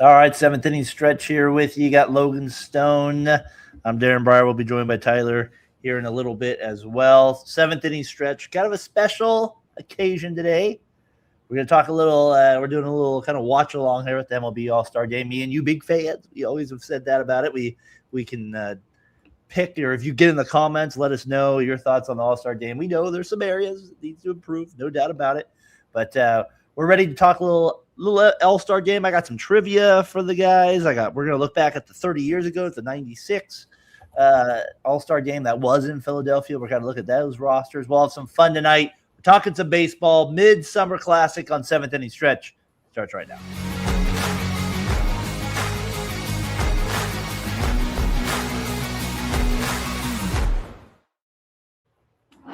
All right, seventh inning stretch here with you. You got Logan Stone. I'm Darren Breyer. We'll be joined by Tyler here in a little bit as well. Seventh inning stretch, kind of a special occasion today. We're going to talk a little, we're doing a little kind of watch along here with the MLB All Star Game. Me and you, big fans, we always have said that about it. We can pick, or if you get in the comments, let us know your thoughts on the All Star Game. We know there's some areas that need to improve, no doubt about it. But we're ready to talk a little All Star Game. I got some trivia for the guys. We're going to look back at the 30 years ago, at the '96 All Star Game that was in Philadelphia. We're going to look at those rosters. We'll have some fun tonight. We're talking some baseball. Midsummer Classic on seventh inning stretch starts right now.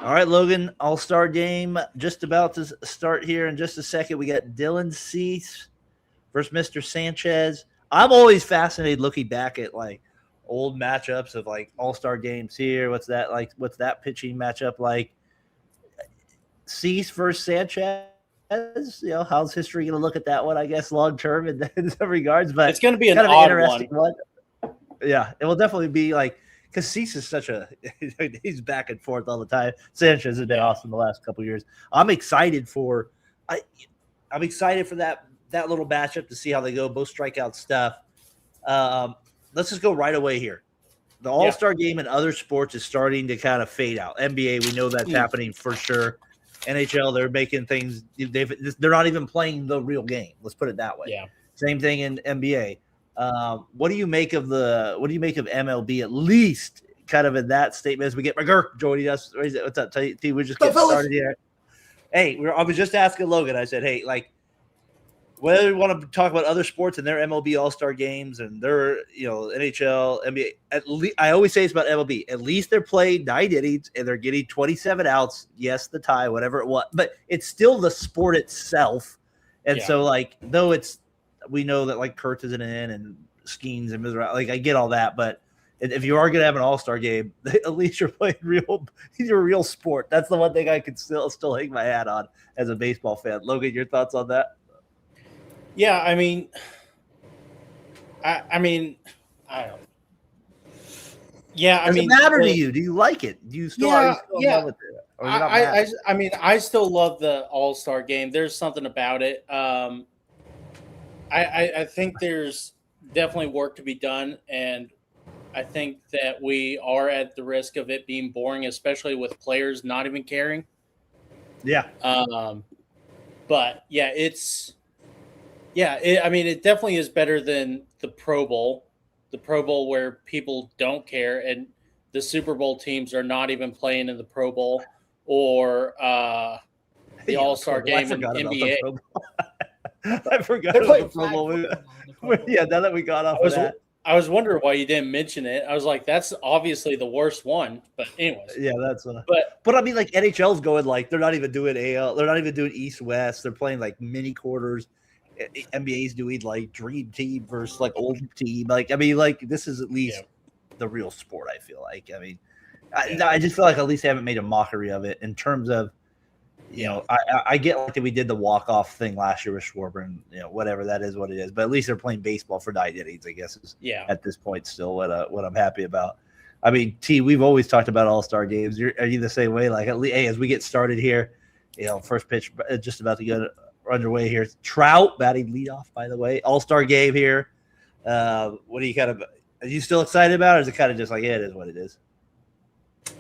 All right, Logan, All-Star Game just about to start here in just a second. We got Dylan Cease versus Mr. Sanchez. I'm always fascinated looking back at like old matchups of like All-Star games here. What's that like? What's that pitching matchup like? Cease versus Sanchez. How's history going to look at that one? I guess long term in some regards, but it's going to be an odd interesting one. Yeah, it will definitely be like. Because Cease is he's back and forth all the time. Sanchez has been awesome the last couple of years. I'm excited for that little matchup to see how they go. Both strikeout stuff. Let's just go right away here. The All-Star Game in other sports is starting to kind of fade out. NBA, we know that's happening for sure. NHL, they're making things. They're not even playing the real game. Let's put it that way. Yeah. Same thing in NBA. What do you make of MLB, at least kind of in that statement, as we get McGurk joining us? What's up, T? We just get started here. Hey, I was just asking Logan. I said, hey, like, whether we want to talk about other sports and their MLB All Star games and their, NHL, NBA. At least I always say it's about MLB. At least they're playing 9 innings and they're getting 27 outs. Yes, the tie, whatever it was, but it's still the sport itself. And so, like, though we know that like Kurtz isn't in and Skeens and Misery, like I get all that, but if you are going to have an All-Star game, at least you're playing real sport. That's the one thing I could still hang my hat on as a baseball fan. Logan, your thoughts on that? Yeah, I mean, I don't know. Yeah, Does it matter to you? Do you like it? Do you still? Are you still in love with it? I still love the All-Star game. There's something about it. I think there's definitely work to be done, and I think that we are at the risk of it being boring, especially with players not even caring. Yeah. But yeah, it definitely is better than the Pro Bowl. The Pro Bowl where people don't care, and the Super Bowl teams are not even playing in the Pro Bowl or the All-Star game in the NBA. I forgot the Pro Bowl. Yeah, now that we got off of that. I was wondering why you didn't mention it. I was like, that's obviously the worst one. But anyways. Yeah, that's but I mean, like, NHL's going like they're not even doing AL. They're not even doing East-West. They're playing like mini quarters. NBA's doing like Dream Team versus like Old Team. Like, I mean, like this is at least the real sport, I feel like. I mean, I just feel like at least they haven't made a mockery of it in terms of, I get like that we did the walk-off thing last year with Schwarber and, whatever that is, what it is. But at least they're playing baseball for 9 innings, I guess, is at this point still what I'm happy about. I mean, T, we've always talked about All-Star games. Are you the same way? Like, at least, hey, as we get started here, first pitch just about to get underway here. Trout batting leadoff, by the way. All-Star game here. What are you still excited about, or is it kind of just like, it is what it is?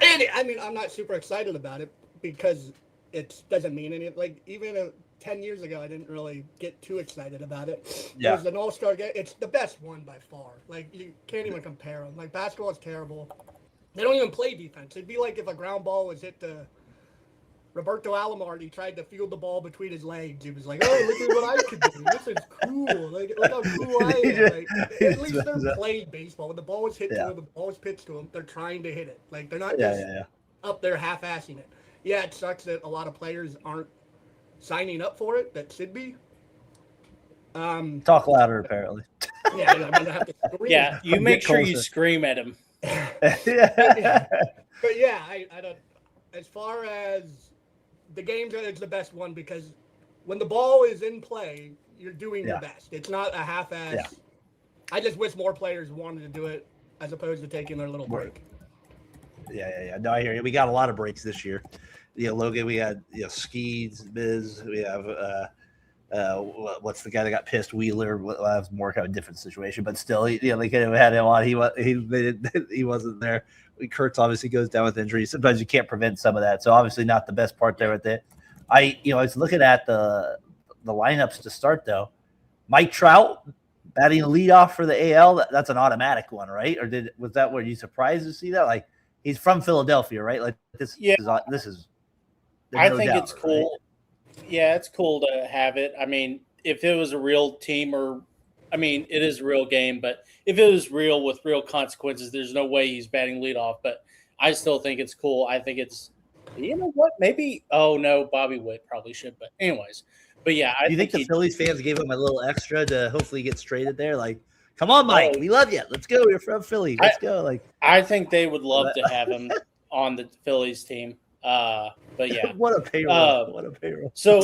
And I mean, I'm not super excited about it because it doesn't mean anything. Like, even 10 years ago, I didn't really get too excited about it. Yeah. It was an All-Star game. It's the best one by far. Like, you can't even compare them. Like, basketball is terrible. They don't even play defense. It'd be like if a ground ball was hit to Roberto Alomar, he tried to field the ball between his legs. He was like, oh, look at what I could do. This is cool. Like, look how cool I am. Like, at least they're playing baseball. When the ball was hit to them, the ball was pitched to them, they're trying to hit it. Like, they're not just up there half-assing it. Yeah, it sucks that a lot of players aren't signing up for it that should be. Talk louder, apparently. Yeah, I'm going to have to scream. Yeah, you make sure you scream at him. But yeah, I don't. As far as the games, it's the best one because when the ball is in play, you're doing your best. It's not a half-ass. Yeah. I just wish more players wanted to do it as opposed to taking their little break. Yeah. No, I hear you. We got a lot of breaks this year. Logan, we had Skeets, Biz. We have what's the guy that got pissed? Wheeler. Well, that was more kind of a different situation, but still, they could have had him on. He wasn't there. Kurtz obviously goes down with injuries. Sometimes you can't prevent some of that. So obviously not the best part there with it. I was looking at the lineups to start though. Mike Trout batting the leadoff for the AL. That's an automatic one, right? Or was that were you surprised to see that? Like he's from Philadelphia, right? Like this is. I think it's cool. Right? Yeah, it's cool to have it. I mean, if it was a real team it is a real game, but if it was real with real consequences, there's no way he's batting leadoff. But I still think it's cool. I think it's, you know what, maybe, oh no, Bobby Witt probably should. But anyways, but yeah. You think the Phillies fans gave him a little extra to hopefully get traded there? Like, come on, Mike, we love you. Let's go. You're from Philly. Let's go. Like, I think they would love to have him on the Phillies team. But yeah. What a payroll. What a payroll. So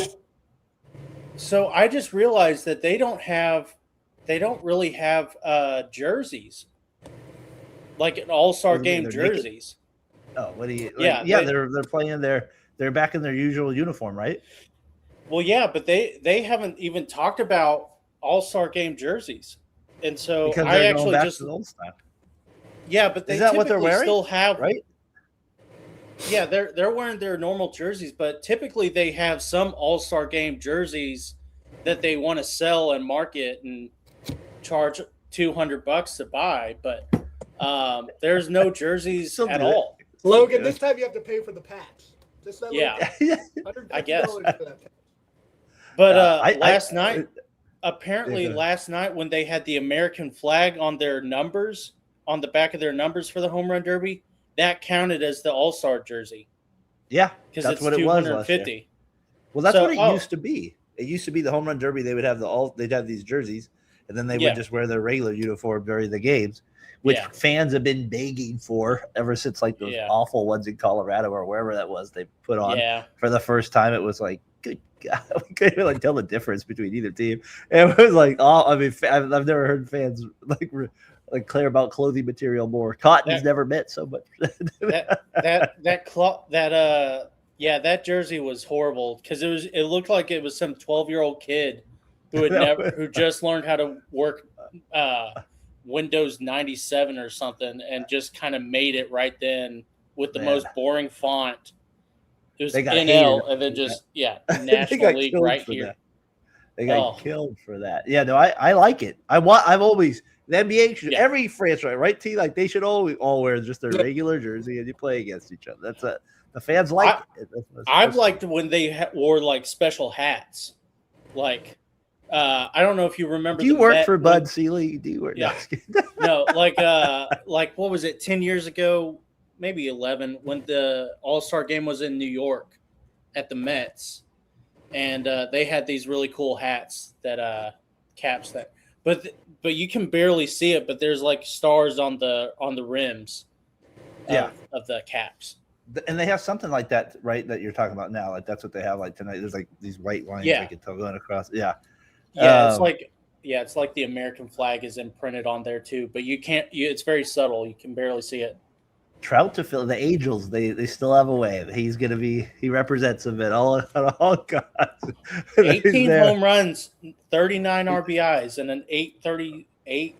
I just realized that they don't really have jerseys, like an All-Star Game jerseys. Oh, what do you? They're playing they're back in their usual uniform, right? Well, yeah, but they haven't even talked about All-Star Game jerseys, and so because I actually back to the old style. Yeah, but they is that what they're wearing? Still have right. Yeah, they're wearing their normal jerseys, but typically they have some All-Star Game jerseys that they want to sell and market and charge $200 to buy, but there's no jerseys at all. Logan, this time you have to pay for the patch. Yeah, I guess. But last night when they had the American flag on their numbers, on the back of their numbers for the home run derby, that counted as the All-Star jersey. Yeah, because it's what it was last year. Well, that's what it used to be. It used to be the home run derby. They would have they'd have these jerseys, and then they would just wear their regular uniform during the games, which fans have been begging for ever since like those awful ones in Colorado or wherever that was they put on for the first time. It was like, good God, we couldn't even talk the difference between either team. And it was like, I've never heard fans like clear about clothing material more. Cotton's never meant so much. That jersey was horrible because it looked like it was some 12-year-old kid who just learned how to work Windows 97 or something and just kind of made it right then with the most boring font. It was NL and then just National League right here. That. They got killed for that. Yeah, no, I like it. I've always the NBA should every franchise, right? T like they should all wear just their regular jersey and you play against each other. That's the fans like it. I've liked when they wore like special hats. Like I don't know if you remember. Do you work for Bud Selig? Do you work? Yeah. No, like what was it? 10 years ago, maybe 11, when the All-Star Game was in New York at the Mets, and they had these really cool hats that caps that. But you can barely see it, but there's like stars on the rims of the caps. And they have something like that, right, that you're talking about now. Like that's what they have like tonight. There's like these white lines I can tell going across. Yeah. Yeah, it's like the American flag is imprinted on there too, but you can't it's very subtle. You can barely see it. Trout to fill the Angels, they still have a way. He's gonna be he represents them at all costs. 18 home runs, 39 RBIs, and an 838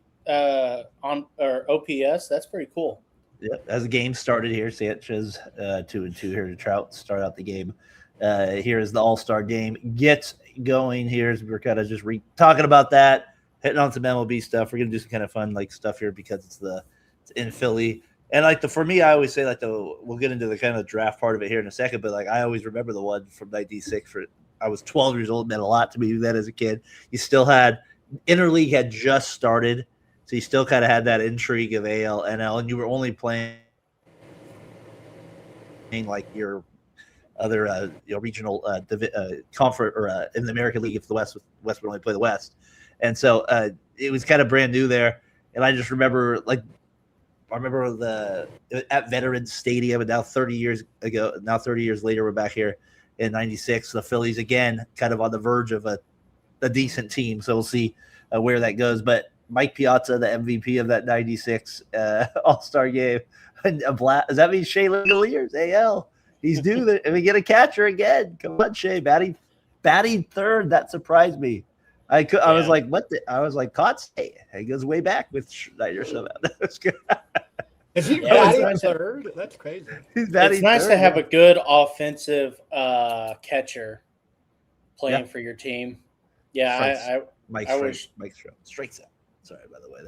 on or OPS. That's pretty cool. Yeah, as the game started here, Sanchez 2-2 here to Trout start out the game. Here is the All-Star Game gets going here. We're kind of just talking about that, hitting on some MLB stuff. We're gonna do some kind of fun like stuff here because it's in Philly. And like for me, I always say like we'll get into the kind of draft part of it here in a second, but like I always remember the one from 96 I was 12 years old, meant a lot to me then as a kid. You still had interleague had just started, so you still kind of had that intrigue of AL, NL, and you were only playing like your other regional conference or in the American League if the West would only play the West, and so it was kind of brand new there. And I just remember at Veterans Stadium, and now 30 years later, we're back here in 96. The Phillies again, kind of on the verge of a a decent team. So we'll see where that goes. But Mike Piazza, the MVP of that 96 All-Star game. Does that mean Shea Langoliers? AL. He's due. And we get a catcher again. Come on, Shea. Batting third. That surprised me. I was like, what? I was like, Kotze. He goes way back with Schneider somehow. That's good. Is he batting third? That's crazy. It's nice to have a good offensive catcher playing for your team. Yeah, Mike strikes out. Sorry, by the way.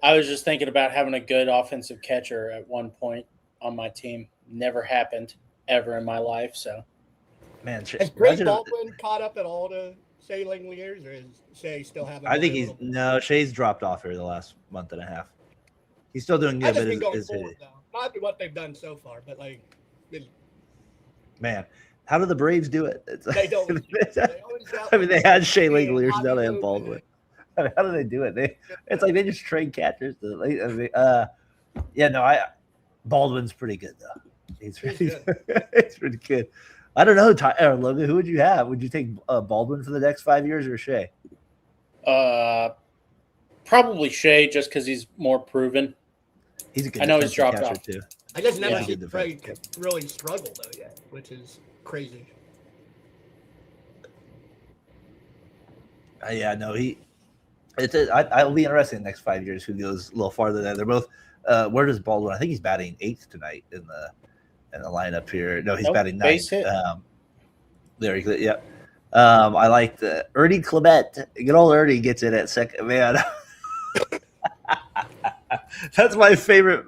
I was just thinking about having a good offensive catcher at one point on my team. Never happened ever in my life. So, man, has Greg Baldwin caught up at all to Shea Langoliers, or is Shea still having? I think Shea's dropped off here the last month and a half. He's still doing good, but not what they've done so far, but like, man, how do the Braves do it? They don't. They had Shea Langoliers, now they have Baldwin. I mean, how do they do it? It's like they just trade catchers. Baldwin's pretty good though. He's pretty good. I don't know, Logan. Who would you have? Would you take Baldwin for the next 5 years or Shea? Probably Shea, just because he's more proven. He's a good. I know he's dropped off too. I just never seen Frank really struggle though yet, which is crazy. I'll be interested in the next 5 years who goes a little farther than they're both. Where does Baldwin? I think he's batting 8th tonight in the lineup here. No, he's batting 9th. There he goes. Yep. I like the Ernie Clement. Good old Ernie gets in at second. Man, that's my favorite.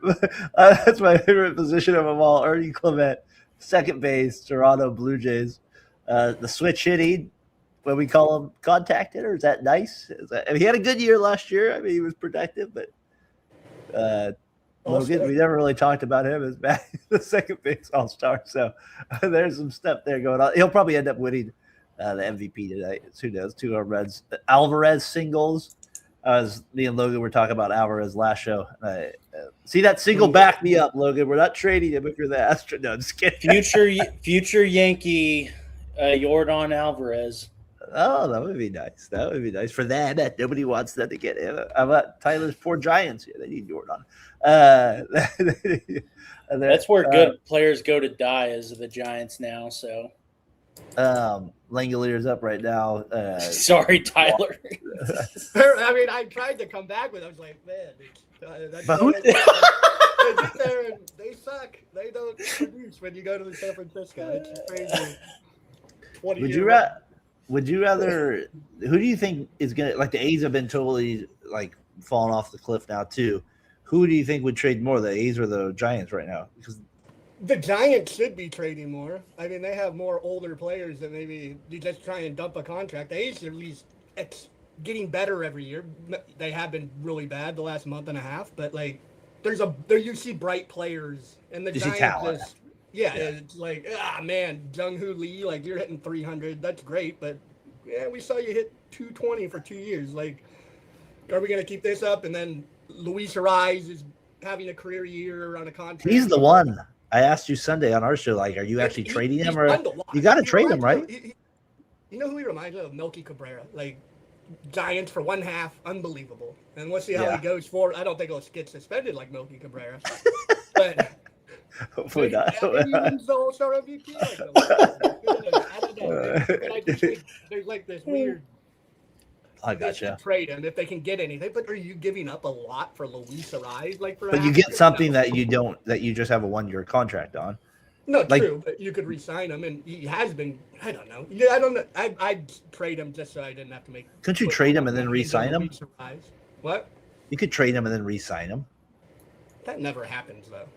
That's my favorite position of them all. Ernie Clement, second base, Toronto Blue Jays. The switch hitting, what we call him, contact hitter. Is that nice? He had a good year last year. I mean, he was productive, but Logan, we never really talked about him as the second base All-Star. So there's some stuff there going on. He'll probably end up winning the MVP tonight. Who knows? 2 home runs. Alvarez singles. As me and Logan were talking about Alvarez last show. See that single? Back me up, Logan. We're not trading him if you're the Astro. No, just kidding. Future Yankee Yordan Alvarez. Oh, that would be nice. That would be nice for them. Nobody wants them to get him. How about Tyler's 4 Giants? Yeah, they need Yordan. That's where good players go to die, is the Giants now. So, Langolier's up right now. Sorry, Tyler. I mean, I tried to come back with it. I was like, man, they get there and they suck. They don't produce when you go to the San Francisco. It's crazy. Would you rather? Who do you think is gonna, like, the A's have been totally like falling off the cliff now too? Who do you think would trade more, the A's or the Giants right now? Because the Giants should be trading more. I mean, they have more older players that maybe you just try and dump a contract. The A's, at least, it's getting better every year. They have been really bad the last month and a half, but like there you see bright players, and the Giants it's like, man, Jung-Hoo Lee, like, you're hitting 300. That's great, but yeah, we saw you hit 220 for 2 years. Like, are we going to keep this up? And then Luis Ariz is having a career year on a contract. He's the one. I asked you Sunday on our show, like, are you actually trading him, or you got to trade him, right? You know who he reminds me of? Melky Cabrera. Like, Giants for 1 half, unbelievable. And we'll see how he goes forward. I don't think he'll get suspended like Melky Cabrera, but. Hopefully not. Maybe he wins the All-Star MVP. I don't know. But I just think there's like this weird. I gotcha. Trade him if they can get anything. But are you giving up a lot for Luis Ariz? Like, for but you get something that you don't, that you just have a 1-year contract on. No, like, true. But you could re-sign him, and he has been. I don't know. Yeah, I don't know. I'd trade him just so I didn't have to make. Couldn't you trade him and then re-sign him? What? You could trade him and then re-sign him. That never happens, though.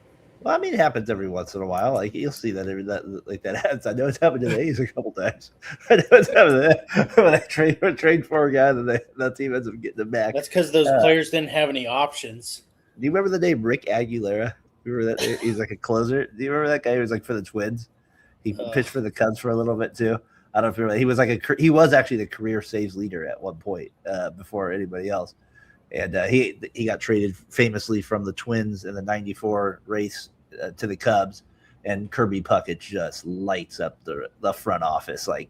Well, I mean, it happens every once in a while. Like, you'll see that happens. I know it's happened to the A's a couple times. I know it's happened when I trade for a guy, and that team ends up getting them back. That's because those players didn't have any options. Do you remember the name Rick Aguilera? Remember that? He's like a closer. Do you remember that guy who was like for the Twins? He pitched for the Cubs for a little bit too. I don't know if you remember. He was actually the career saves leader at one point before anybody else. And he got traded famously from the Twins in the '94 race to the Cubs, and Kirby Puckett just lights up the front office. Like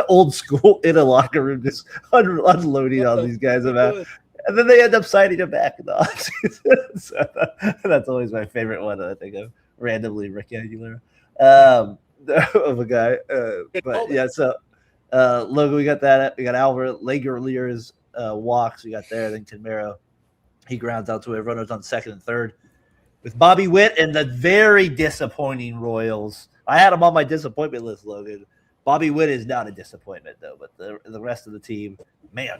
old school in a locker room, just unloading all these guys about. And then they end up signing him back in the offseason. So that's always my favorite one. I think of randomly Rick Aguilera of a guy. But yeah, so Logan, we got that. We got Albert Legorlier's walks. We got there. I think Tinmero, he grounds out to it. Runners on second and third with Bobby Witt and the very disappointing Royals. I had him on my disappointment list, Logan. Bobby Witt is not a disappointment though, but the rest of the team, man.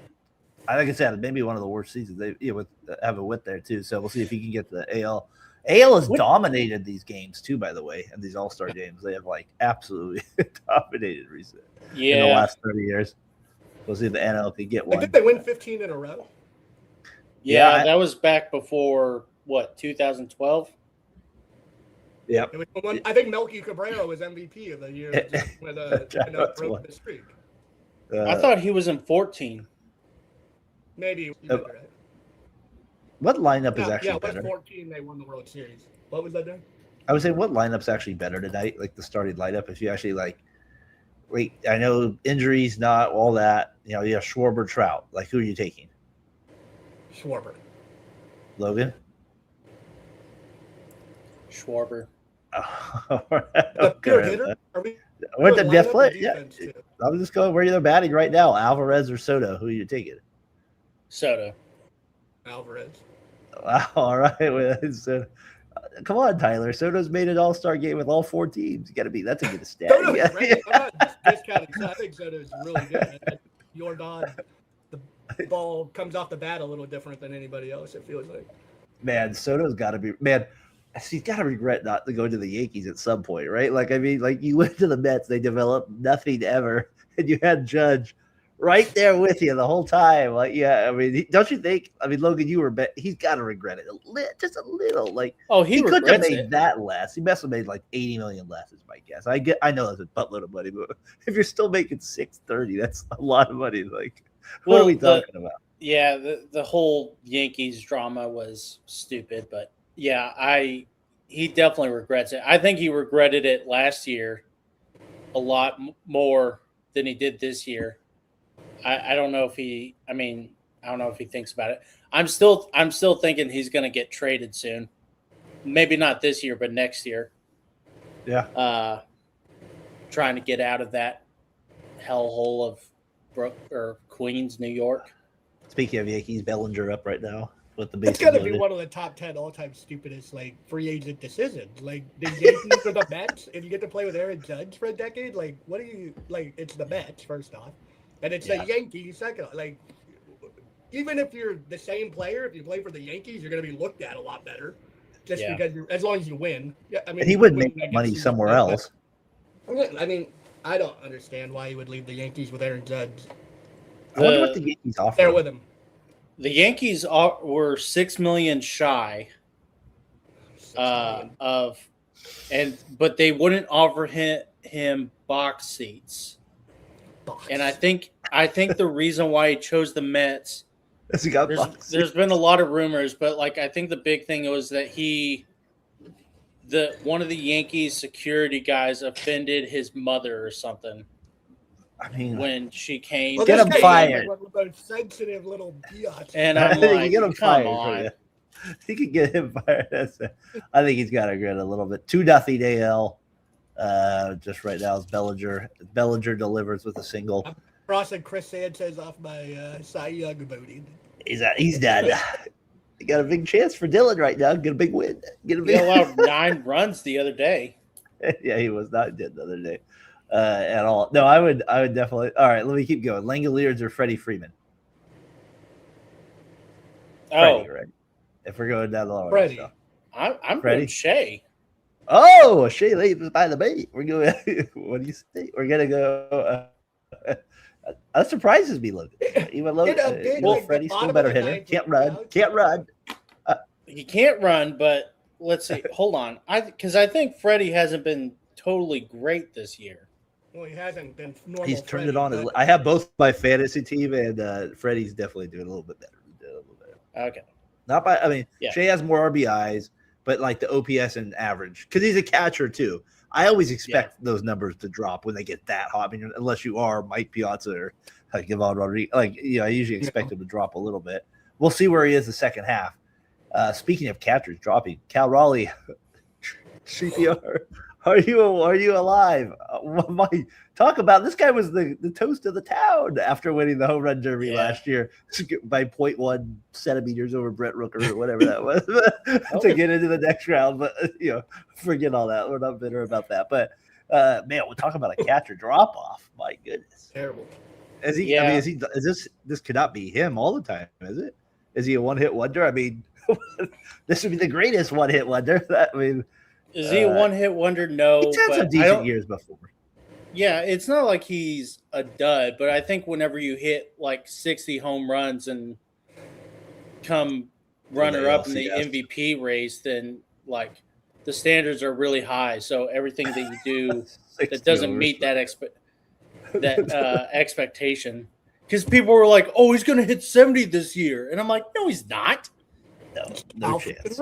Like I said, maybe one of the worst seasons they with having Witt there too. So we'll see if he can get the AL. AL has dominated these games too, by the way, and these All-Star games. They have like absolutely dominated recently in the last 30 years. We'll see if the NL can get one. Did they win 15 in a row? Yeah, that was back before 2012. Yeah, I think Melky Cabrera was MVP of the year with broke the streak. I thought he was in 14. Maybe. What lineup is actually better? 14, they won the World Series. What was that doing? I would say what lineup's actually better tonight, like the starting lineup. If you actually wait, I know injuries, not all that. You have Schwarber, Trout. Like, who are you taking? Schwarber. Logan? Schwarber. The pure hitter? We're the best player. Yeah. I'm just going where they're batting right now. Alvarez or Soto? Who are you taking? Soto. Alvarez. Wow, all right. Come on, Tyler. Soto's made an All-Star game with all 4 teams. You got to be. That's a good stat. I'm not discounting. I think Soto's really good. Jordan, the ball comes off the bat a little different than anybody else. It feels like. Man, Soto's got to be. Man, he's got to regret not to go to the Yankees at some point, right? You went to the Mets, they developed nothing ever, and you had Judge right there with you the whole time. Don't you think? Logan, he's got to regret it just a little. He couldn't have made that less. He must have made like $80 million less, is my guess. I know that's a buttload of money, but if you're still making $630, that's a lot of money. What are we talking about? Yeah, the whole Yankees drama was stupid, but yeah, he definitely regrets it. I think he regretted it last year a lot more than he did this year. I don't know if he thinks about it. I'm still thinking he's going to get traded soon. Maybe not this year, but next year. Yeah. Trying to get out of that hellhole of Queens, New York. Speaking of Yankees, Bellinger up right now with the base. It's got to be one of the top 10 all-time stupidest free agent decisions. The Yankees or the Mets, and you get to play with Aaron Judge for a decade. What do you It's the Mets first off. And it's the Yankees second. Even if you're the same player, if you play for the Yankees, you're going to be looked at a lot better. Just because as long as you win. Yeah, and he wouldn't make money somewhere else. I don't understand why he would leave the Yankees with Aaron Judge. I wonder what the Yankees offer. They're with him. The Yankees were $6 million shy but they wouldn't offer him box seats. And I think the reason why he chose the Mets, there's been a lot of rumors, but I think the big thing was that one of the Yankees security guys offended his mother or something. When she came, get him fired. Sensitive little biatch. And I'm like, get him fired. He could get him fired. I think he's got to regret a little bit. 2-0 AL. Just right now is Bellinger. Bellinger delivers with a single. I'm crossing Chris Sanchez off my Cy Young voting. He's done. He got a big chance for Dylan right now. Get a big win. He allowed 9 runs the other day. Yeah, he was not dead the other day at all. No, I would definitely. All right, let me keep going. Langoliers or Freddie Freeman? Freddie, right? If we're going down the line. Freddie. I'm Freddie. Shea. Oh, Shea leaves by the bait. We're going. What do you say? We're gonna go. That surprises me, Logan. Even Logan, Freddie's still better hitter. Can't run. He can't run, but let's see. Hold on, because I think Freddie hasn't been totally great this year. Well, he hasn't been normal. He's turned it on. I have both my fantasy team, and Freddie's definitely doing a little bit better. Okay. Not by. Shea has more RBIs, but like the OPS and average, because he's a catcher too. I always expect those numbers to drop when they get that hot. I mean, unless you are Mike Piazza or like Ivan Rodriguez, like I usually expect him to drop a little bit. We'll see where he is the second half. Speaking of catchers dropping, Cal Raleigh, CPR. Are you alive? Talk about this guy was the toast of the town after winning the home run derby last year by 0.1 centimeters over Brett Rooker or whatever that was to get into the next round. But forget all that. We're not bitter about that. But man, we're talking about a catcher drop off. My goodness, terrible. Is he? I mean, this could not be him all the time, is it? Is he a one-hit wonder? I mean, this would be the greatest one-hit wonder. Is he a one-hit wonder? No. He's had some decent years before. Yeah, it's not like he's a dud, but I think whenever you hit like 60 home runs and come runner-up in the MVP race, then like the standards are really high. So everything that you do that doesn't meet that expectation, because people were like, "Oh, he's going to hit 70 this year," and I'm like, "No, he's not. No chance.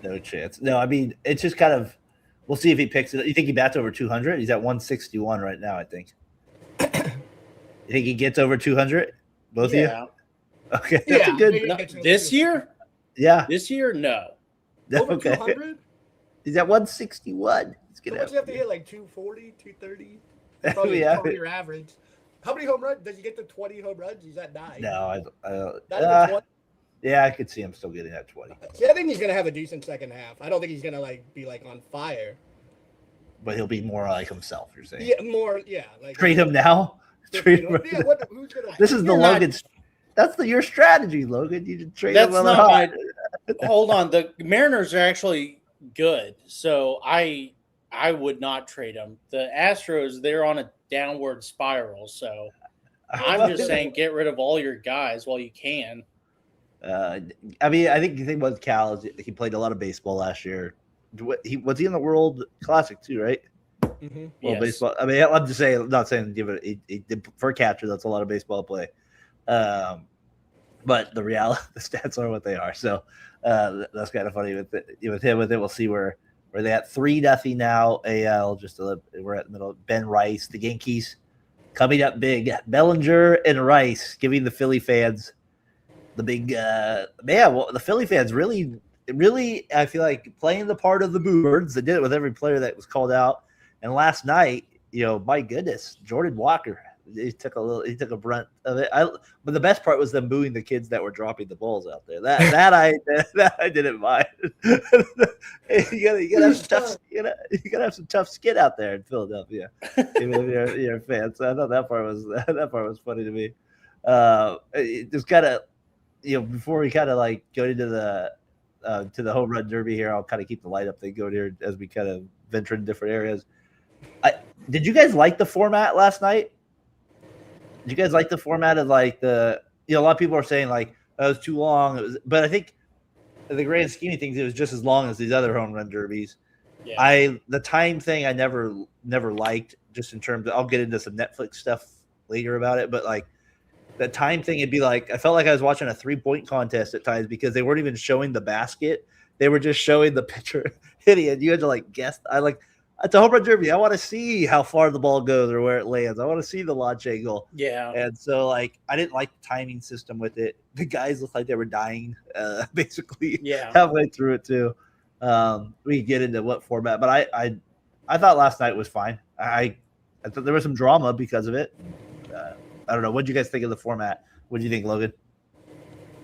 No chance. No, I mean, it's just kind of, we'll see if he picks it. You think he bats over 200? He's at 161 right now, I think. You think he gets over 200? Both of you? Okay. That's a good. This year? Yeah. This year? No. Over 200? He's at 161. He's gonna have to hit like 240, 230. Probably your average. How many home runs? Does he get to 20 home runs? He's at 9. No, I don't. Yeah, I could see him still getting that 20. See, I think he's going to have a decent second half. I don't think he's going to be on fire. But he'll be more like himself, you're saying? Yeah, more. Yeah. Trade him now? Trade him. Yeah, who's gonna, this is the Logan's. That's your strategy, Logan. You just trade him on the hot. Hold on. The Mariners are actually good, so I would not trade them. The Astros, they're on a downward spiral, so I'm just saying get rid of all your guys while you can. I mean, I think the thing about Cal is he played a lot of baseball last year. Was he in the World Classic too, right? Mm-hmm. Well, yes. Baseball. I mean, I'm just saying, I'm not saying give it for a catcher. That's a lot of baseball play. But the reality, the stats are what they are. So that's kind of funny with him. With it, we'll see where they at 3-0 now. AL we're at the middle. Ben Rice, the Yankees coming up big. Bellinger and Rice giving the Philly fans the big the Philly fans really, I feel like playing the part of the Bluebirds. They did it with every player that was called out. And last night, my goodness, Jordan Walker, he took a brunt of it. But the best part was them booing the kids that were dropping the balls out there. That I didn't mind. you gotta have some tough skin out there in Philadelphia, even if you're a fan. So I thought that part was funny to me. It just kind of. Before we kind of go into the home run derby here, I'll kind of keep the light up thing going here as we kind of venture in different areas. Did you guys like the format last night? Did you guys like the format of a lot of people are saying it was too long, but I think in the grand scheme of things, it was just as long as these other home run derbies. Yeah. The time thing I never liked, just in terms of, I'll get into some Netflix stuff later about it, but the time thing, it'd be I felt like I was watching a 3-point contest at times because they weren't even showing the basket. They were just showing the pitcher hitting it. You had to guess. It's a home run derby. I want to see how far the ball goes or where it lands. I want to see the launch angle. Yeah. And so I didn't like the timing system with it. The guys looked like they were dying basically halfway through it too. We can get into what format, but I thought last night was fine. I thought there was some drama because of it. I don't know. What did you guys think of the format? What do you think, Logan?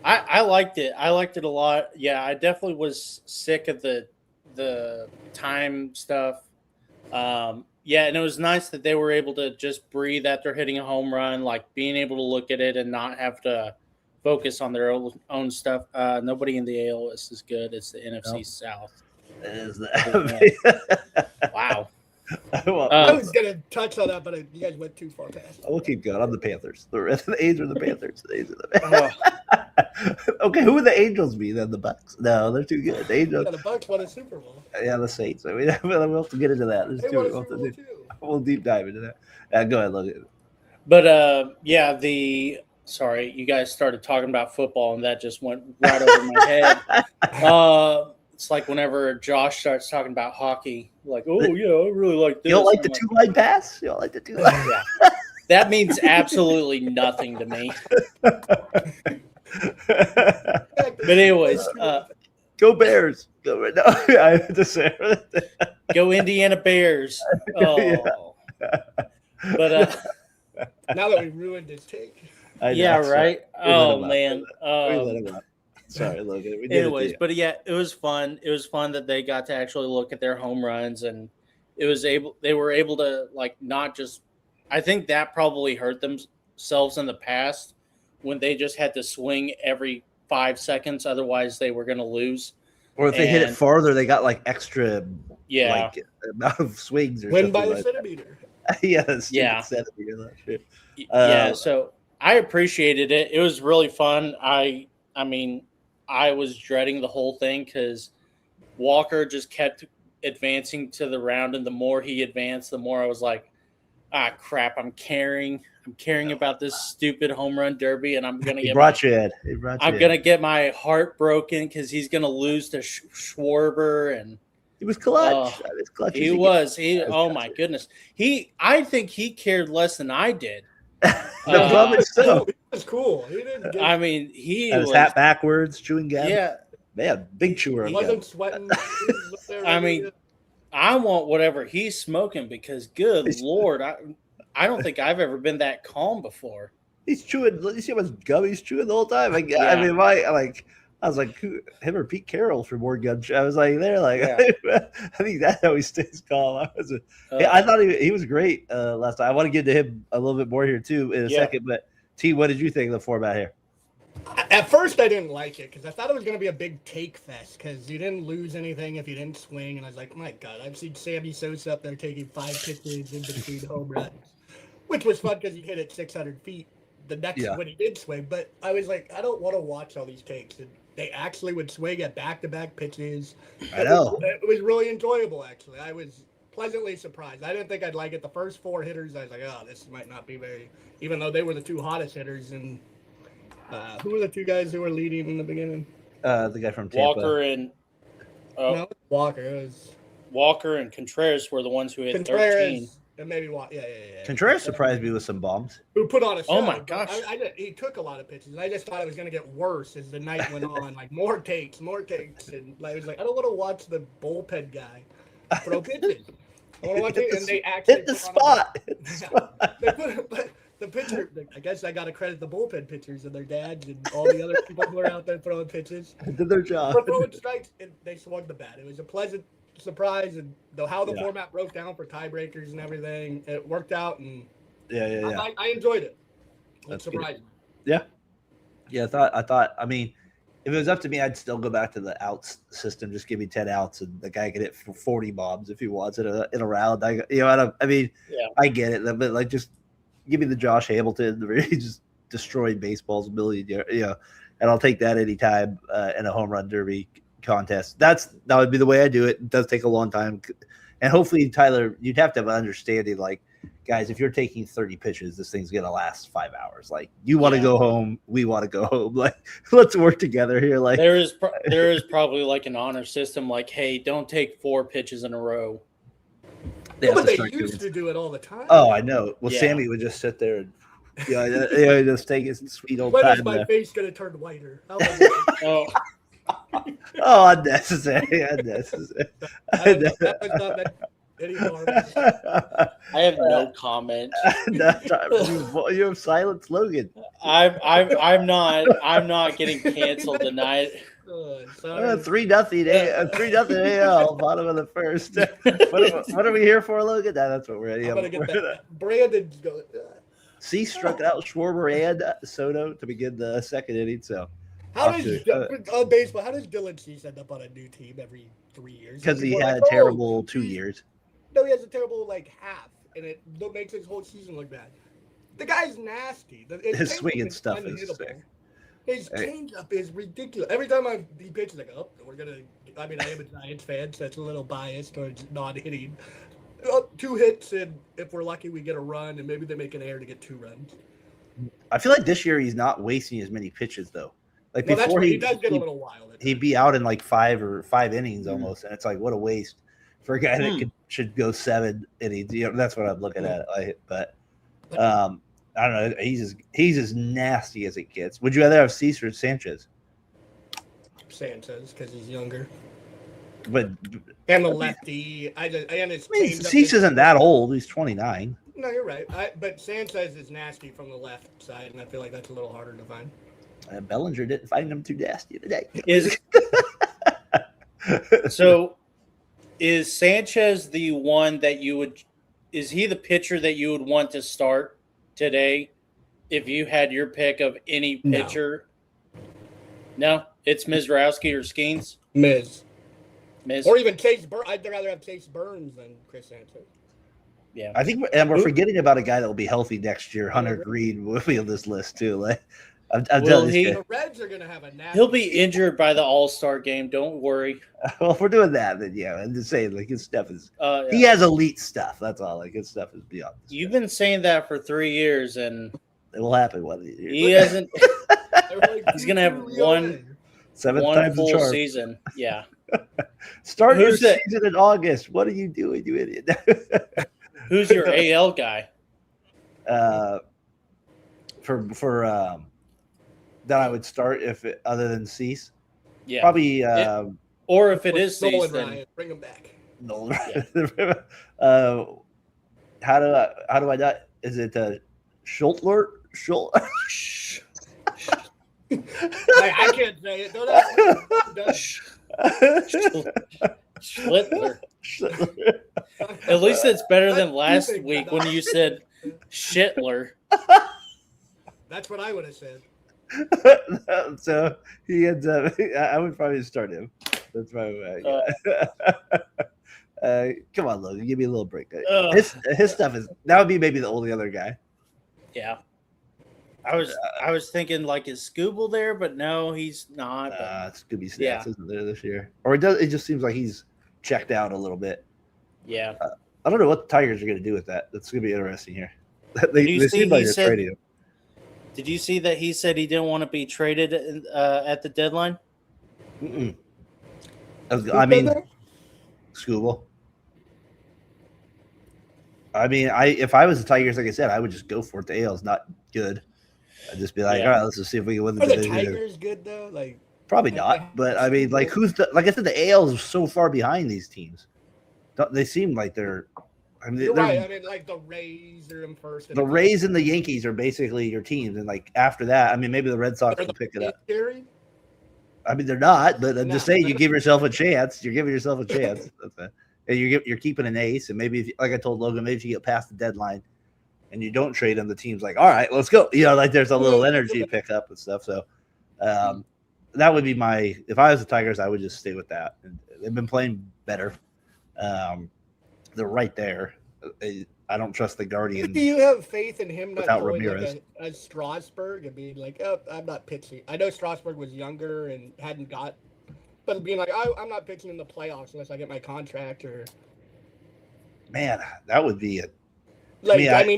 I liked it. I liked it a lot. Yeah, I definitely was sick of the time stuff. And it was nice that they were able to just breathe after hitting a home run, being able to look at it and not have to focus on their own stuff. Nobody in the AL is good. It's the NFC South. Is that? Wow. I was going to touch on that, but you guys went too far past. We'll keep going. I'm the Panthers. The rest of the A's are the Panthers. Okay, who would the Angels be then? The Bucks? No, they're too good. The Angels. Yeah, the Bucks won a Super Bowl. Yeah, the Saints. I mean, we'll have to get into that. We'll deep dive into that. Go ahead, Logan. But sorry, you guys started talking about football, and that just went right over my head. It's like whenever Josh starts talking about hockey, like, oh yeah, I really like this. You don't like the two-line pass? You don't like the two-line? Yeah. That means absolutely nothing to me. But anyways, go Bears. Go I have to say. Go Indiana Bears. Oh. But now that we ruined his take. Yeah, right. Oh man. Sorry, Logan. Anyways, but yeah, it was fun. It was fun that they got to actually look at their home runs, and they were able to like not just. I think that probably hurt themselves in the past when they just had to swing every 5 seconds, otherwise they were going to lose. Or if they hit it farther, they got like extra, like amount of swings or win something. By a centimeter. Centimeter. Yeah. So I appreciated it. It was really fun. I mean, I was dreading the whole thing because Walker just kept advancing to the round, and the more he advanced, the more I was like, ah, crap! I'm caring about this stupid home run derby, and I'm gonna gonna get my heart broken because he's gonna lose to Schwarber, and he was clutch. He was. Oh my goodness. I think he cared less than I did. Probably so. It was cool. He didn't. I mean, he had his hat backwards, chewing gum. Yeah, man, big chewer. He wasn't sweating. I mean, I want whatever he's smoking because, good Lord, I don't think I've ever been that calm before. He's chewing. You see how much gum he's chewing the whole time. I mean, I was like, him or Pete Carroll for more gun. I was like, I think that's how he stays calm. I thought he was great last time. I want to get to him a little bit more here too in a second. But T, what did you think of the format here? At first, I didn't like it because I thought it was going to be a big take fest because you didn't lose anything if you didn't swing. And I was like, my God, I've seen Sammy Sosa up there taking 5 pitches in between home runs, which was fun because he hit it 600 feet the next when he did swing. But I was like, I don't want to watch all these takes. And they actually would swing at back-to-back pitches. I know. It was really enjoyable, actually. I was pleasantly surprised. I didn't think I'd like it. The first 4 hitters, I was like, oh, this might not be very – even though they were the 2 hottest hitters. And who were the 2 guys who were leading in the beginning? The guy from Tampa. Walker and no, Walker. It was Walker and Contreras were the ones who hit 13. And maybe yeah. Contreras surprised me with some bombs. Who put on a show. Oh my gosh! He took a lot of pitches, and I just thought it was going to get worse as the night went on. Like more takes, and I was like, I don't want to watch the bullpen guy throw pitches. I want to watch it, and they actually hit the spot. They put the pitcher. I guess I got to credit the bullpen pitchers and their dads and all the other people who are out there throwing pitches. Did their job. For throwing strikes, and they swung the bat. It was a pleasant surprise, and how the format broke down for tiebreakers and everything, it worked out, and I enjoyed it. It's surprising. Yeah. I thought. I mean, if it was up to me, I'd still go back to the outs system. Just give me 10 outs, and the guy can hit 40 bombs if he wants it in a round. I get it, but like just give me the Josh Hamilton where he just destroyed baseball's ability. And I'll take that anytime in a home run derby contest. That would be the way I do it. It does take a long time, and hopefully, Tyler, you'd have to have an understanding. Like, guys, if you're taking 30 pitches, this thing's gonna last 5 hours. Like, you want to go home, we want to go home. Like, let's work together here. Like, there is probably like an honor system. Like, hey, don't take 4 pitches in a row. But they used to do it all the time. Oh, I know. Well, Sammy would just sit there and just take his sweet old time. When is my face gonna turn whiter? Unnecessary. That was not meant anymore. I have no comment. You have silence, Logan. I'm not getting canceled tonight. 3-0. 3-0 AL, bottom of the first. What are we here for, Logan? That's what we're. I'm gonna get that. Brandon's going. C struck out Schwarber and Soto to begin the second inning. So. How does Dylan Cease end up on a new team every 3 years? Because he had a terrible 2 years. No, he has a terrible half, and it makes his whole season look bad. The guy's nasty. His swinging stuff is sick. His changeup is ridiculous. Every time he pitches, like, we're gonna. I mean, I am a Giants fan, so that's a little biased towards non-hitting. 2 hits, and if we're lucky, we get a run, and maybe they make an error to get 2 runs. I feel like this year he's not wasting as many pitches though. Like Well, that's before right. He does get a little wild. He'd be out in like 5 innings almost, and it's like what a waste for a guy that should go 7 innings. That's what I'm looking at. But I don't know. He's as nasty as it gets. Would you rather have Cease or Sanchez? Sanchez, because he's younger. But and the lefty. Cease isn't that old. He's 29. No, you're right. But Sanchez is nasty from the left side, and I feel like that's a little harder to find. Bellinger didn't find him too nasty today. So is Sanchez the one that you would – is he the pitcher that you would want to start today if you had your pick of any pitcher? No? It's Mizrowski or Skeens? Miz. Or even Chase Burns. I'd rather have Chase Burns than Chris Sanchez. Yeah. I think we're forgetting about a guy that will be healthy next year. Hunter Green will be on this list too. Like, the Reds are going to have a he'll be injured by the All Star game. Don't worry. Well, if we're doing that, then I'm just saying, like, his stuff is he has elite stuff. That's all. Like, his stuff is beyond. You've been saying that for 3 years, and it will happen one of these years. He hasn't. He's going to have one full season. Yeah. Start your season in August. What are you doing, you idiot? Who's your AL guy? For that I would start other than Cease. Yeah. Probably or if it is Cease, then bring him back. Nolan Ryan. How do I not? Is it Schultler? I can't say it. Don't Schlittler. At least it's better than last week when you said Schittler. That's what I would have said. So he ends up. I would probably start him. That's probably come on, Logan, give me a little break. His stuff is that would be maybe the only other guy. Yeah, I was thinking like is Scooble there, but no, he's not. Scooby Snacks isn't there this year, or it does. It just seems like he's checked out a little bit. Yeah, I don't know what the Tigers are going to do with that. That's going to be interesting here. They seem like they're trading him. Did you see that he said he didn't want to be traded at the deadline? I mean, Scooble. I mean, if I was the Tigers, like I said, I would just go for it. The AL's not good. I'd just be like, all right, let's just see if we can win the division. Are the Tigers good though? Like, probably not. But I mean, like, like I said, the AL is so far behind these teams. They seem like they're. I mean, you're right. I mean, like the Rays are in first. The Rays and the Yankees are basically your teams, and like after that, I mean, maybe the Red Sox will pick it up. Scary? I mean, they're not, but I'm just saying, you give yourself a chance. You're giving yourself a chance. And you're keeping an ace, and maybe, like I told Logan, maybe if you get past the deadline and you don't trade him, the team's like, all right, let's go. Like there's a little energy pick up and stuff. So that would be if I was the Tigers, I would just stay with that. And they've been playing better. They're right there. I don't trust the Guardians. Do you have faith in him not without going Ramirez? Like a Strasburg and being like, oh, I'm not pitching. I know Strasburg was younger and hadn't got, but being like, I'm not pitching in the playoffs unless I get my contract or. Man, that would be he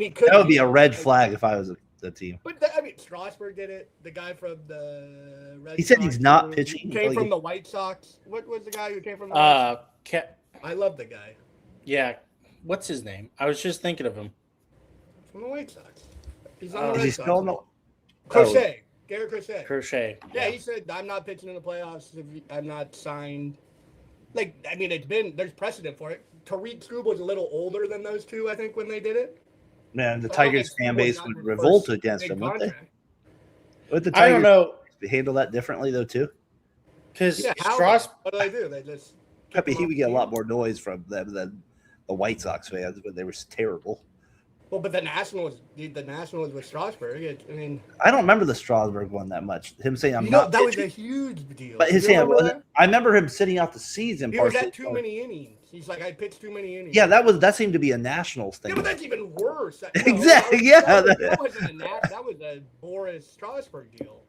could. That would be a red flag if I was the team. But Strasburg did it. The guy from the Red He said Sox he's not pitching. Came from the White Sox. What was the guy who came from the White Sox? I love the guy. Yeah. What's his name? I was just thinking of him. From the White Sox. He's on the Red Sox. Crochet. Garrett Crochet. Crochet. Yeah, he said, I'm not pitching in the playoffs if I'm not signed. Like, I mean, there's precedent for it. Tariq Skubal was a little older than those two, I think, when they did it. Man, the Tigers fan base would revolt against him, wouldn't they? Would the Tigers I don't know. handle that differently, though, too? Because what do they do? They just. He would get a lot more noise from them than the White Sox fans, but they were terrible. Well, but the Nationals with Strasburg. I don't remember the Strasburg one that much. Him saying I'm not. That was a huge deal. But his hand wasn't. I remember him sitting out the season. He was at too many innings. He's like, I pitched too many innings. Yeah, that seemed to be a Nationals thing. Yeah, but that's even worse. Exactly. That was a Boris Strasburg deal.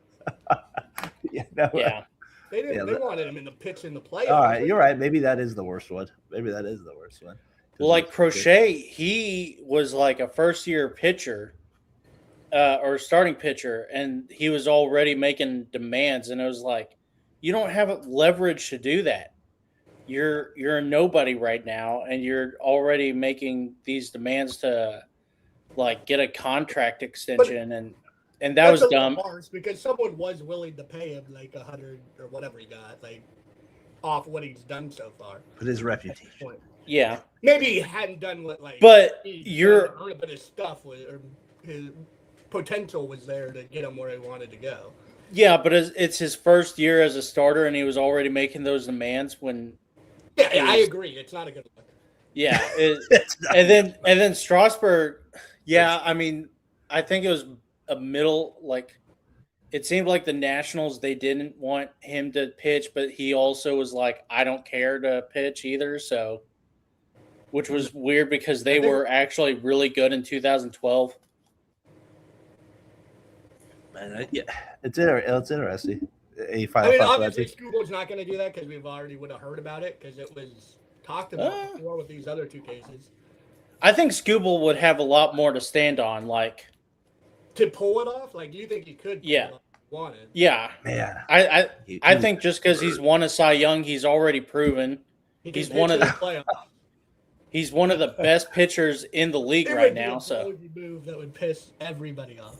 Yeah. They wanted him in the pitch in the playoffs. All right, you're right. Maybe that is the worst one. Well, like Crochet, he was like a first-year pitcher, or starting pitcher, and he was already making demands, and it was like, you don't have leverage to do that. You're a nobody right now, and you're already making these demands to like get a contract extension, and that was dumb. Harsh because someone was willing to pay him like 100 or whatever he got, like off what he's done so far. But his reputation. Yeah. Maybe he hadn't done what like. But but his stuff was, or his potential was there to get him where he wanted to go. Yeah, but it's his first year as a starter, and he was already making those demands when. Yeah, I agree. It's not a good look. Yeah, and then Strasburg. Yeah, I mean, I think it was a middle, like, it seemed like the Nationals, they didn't want him to pitch, but he also was like, I don't care to pitch either, so, which was weird because they were actually really good in 2012. Man, yeah, it's interesting. Obviously, Scubo's not going to do that because we've already would have heard about it because it was talked about before with these other two cases. I think Scooble would have a lot more to stand on, like to pull it off. Like, do you think he could? Yeah, wanted. Yeah, man. I think just because he's won a Cy Young, he's already proven he's one of the he's one of the best pitchers in the league right now. So move that would piss everybody off.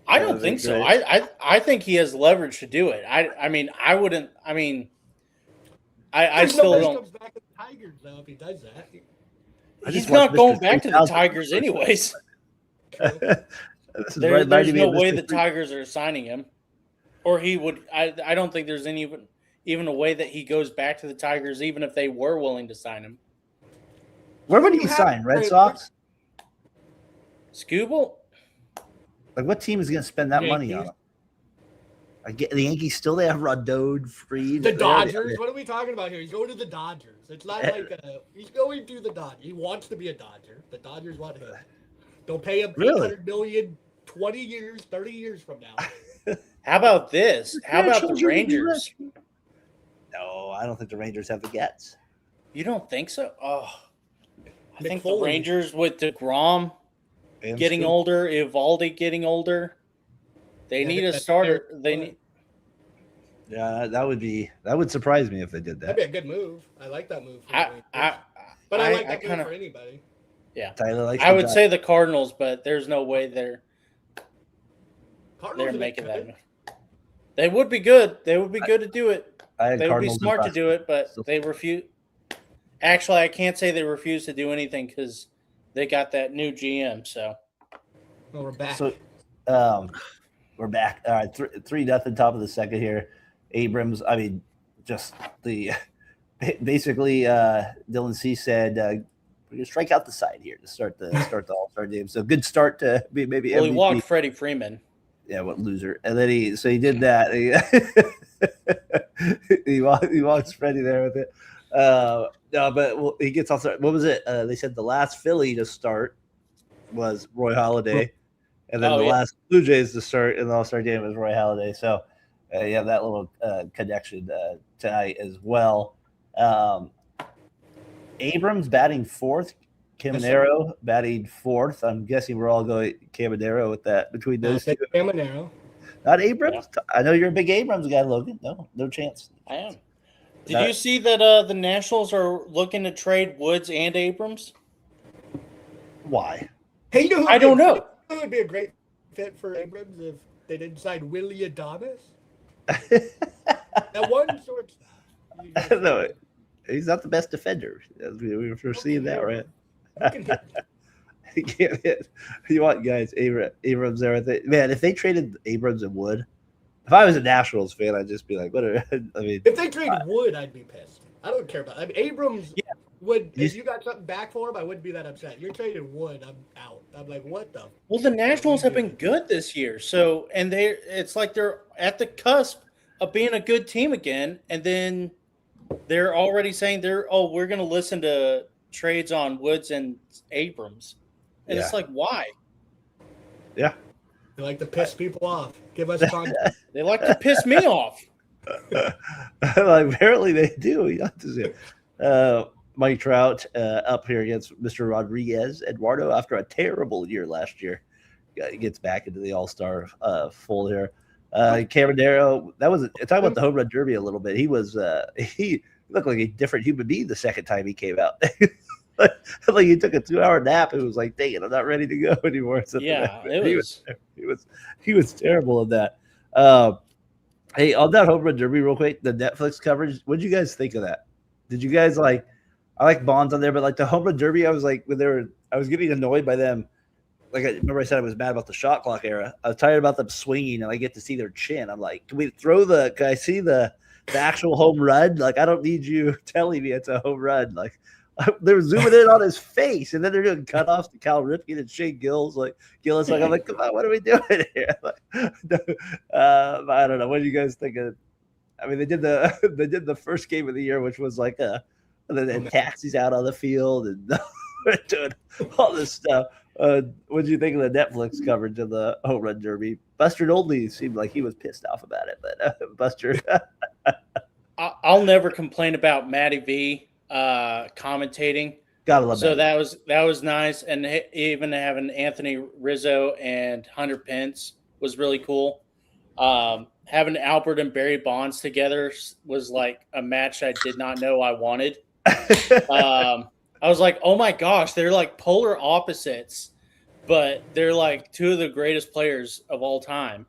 I don't think so. I think he has leverage to do it. I mean, I wouldn't. I mean, I still don't. Comes back to the Tigers though if he does that. He's not going back to the Tigers anyways. There's no way the Tigers are signing him, or he would. I don't think there's even a way that he goes back to the Tigers, even if they were willing to sign him. Where would he sign? Red Sox? Scooble? Like, what team is going to spend that money on him? I get the Yankees still. They have Rodon, Fried. The Dodgers. What are we talking about here? He's going to the Dodgers. It's not like he's going to the Dodgers. He wants to be a Dodger. The Dodgers want him. They'll pay him $800 million 20 years, 30 years from now. How about this? How about the Rangers? No, I don't think the Rangers have the guts. You don't think so? Oh, I think the Rangers with DeGrom getting older, Evaldi getting older. They need a starter. They need. Yeah, that would surprise me if they did that. That'd be a good move. I like that move. I like that move for anybody. Yeah, Tyler I would say the Cardinals, but there's no way they're Cardinals making that move. They would be good. They would be good to do it. They would be smart to do it, but they refuse. Actually, I can't say they refuse to do anything because they got that new GM. So, well, we're back. So, we're back. All right, 3-0 top of the second here. Abrams. I mean, just the basically Dylan C said we're gonna strike out the side here to start the All-Star game. So good start to be maybe. Well, MVP. He walked Freddie Freeman. Yeah, what loser? And then he did that. He walks Freddie there with it. No, but he gets off. What was it? They said the last Philly to start was Roy Halladay, and then the last Blue Jays to start in the All-Star game was Roy Halladay. So you have that little connection tonight as well. Abrams batting fourth. Caminero batting fourth. I'm guessing we're all going Caminero with that between those two. Caminero. Not Abrams. Yeah. I know you're a big Abrams guy, Logan. No chance. I am. Did you see that the Nationals are looking to trade Woods and Abrams? Why? Hey, I don't know. It would be a great fit for Abrams if they didn't sign Willie Adames. That one shortstop. I don't know. He's not the best defender. We were seeing that, right? He can't hit. You want guys, Abrams there with it. Man, if they traded Abrams and Wood, if I was a Nationals fan, I'd just be like, what I mean, if they trade Wood, I'd be pissed. I don't care about Abrams would if you got something back for him, I wouldn't be that upset. You're trading Wood, I'm out. I'm like, what the? Well, the Nationals have been good this year, so it's like they're at the cusp of being a good team again, and then they're already saying we're going to listen to trades on Woods and Abrams, and it's like, why? Yeah, they like to piss people off. Give us content. They like to piss me off. Apparently they do. You have to see. Mike Trout up here against Mr. Rodriguez Eduardo after a terrible year last year. gets back into the All-Star fold here. Cameron Darrow, that was talking about the home run derby a little bit. He was he looked like a different human being the second time he came out. Like he took a 2-hour nap and was like, "Dang it, I'm not ready to go anymore." So he was terrible at that. Hey, on that home run derby, real quick, the Netflix coverage. What did you guys think of that? Did you guys like? I like Bonds on there, but like the home run derby, I was like, I was getting annoyed by them. Like I remember I said I was mad about the shot clock era. I was tired about them swinging, and I get to see their chin. I'm like, can I see the actual home run? Like, I don't need you telling me it's a home run. Like, they're zooming in on his face, and then they're doing cutoffs to Cal Ripken and Shane Gillis. Like, I'm like, come on, what are we doing here? Like, I don't know. What do you guys think of? I mean, they did the first game of the year, which was like then taxis out on the field and doing all this stuff. What do you think of the Netflix coverage of the home run derby? Buster Olney seemed like he was pissed off about it, but Buster. I'll never complain about Matty V commentating. Gotta love so that was nice, and even having Anthony Rizzo and Hunter Pence was really cool. Having Albert and Barry Bonds together was like a match I did not know I wanted. I was like, oh my gosh, they're like polar opposites, but they're like two of the greatest players of all time.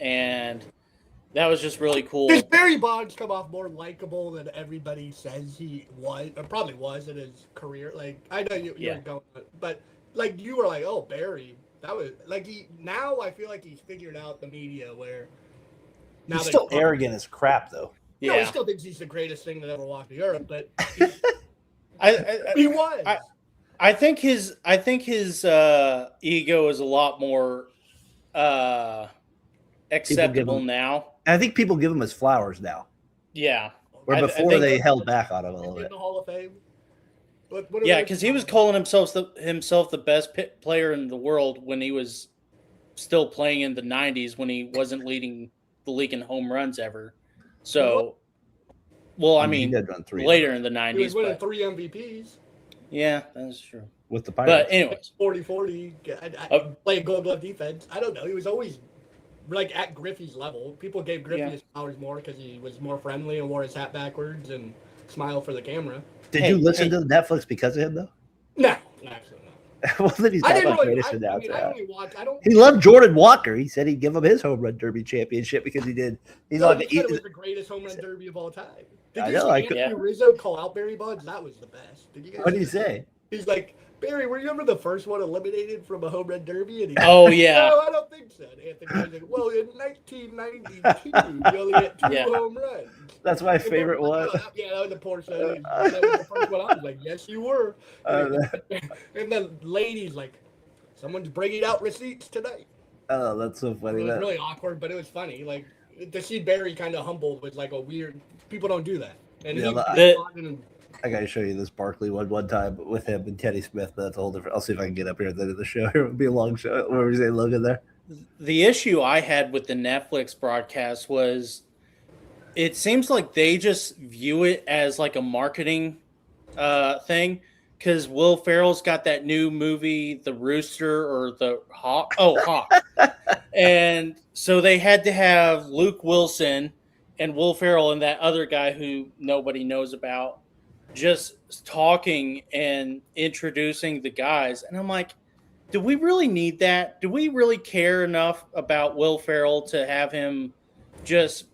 And that was just really cool. Does Barry Bonds come off more likable than everybody says he was, or probably was in his career? Like, I know you were going, but like you were like, oh, Barry, that was like now I feel like he's figured out the media where now he's still arrogant as crap though. Yeah, no, he still thinks he's the greatest thing that ever walked the earth, but he was. I think his ego is a lot more acceptable now. I think people give him his flowers now. Yeah. Where before they held back on him a little bit. In the Hall of Fame. Yeah, because he was calling himself the best player in the world when he was still playing in the 90s when he wasn't leading the league in home runs ever. So, well, I mean, later in the 90s. He was winning 3 MVPs. Yeah, that's true. With the Pirates. But anyways. 40-40, playing Gold Glove defense. I don't know. He was always like at Griffey's level. People gave Griffey his flowers more because he was more friendly and wore his hat backwards and smiled for the camera. Did you listen to Netflix because of him, though? No, absolutely not. Well, then he's not the greatest announcer. He loved Jordan Walker. He said he'd give him his home run derby championship because he did. He was the greatest home run derby of all time. Did you see Rizzo call out Barry Bonds? That was the best. What did he say? He's like, Barry, were you ever the first one eliminated from a home run derby? And oh, yeah. No, I don't think so. And Anthony was like, well, in 1992, you only had 2 home runs. That's my favorite one. Yeah, that was a poor show. That was the first one. I was like, yes, you were. And the lady's like, someone's bringing out receipts tonight. Oh, that's so funny. It was really awkward, but it was funny. Like, to see Barry kind of humbled was like a weird, people don't do that. And I got to show you this Barkley one time with him and Teddy Smith, but that's a whole different. I'll see if I can get up here at the end of the show. It would be a long show. What were you saying, Logan, there? The issue I had with the Netflix broadcast was it seems like they just view it as like a marketing thing because Will Ferrell's got that new movie, The Rooster or the Hawk. Oh, Hawk. And so they had to have Luke Wilson and Will Ferrell and that other guy who nobody knows about just talking and introducing the guys. And I'm like, do we really need that? Do we really care enough about Will Ferrell to have him just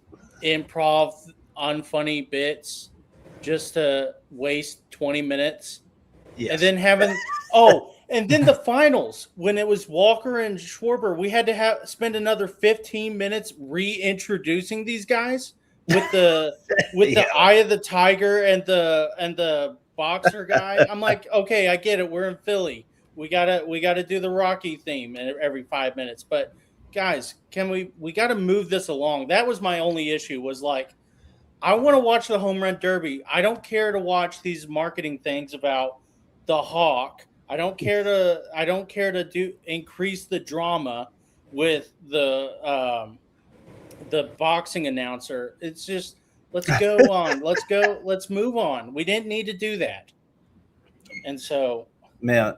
improv unfunny bits just to waste 20 minutes? Yes. And then having and then the finals when it was Walker and Schwarber, we had to spend another 15 minutes reintroducing these guys with the eye of the tiger and the boxer guy. I'm like, okay, I get it. We're in Philly. We gotta do the Rocky theme every 5 minutes. But guys, we gotta move this along. That was my only issue, was like, I want to watch the home run derby. I don't care to watch these marketing things about the Hawk. I don't care to increase the drama with the boxing announcer. It's just, let's go on. Let's move on. We didn't need to do that. And so, man,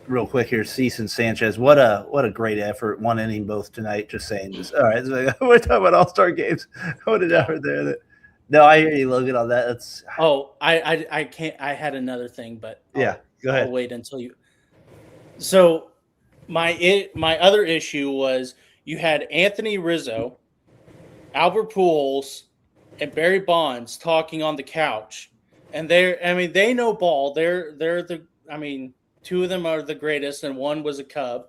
real quick here, Cease and Sanchez. What a great effort. One inning both tonight. Just saying this. All right, so we're talking about All-Star games. What an effort there. No, I hear you, Logan, on that. That's I can't. I had another thing, but go ahead. I'll wait until you. So my other issue was you had Anthony Rizzo, Albert Pujols, and Barry Bonds talking on the couch, and they know ball. They're the two of them are the greatest, and one was a Cub.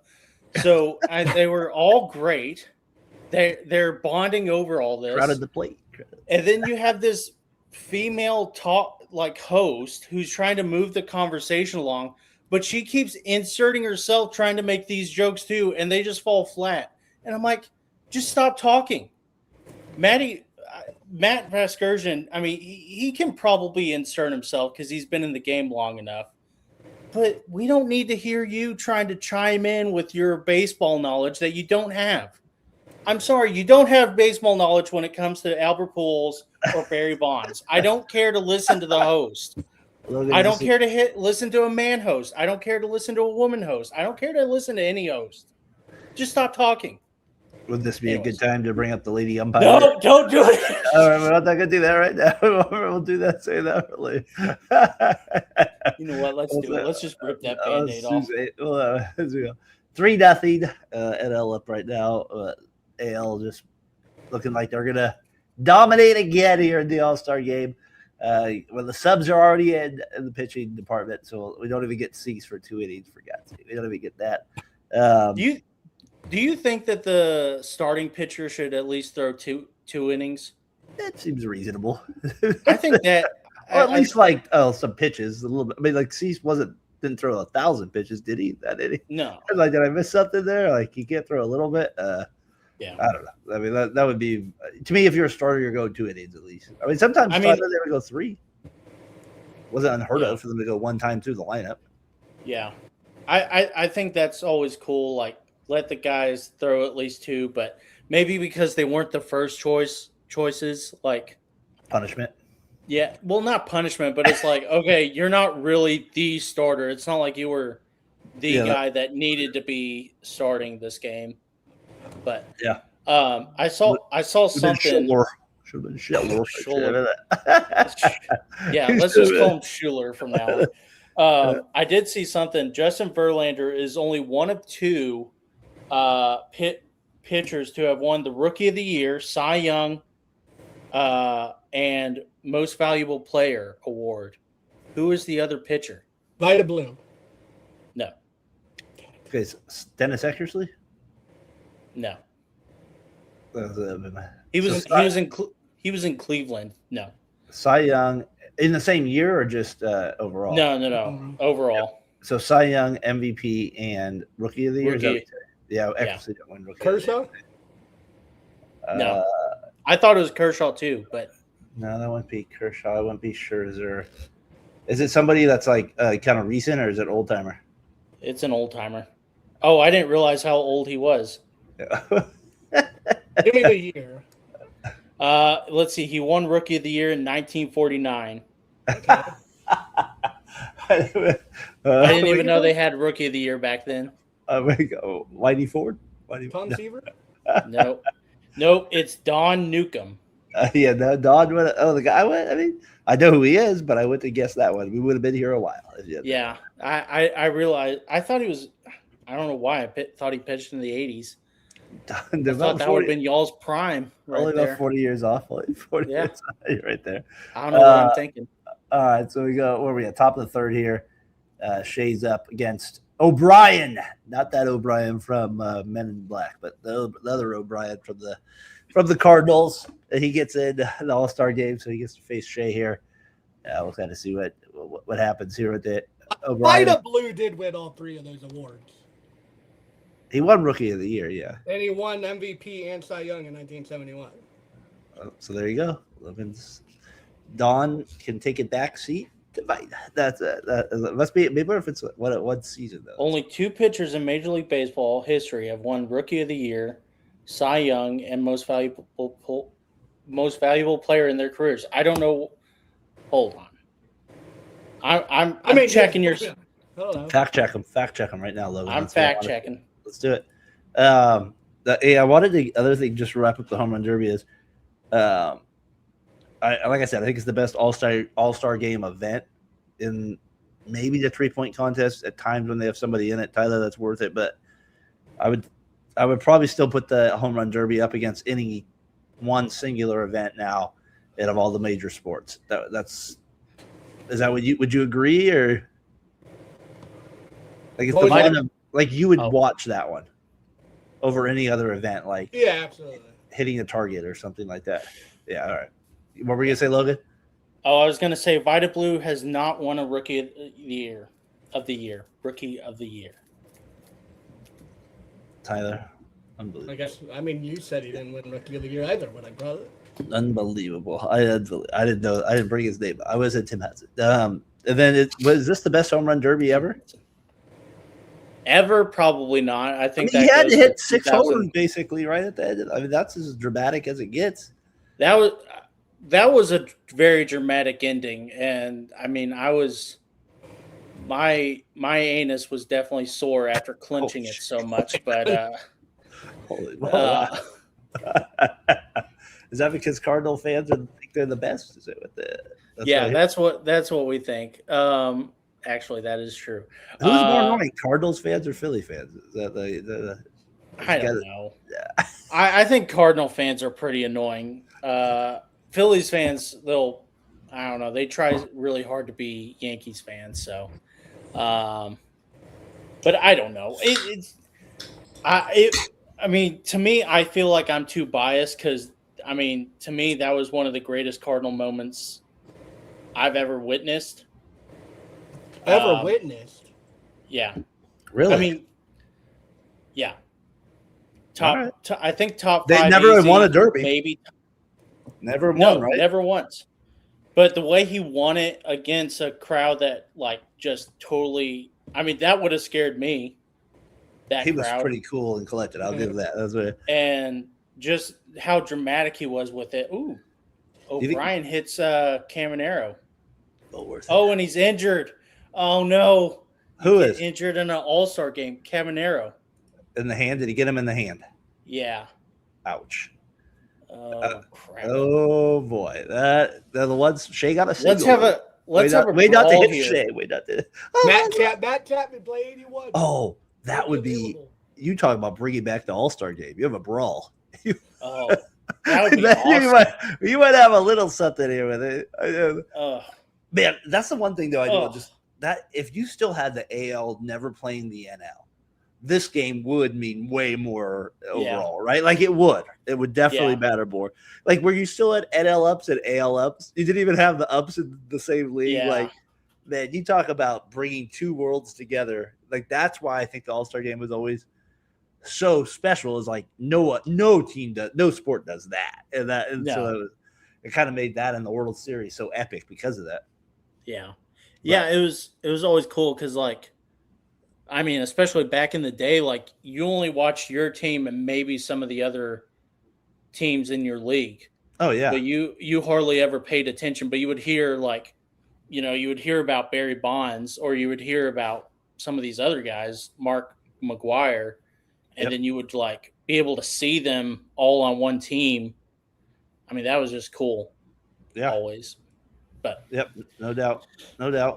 So they were all great. They're bonding over all this. Crowded the plate. And then you have this female host who's trying to move the conversation along, but she keeps inserting herself trying to make these jokes too, and they just fall flat. And I'm like, just stop talking. Matt Vasgersian, he can probably insert himself because he's been in the game long enough. But we don't need to hear you trying to chime in with your baseball knowledge that you don't have. I'm sorry, you don't have baseball knowledge when it comes to Albert Pujols or Barry Bonds. I don't care to listen to the host. I don't care to listen to a man host. I don't care to listen to a woman host. I don't care to listen to any host. Just stop talking. Would this be a good time to bring up the lady umpire? No, don't do it. All right, we're not going to do that right now. We'll do that. Say that early. You know what? Let's do it. Let's just rip that Band-Aid off. 3-0. NL up right now. AL just looking like they're going to dominate again here in the All-Star game. When the subs are already in the pitching department, so we don't even get Cease for 2 innings, for God's sake. We don't even get that. Do you think that the starting pitcher should at least throw two innings? That seems reasonable. I think that, or at least some pitches a little bit. Cease didn't throw 1,000 pitches, did he? That inning? No. Did I miss something there? He can't throw a little bit. Yeah. I don't know. That would be, to me, if you're a starter, you're going 2 innings at least. Sometimes they would go 3. Wasn't unheard of for them to go one time through the lineup. Yeah. I think that's always cool. Let the guys throw at least 2, but maybe because they weren't the first choices, punishment. Yeah, well, not punishment, but it's okay, you're not really the starter. It's not like you were the guy that needed to be starting this game. But yeah, I saw something. Should have been Schuler. Yeah, let's just call him Schuler from now on. I did see something. Justin Verlander is only one of 2 pitchers to have won the Rookie of the Year, Cy Young, and Most Valuable Player award. Who is the other pitcher? Vida Blue. No. Okay, Dennis Eckersley? No. He was in Cleveland. No. Cy Young in the same year or just overall? No. Overall. So Cy Young, MVP, and Rookie of the Year. Yeah, Eckersley didn't win Rookie. Kershaw? No. I thought it was Kershaw too, but no, that wouldn't be Kershaw. It wouldn't be Scherzer. Is it somebody that's kind of recent, or is it old timer? It's an old timer. Oh, I didn't realize how old he was. Give me the year. Let's see. He won Rookie of the Year in 1949. Okay. I didn't even know they had Rookie of the Year back then. Whitey Ford? Tom Seaver? Nope. It's Don Newcomb. Don. The guy. I know who he is, but I wouldn't have guessed that one. We would have been here a while. Yeah, I realized. I thought he was. I don't know why I thought he pitched in the 80s. I thought that would have been y'all's prime. Only about 40 years off. 40 years right there. I don't know what I'm thinking. All right, so we go. Where are we at? Top of the 3rd here. Shay's up against O'Brien. Not that O'Brien from Men in Black, but the other O'Brien from the Cardinals. He gets in the All-Star game, so he gets to face Shay here. We'll kind of see what happens here with it. O'Brien. Vida Blue did win all 3 of those awards. He won Rookie of the Year, yeah. And he won MVP and Cy Young in 1971. So there you go. Don can take a back seat to Vida. That's it. That must be maybe if it's what season though. Only 2 pitchers in Major League Baseball history have won Rookie of the Year, Cy Young, and Most Valuable Player in their careers. I don't know. Hold on. I'm checking your. I don't know. Fact check them right now, Logan. I'm fact checking. Let's do it. I wanted the other thing just to wrap up the home run derby is, like I said, I think it's the best all-star game event in maybe the 3-point contest at times when they have somebody in it, Tyler, that's worth it. But I would probably still put the home run derby up against any one singular event now out of all the major sports. Is that what would you agree, or like it's the one of, like you would watch that one over any other event, like yeah, absolutely, hitting a target or something like that. Yeah, all right. What were you gonna say, Logan? Oh, I was gonna say Vita Blue has not won a Rookie of the Year. Tyler, unbelievable. I mean, you said he didn't win Rookie of the Year either when I brought it. Unbelievable. I didn't know. I didn't bring his name. I was at Tim Hassett. And then was this the best home run derby ever? Ever? Probably not. I think he had to hit 6 homers basically right at the end. I mean, that's as dramatic as it gets. That was a very dramatic ending, and I mean, my anus was definitely sore after clenching it so much. But is that because Cardinal fans think they're the best? Is it with that's what we think. Actually, that is true. Who's more annoying, Cardinals fans or Philly fans? Is that I don't know. Yeah. I think Cardinal fans are pretty annoying. Phillies fans, I don't know. They try really hard to be Yankees fans. So, but I don't know. I mean, to me, I feel like I'm too biased because, I mean, to me, that was one of the greatest Cardinal moments I've ever witnessed. Witnessed? Yeah. Really? I mean, yeah. I think top 5. They never won a derby. Maybe. Never won, right? Never once. But the way he won it against a crowd that, like, just totally – I mean, that would have scared me. He was pretty cool and collected. I'll give that. That's what and just how dramatic he was with it. Ooh. O'Brien hits Caminero. Oh, and he's injured. Oh, no. Who is? Injured in an All-Star game. Caminero. In the hand? Did he get him in the hand? Yeah. Ouch. Oh, crap. Oh, boy. They're the ones. Shea got a single. Let's have a wait not to hit here. Shea. Wait not to. Matt Chapman play 81. Oh, that would be. You talk about bringing back the All-Star game. You have a brawl. Oh, that would be awesome. You might have a little something here with it. Man, that's the one thing, though. I know just that if you still had the AL never playing the NL, this game would mean way more overall, right? Like it would definitely matter more. Like where you still had NL ups and AL ups, you didn't even have the ups in the same league. Yeah. Like, man, you talk about bringing two worlds together. Like that's why I think the All-Star game was always so special. Is like no sport does that, so it kind of made that in the World Series so epic because of that. Yeah. Yeah, it was always cool because, like, I mean, especially back in the day, like, you only watched your team and maybe some of the other teams in your league. Oh, yeah. But you hardly ever paid attention, but you would hear, like, you would hear about Barry Bonds or you would hear about some of these other guys, Mark McGwire, and then you would, like, be able to see them all on one team. I mean, that was just cool. Yeah. Always. But no doubt. That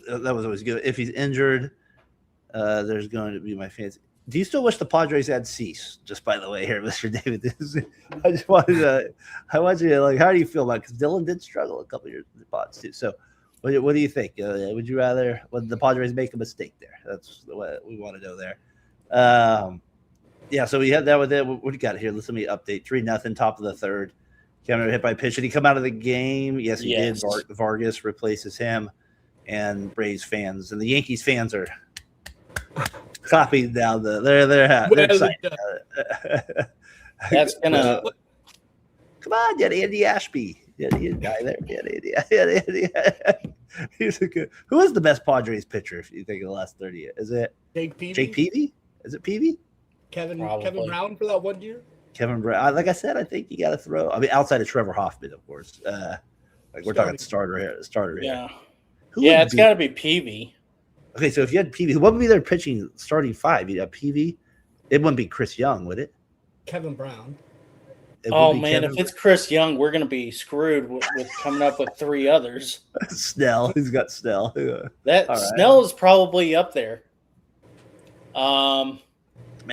was always good. If he's injured, there's going to be my fans. Do you still wish the Padres had Cease? Just by the way, here, Mr. David. I want you to like. How do you feel about it? Because Dylan did struggle a couple of years in the Pods too. So, what do you think? Would you rather the Padres make a mistake there? That's what we want to know there. So we had that with it. What do you got here? Let me update 3-0, top of the third. Cameron hit by pitch. Did he come out of the game? Yes, he did. Vargas replaces him, and Braves fans and the Yankees fans are copying down they're excited. That's gonna come on, you had Andy Ashby. You had a guy there. Andy. He's a good. Who is the best Padres pitcher? If you think of the last 30 years, is it Jake Peavy? Is it Peavy? Kevin Brown for that 1 year. Kevin Brown, like I said, I think you got to throw. I mean, outside of Trevor Hoffman, of course. Like we're talking starter here. Yeah. Yeah, it's got to be Peavy. Okay, so if you had Peavy, what would be their pitching starting five? You'd have Peavy. It wouldn't be Chris Young, would it? Kevin Brown. Oh man, if it's Chris Young, we're gonna be screwed with coming up with three others. Snell, he's got Snell. That Snell is probably up there. Man,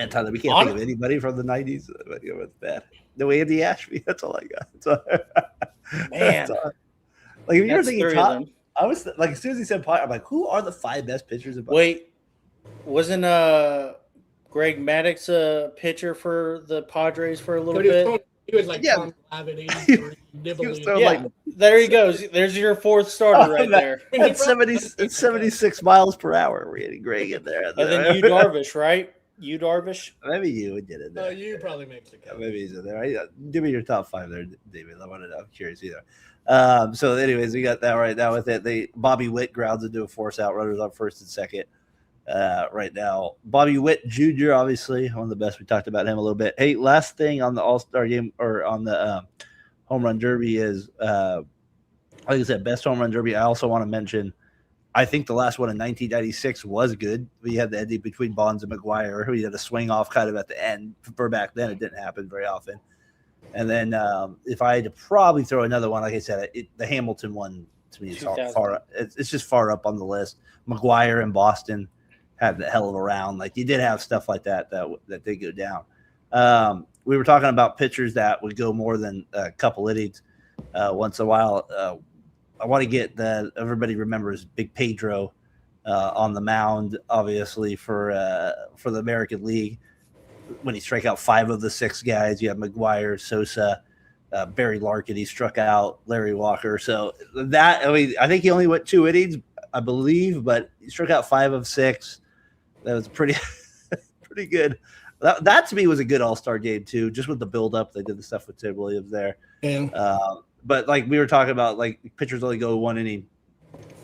Tyler, we can't think of anybody from the '90s. It's bad. No, Andy Ashby. That's all I got. Man, like if you're thinking top, I was like, as soon as he said Pie, I'm like, who are the 5 best pitchers? Wait, wasn't Greg Maddux a pitcher for the Padres for a little bit? He was like Tom Abbott, 83, there he goes. There's your 4th starter right there. It's 76 miles per hour. We're getting Greg in there. And then Yu Darvish, right? Yu Darvish? Maybe you would get it there. You probably makes it. Maybe he's in there. Give me your top 5 there, David. I want to know. I'm curious either. So, anyways, we got that right now with it. Bobby Witt grounds into a force out, runners on first and second. Right now, Bobby Witt Jr., obviously one of the best. We talked about him a little bit. Hey, last thing on the All-Star game or on the home run derby is, like I said, best home run derby. I also want to mention, I think the last one in 1996 was good. We had the ending between Bonds and McGuire. We had a swing off kind of at the end. For back then, it didn't happen very often. And then if I had to probably throw another one, like I said, the Hamilton one to me is far. It's just far up on the list. McGuire in Boston had the hell of a round. Like you did have stuff like that did go down. We were talking about pitchers that would go more than a couple innings once in a while. I want to get everybody remembers Big Pedro on the mound, obviously for the American League when he struck out 5 of the 6 guys. You have McGuire, Sosa, Barry Larkin. He struck out Larry Walker. So I think he only went 2 innings, I believe, but he struck out 5 of 6. That was pretty good. That to me was a good All-Star game too, just with the build-up. They did the stuff with Ted Williams there. Yeah. But like we were talking about, like pitchers only go 1 inning.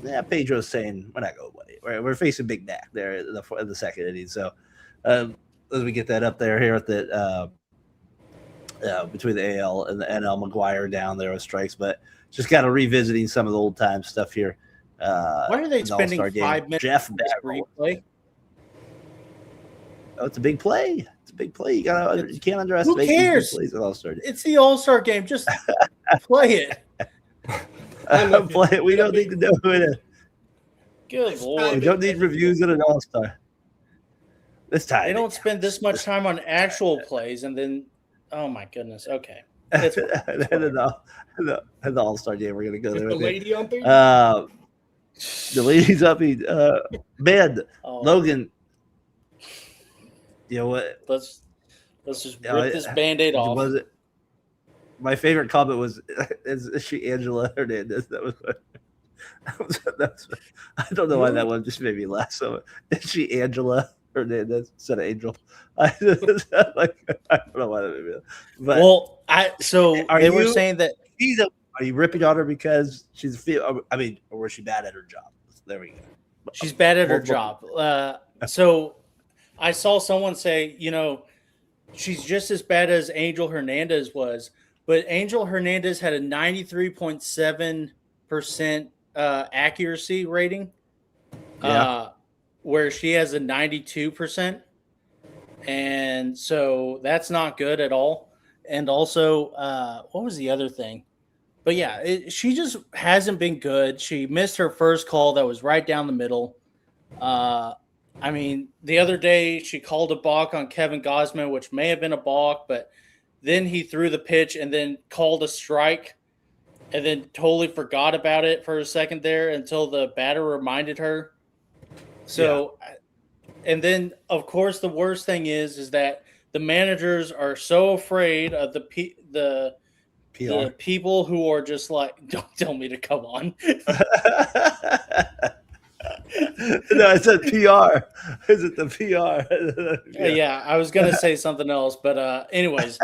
Yeah, Pedro's saying we're not going 1 inning. We're facing Big Mac there in the 2nd inning. So as we get that up there here at the between the AL and the NL, McGuire down there with strikes, but just kind of revisiting some of the old time stuff here. Why are they spending 5 minutes Jeff replay? Oh, it's a big play. It's a big play. You can't underestimate. Who cares? Plays at All-Star Game. It's the All-Star game. Just play it. Play it. We don't need to know it. Good Lord. We don't need reviews at an All-Star. This time they don't spend this much time on actual plays, and then oh my goodness. Okay. and the All-Star game, we're gonna go there. The lady umping. The ladies upping. Man, Logan. You know what? Let's just rip this Band-Aid off. Was it? My favorite comment was, "Is she Angela Hernandez?" That was I don't know why that one just made me laugh. So, is she Angela Hernandez instead of Angel? I don't know why that made me laugh. But they were saying that are you ripping on her because she's or was she bad at her job? There we go. She's bad at her job. So I saw someone say, she's just as bad as Angel Hernandez was, but Angel Hernandez had a 93.7% accuracy rating, where she has a 92%. And so that's not good at all. And also, what was the other thing? But yeah, she just hasn't been good. She missed her first call that was right down the middle. The other day she called a balk on Kevin Gausman, which may have been a balk, but then he threw the pitch and then called a strike and then totally forgot about it for a second there until the batter reminded her. So, and then of course the worst thing is that the managers are so afraid of the people who are just like, don't tell me to come on. No, it's a PR. Is it the PR? Yeah, I was gonna say something else, but anyways,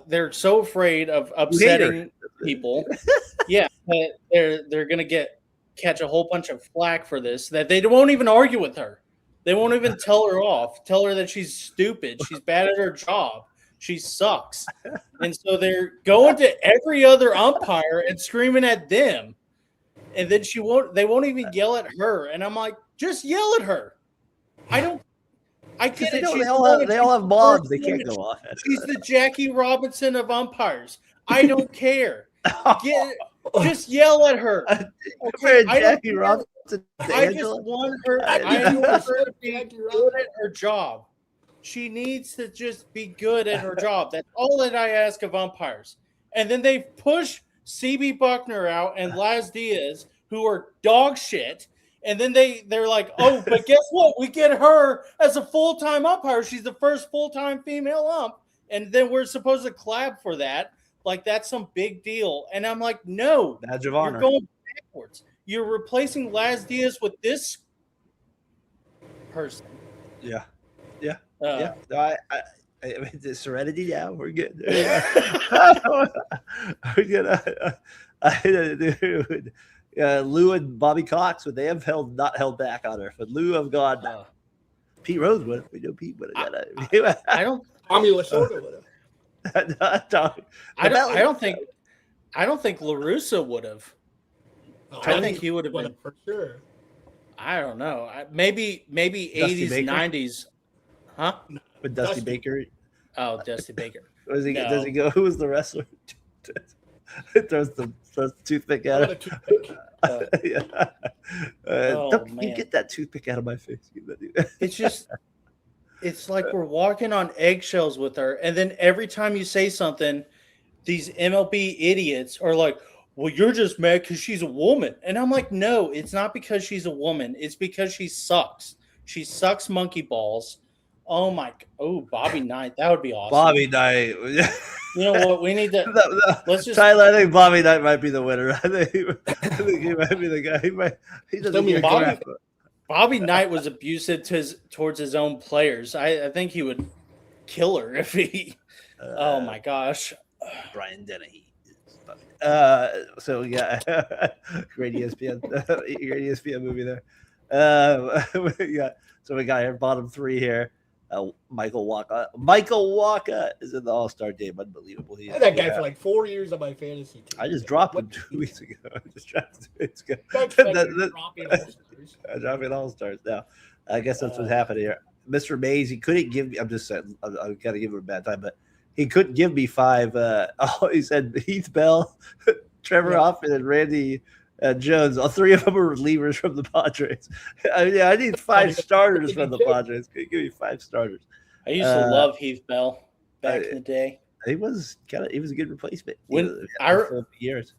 they're so afraid of upsetting people. Yeah, they're gonna catch a whole bunch of flack for this that they won't even argue with her. They won't even tell her off. Tell her that she's stupid. She's bad at her job. She sucks. And so they're going to every other umpire and screaming at them. And then they won't even yell at her. And I'm like, just yell at her. I get it. They all have mobs. They can't go off. She's the Jackie Robinson of umpires. I don't care. Just yell at her. Okay, Jackie Robinson. I just want her. I want her to be good at her job. She needs to just be good at her job. That's all that I ask of umpires. And then they push CB Buckner out and Laz Diaz, who are dog shit. And then they're like, oh, but guess what? We get her as a full-time umpire. She's the first full-time female ump. And then we're supposed to clap for that. Like, that's some big deal. And I'm like, no. Badge of honor. You're going backwards. You're replacing Laz Diaz with this person. Yeah. Yeah. No, I mean, the Serenity now. We're good. We're good. Dude. Lou and Bobby Cox, would they have not held back on her? But Lou have gone. Pete Rose would have. We know Pete would have got it. I don't. Tommy Lasorda would have. I don't think LaRussa would have. I think he would have been for sure. I don't know. Maybe 80s, 90s. Huh? With Dusty Baker. Oh, Dusty Baker. Does he go? Who was the wrestler? throws the toothpick at him. You get that toothpick out of my face. It's like we're walking on eggshells with her. And then every time you say something, these MLB idiots are like, well, you're just mad because she's a woman. And I'm like, no, it's not because she's a woman. It's because she sucks. She sucks monkey balls. Bobby Knight. That would be awesome. Bobby Knight. You know what? We need to. Let's just. Tyler, I think Bobby Knight might be the winner. I think he might be the guy. He doesn't get Bobby Knight was abusive towards his own players. I think he would kill her if he. Oh my gosh. Brian Dennehy. So we got great ESPN movie there. We got our bottom three here. Michael Walker is in the All Star Game. Unbelievable. I had that guy for like 4 years on my fantasy team. I just dropped him 2 weeks ago. Dropping All Stars now. I guess that's what's happening here. Mr. Mays, he couldn't give me. I'm just saying, I've got to give him a bad time, but he couldn't give me five. He said Heath Bell, Trevor Hoffman, and Randy Jones. All three of them are relievers from the Padres. I need 5 starters from the Padres. Can you give me 5 starters? I used to love Heath Bell back in the day. He was a good replacement. Years.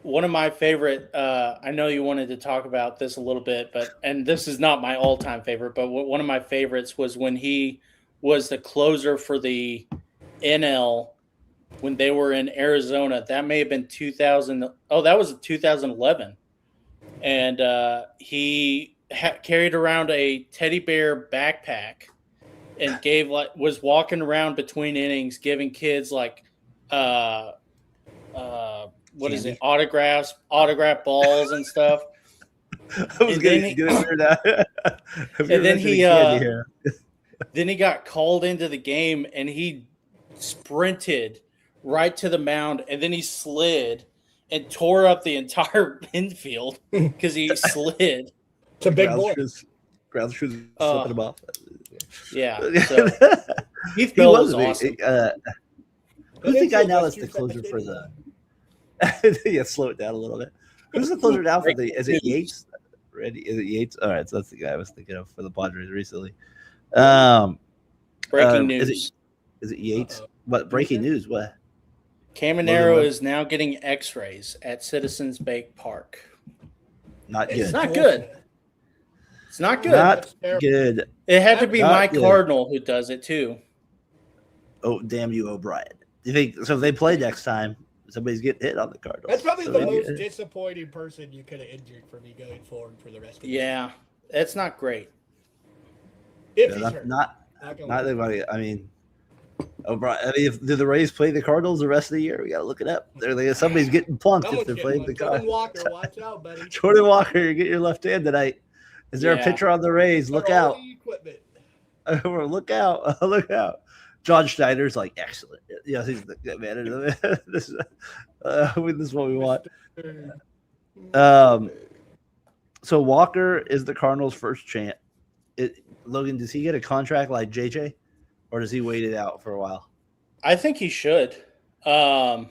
One of my favorite. I know you wanted to talk about this a little bit, and this is not my all-time favorite, but one of my favorites was when he was the closer for the NL. When they were in Arizona, that may have been 2000. Oh, that was 2011. And he carried around a teddy bear backpack and was walking around between innings, giving kids autograph balls and stuff. I was going to hear that. And then he got called into the game and he sprinted right to the mound, and then he slid and tore up the entire infield because he slid. It's a big boy. Ground shoes slipping him off. Yeah. So, Heath Bell was awesome. Who's the guy now that's the closer for the – slow it down a little bit. Who's the closer now for the – is it Yates? Is it Yates? All right, so that's the guy I was thinking of for the Padres recently. Breaking news. Is it Yates? What breaking news? What? Caminero is now getting X-rays at Citizens Bank Park. Not good. It's not good. It's not good. Not good. It had to be Mike Cardinal who does it too. Oh, damn you, O'Brien. Do you think so? If they play next time, somebody's getting hit on the Cardinals. That's probably the most disappointing person you could have injured for me going forward for the rest of the year. That's not great. If he's hurt. Not anybody. I mean, O'Brien. Do the Rays play the Cardinals the rest of the year? We got to look it up. Somebody's getting plunked if they're playing the Cardinals. Jordan Walker, watch out, buddy. Jordan Walker, you get your left hand tonight. Is there a pitcher on the Rays? Look out. Look out. Look out. John Schneider's excellent. Yes, he's the good man. This is what we want. So Walker is the Cardinals' first chance. Logan, does he get a contract like JJ, or does he wait it out for a while? I think he should. I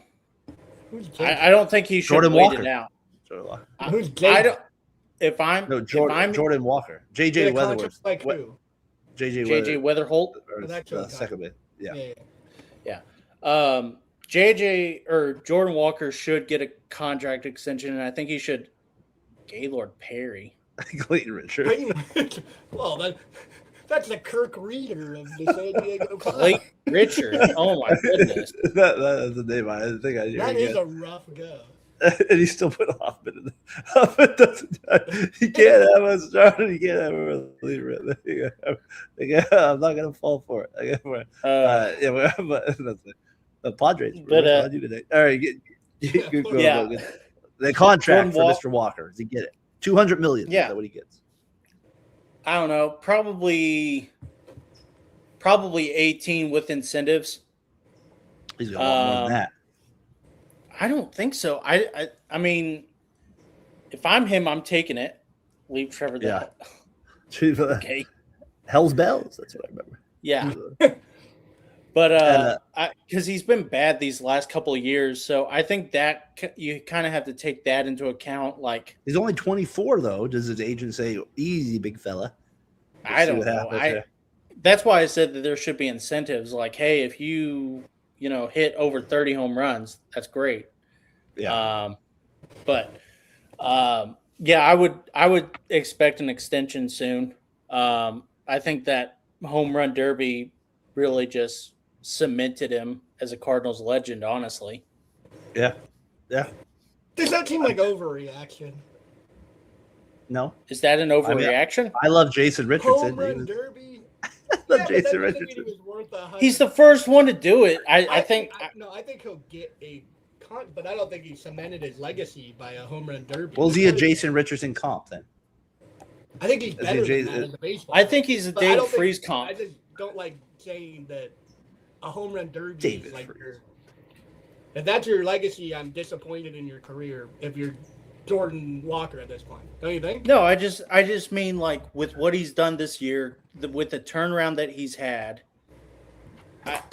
don't think he should Jordan wait Walker. it out. Who's I don't. If I'm Jordan Walker, JJ Weatherworth, like who? JJ Weatherholt, second bit. Yeah. JJ or Jordan Walker should get a contract extension, and I think he should. Gaylord Perry. Clayton Richard. Well, that's the Kirk Reeder of the San Diego Padres. Clayton Richard. Oh my goodness. That's the name I think I. That is a rough go. And he still put Hoffman in the Hoffman. He can't have a starter. He can't have a reliever. I'm not gonna fall for it. But that's it. The Padres. But you today. All right, good go, Logan. The contract for Mr. Walker. Does he get it? $200 million. Yeah. Is that what he gets? I don't know. Probably 18 with incentives. He's got a lot more than that. I don't think so. I mean, if I'm him, I'm taking it. Leave Trevor there. Yeah. Okay. Hell's Bells. That's what I remember. Yeah. But because he's been bad these last couple of years, so I think that you kind of have to take that into account. Like, he's only 24, though. Does his agent say, "Easy, big fella"? I don't know. That's why I said that there should be incentives. Like, hey, if you hit over 30 home runs, that's great. Yeah. I would expect an extension soon. I think that home run derby really just cemented him as a Cardinals legend, honestly. Yeah. Does that seem like overreaction? No. Is that an overreaction? I love Jason Richardson. Home run derby. I love Jason Richardson. He's the first one to do it. I think he'll get a but I don't think he cemented his legacy by a home run derby. Well, is he a Jason Richardson comp then? I think he's better than that in the baseball. I think he's a David Freese comp. I just don't like saying that a home run derby is like if that's your legacy, I'm disappointed in your career if you're Jordan Walker at this point. Don't you think? No, I just mean like with what he's done this year, with the turnaround that he's had,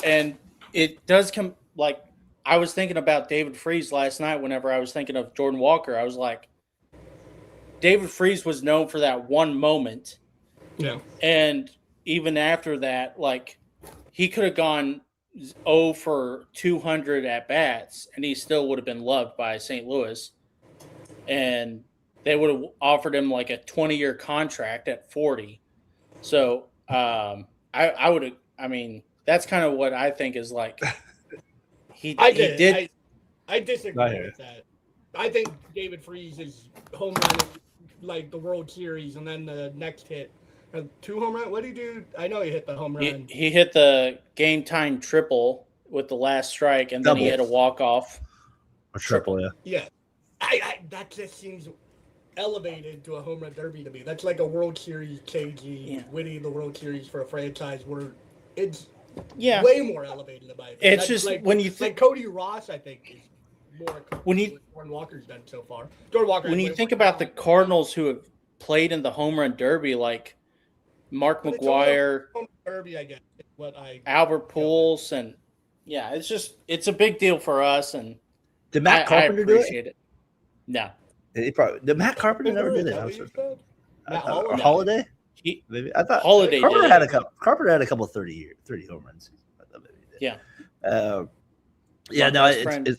and it does come like I was thinking about David Freese last night whenever I was thinking of Jordan Walker. I was like, David Freese was known for that one moment. Yeah. And even after that, like he could have gone 0 for 200 at bats and he still would have been loved by St. Louis. And they would have offered him like a 20-year contract at 40. So I mean, that's kind of what I think is like. I disagree with that. I think David Freese is home run like the World Series, and then the next hit, 2 home run. What did he do? I know he hit the home run. He hit the game time triple with the last strike, and then he had a walk off. A triple, yeah. Yeah, that just seems elevated to a home run derby to me. That's like a World Series KG winning the World Series for a franchise where it's. Yeah, way more elevated in my opinion. It's just like, when you think Cody Ross, I think is more when Jordan Walker's done so far. Jordan Walker. When you think about the Cardinals who have played in the home run derby, like Mark McGwire, derby, I guess Albert Pujols, and it's a big deal for us. And did Matt Carpenter do it? No, did Matt Carpenter never did it? Holiday. Maybe I thought Holiday Carpenter had a couple 30 home runs. Yeah. No, it's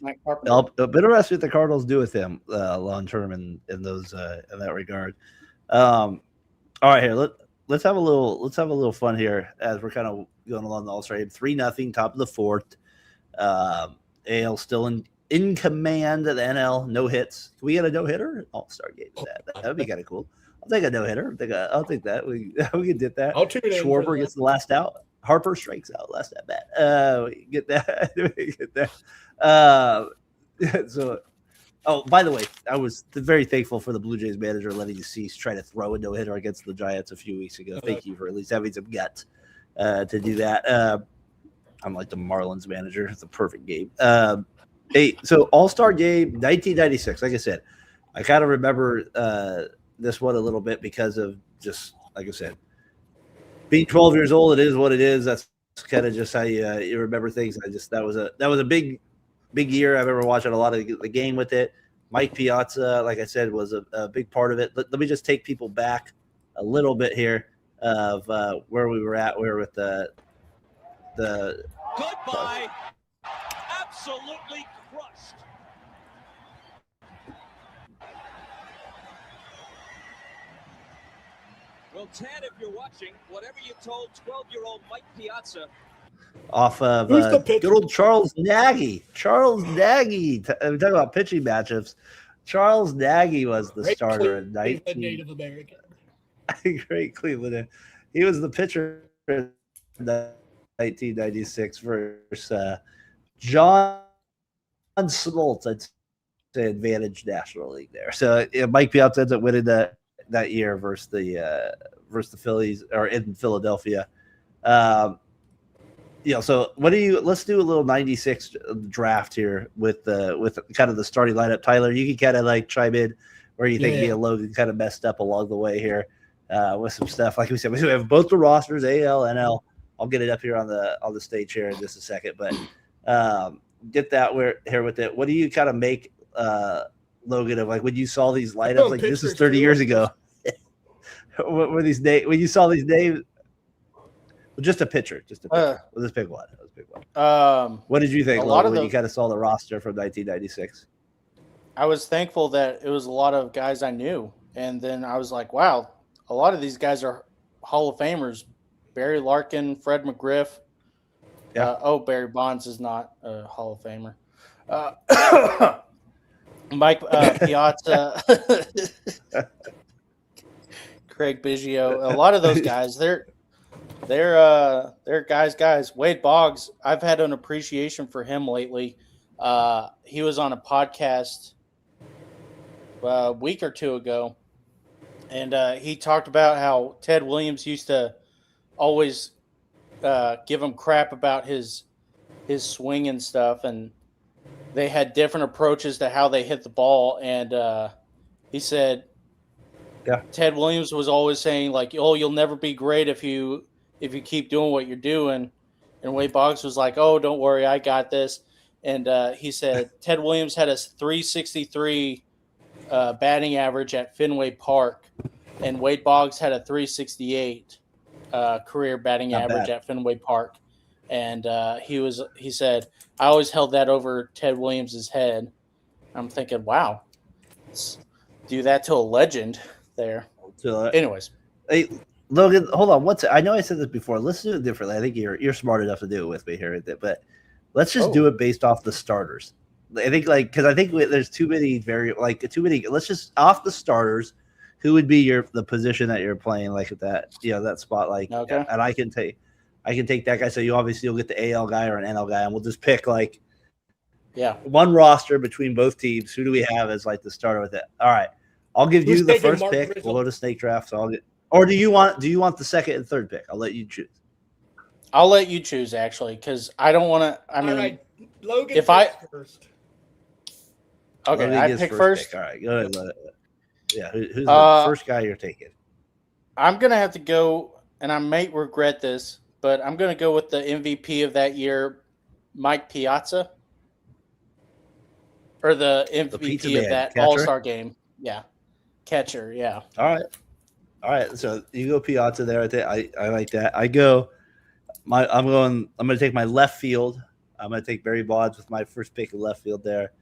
a bit of what the Cardinals do with him long term in that regard. All right, here let's have a little fun here as we're kind of going along the All-Star game. 3-0, top of the fourth. AL still in command of the NL. No hits. Can we get a no hitter? All-Star game. That would be kind of cool. I'll take a no hitter. I'll take that. We can get that. Schwarber gets the last out. Harper strikes out last at bat. We get that. We get that. So, by the way, I was very thankful for the Blue Jays manager letting Cease try to throw a no hitter against the Giants a few weeks ago. Thank you for at least having some guts to do that. I'm like the Marlins manager. It's a perfect game. So All Star Game 1996. Like I said. I kind of remember this one a little bit because of just like I said, being 12 years old. It is what it is. That's kind of just how you remember things. That was a big year. I remember watching a lot of the game with it. Mike Piazza, like I said, was a big part of it. Let me just take people back a little bit here of where we were at. We were with the goodbye. Absolutely crushed. Well, Ted, if you're watching, whatever you told 12-year-old Mike Piazza. Off of good old Charles Nagy. Charles Nagy. I'm talking about pitching matchups. Charles Nagy was the starter in Native American. Great Cleveland. He was the pitcher in 1996 versus John Smoltz. I'd say advantage National League there. So Mike Piazza ends up winning that year versus the Phillies or in Philadelphia. So let's do a little 96 draft here with kind of the starting lineup. Tyler, you can kind of like chime in where you think me and Logan kind of messed up along the way here with some stuff. Like we said, we have both the rosters, AL, NL. I'll get it up here on the stage here in just a second, but get that here with it. What do you kind of make, Logan, of like when you saw these lineups? Like this is 30 years ago. What were these names? When you saw these names? Just a pitcher. Let's pick one. What did you think, Logan, when you kind of saw the roster from 1996? I was thankful that it was a lot of guys I knew, and then I was like, wow, a lot of these guys are Hall of Famers. Barry Larkin, Fred McGriff. Yeah. Barry Bonds is not a Hall of Famer. Mike Piazza, Craig Biggio. A lot of those guys, they're guys. Wade Boggs, I've had an appreciation for him lately. He was on a podcast a week or two ago, and he talked about how Ted Williams used to always give him crap about his swing and stuff, and they had different approaches to how they hit the ball. And he said, Ted Williams was always saying like, "Oh, you'll never be great if you keep doing what you're doing." And Wade Boggs was like, "Oh, don't worry, I got this." And he said Ted Williams had a 363 batting average at Fenway Park, and Wade Boggs had a 368 career batting average at Fenway Park. And he said, "I always held that over Ted Williams' head." I'm thinking, wow, let's do that to a legend there. Anyways. Hey, Logan, hold on. I know I said this before. Let's do it differently. I think you're smart enough to do it with me here, but let's just do it based off the starters. I think there's too many Let's just off the starters. Who would be the position that you're playing like at that spot? Like, okay. And I can take that guy. So you'll get the AL guy or an NL guy, and we'll just pick one roster between both teams. Who do we have as like the starter with it? All right, I'll give you the first pick. We'll go to snake draft. So I'll get. Or do you want the second and third pick? I'll let you choose. I'll let you choose actually, because I don't want to. I mean, all right. Logan first. Okay, Logan I pick first. Pick. All right, go ahead. Yeah, who's the first guy you're taking? I'm gonna have to go, and I might regret this, but I'm gonna go with the MVP of that year, Mike Piazza, or the MVP of that All Star game. Yeah, catcher. Yeah. All right. So you go Piazza there. I like that. I'm going to take my left field. I'm going to take Barry Bonds with my first pick of left field there,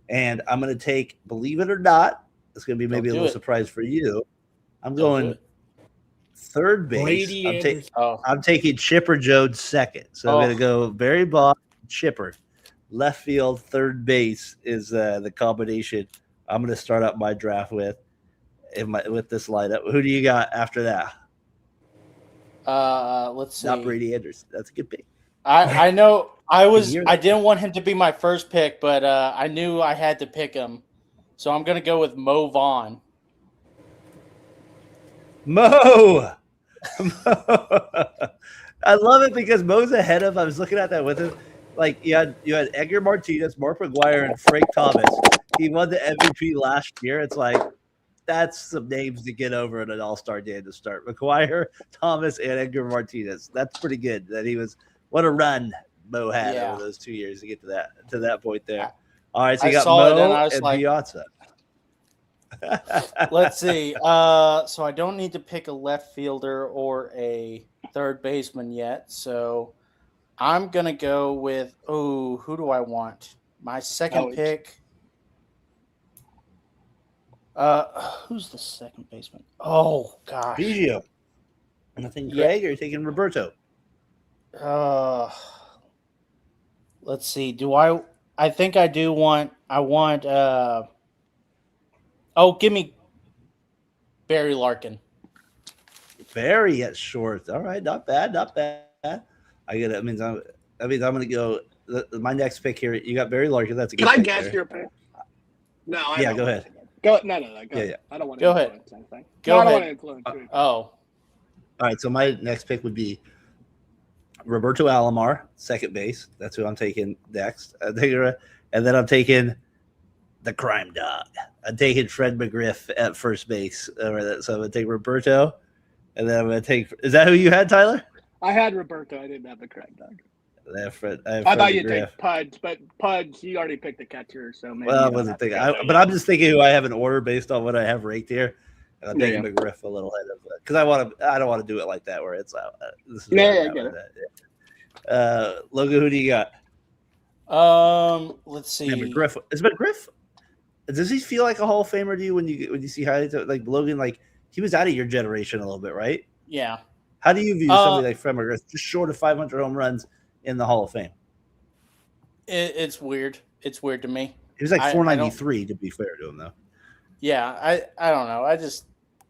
and I'm going to take, believe it or not, it's going to be maybe a little surprise for you. I'm going third base. I'm taking Chipper Jones second. So I'm going to go Barry Bonds, Chipper. Left field, third base is the combination I'm going to start up my draft with this lineup. Who do you got after that? Let's see. Not Brady Anderson. That's a good pick. I know. I didn't want him to be my first pick, but I knew I had to pick him. So I'm going to go with Mo Vaughn. Mo! I love it because Mo's ahead of. I was looking at that with him. Like you had Edgar Martinez, Mark McGwire, and Frank Thomas. he won the MVP last year. It's like that's some names to get over in an All-Star game to start. McGuire, Thomas, and Edgar Martinez. That's pretty good. That he was what a run Mo had over those 2 years to get to that point there. All right, so you got Mo and Piazza. Let's see. So I don't need to pick a left fielder or a third baseman yet. So I'm gonna go with who do I want? My second pick. Who's the second baseman? Oh gosh. Biggio. Nothing Greg, or you're taking Roberto? Let's see. I think I do want give me Barry Larkin. Barry at short. All right, not bad. I get it. That means I'm gonna go my next pick here. You got Barry Larkin. That's a good pick. Can I guess your pick? No, I don't. Go ahead. No. Go yeah. I don't want to go ahead. Anything. Go ahead. I don't want to influence anything. All right, so my next pick would be Roberto Alomar, second base. That's who I'm taking next. And then I'm taking the crime dog. I'm taking Fred McGriff at first base. So I'm going to take Roberto, and then I'm going to take – is that who you had, Tyler? I had Roberto. I didn't have the crime dog. I Fred thought you'd take Pudge, but Pudge, you already picked the catcher, so maybe. Well, I wasn't thinking. But I'm just thinking who I have in order based on what I have ranked here. And I'm taking McGriff a little ahead of it because I don't want to do it like that where it's this is I get it. Logan, who do you got? Let's see. McGriff. Is McGriff? Does he feel like a Hall of Famer to you when you see highlights like Logan? Like he was out of your generation a little bit, right? Yeah. How do you view somebody like Fred McGriff, just short of 500 home runs in the Hall of Fame? It's weird. It's weird to me. He was like 493 to be fair to him, though. Yeah, I don't know. I just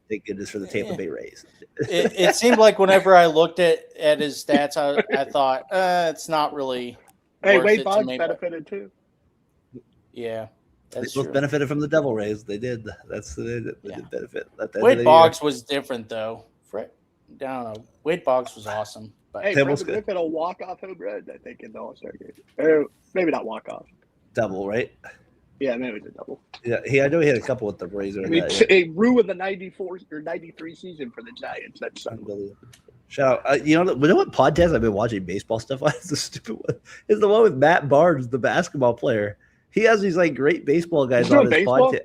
thank goodness for the Tampa Bay Rays. It seemed like whenever I looked at his stats, I thought it's not really. Hey, Wade Boggs benefited too. Yeah, they both benefited from the Devil Rays. They did. They did benefit. Wade Boggs was different though. I don't know. Wade Boggs was awesome. But hey, Fred McGriff had a walk-off home run, I think, in the All-Star game. Maybe not walk-off. Double, right? Yeah, maybe it was a double. Yeah, I know he had a couple with the Razor. It ruined the 94 or 93 season for the Giants. That's unbelievable. Shout out. You know what podcast I've been watching baseball stuff on? It's the stupid one. It's the one with Matt Barnes, the basketball player. He has these like great baseball guys on his podcast.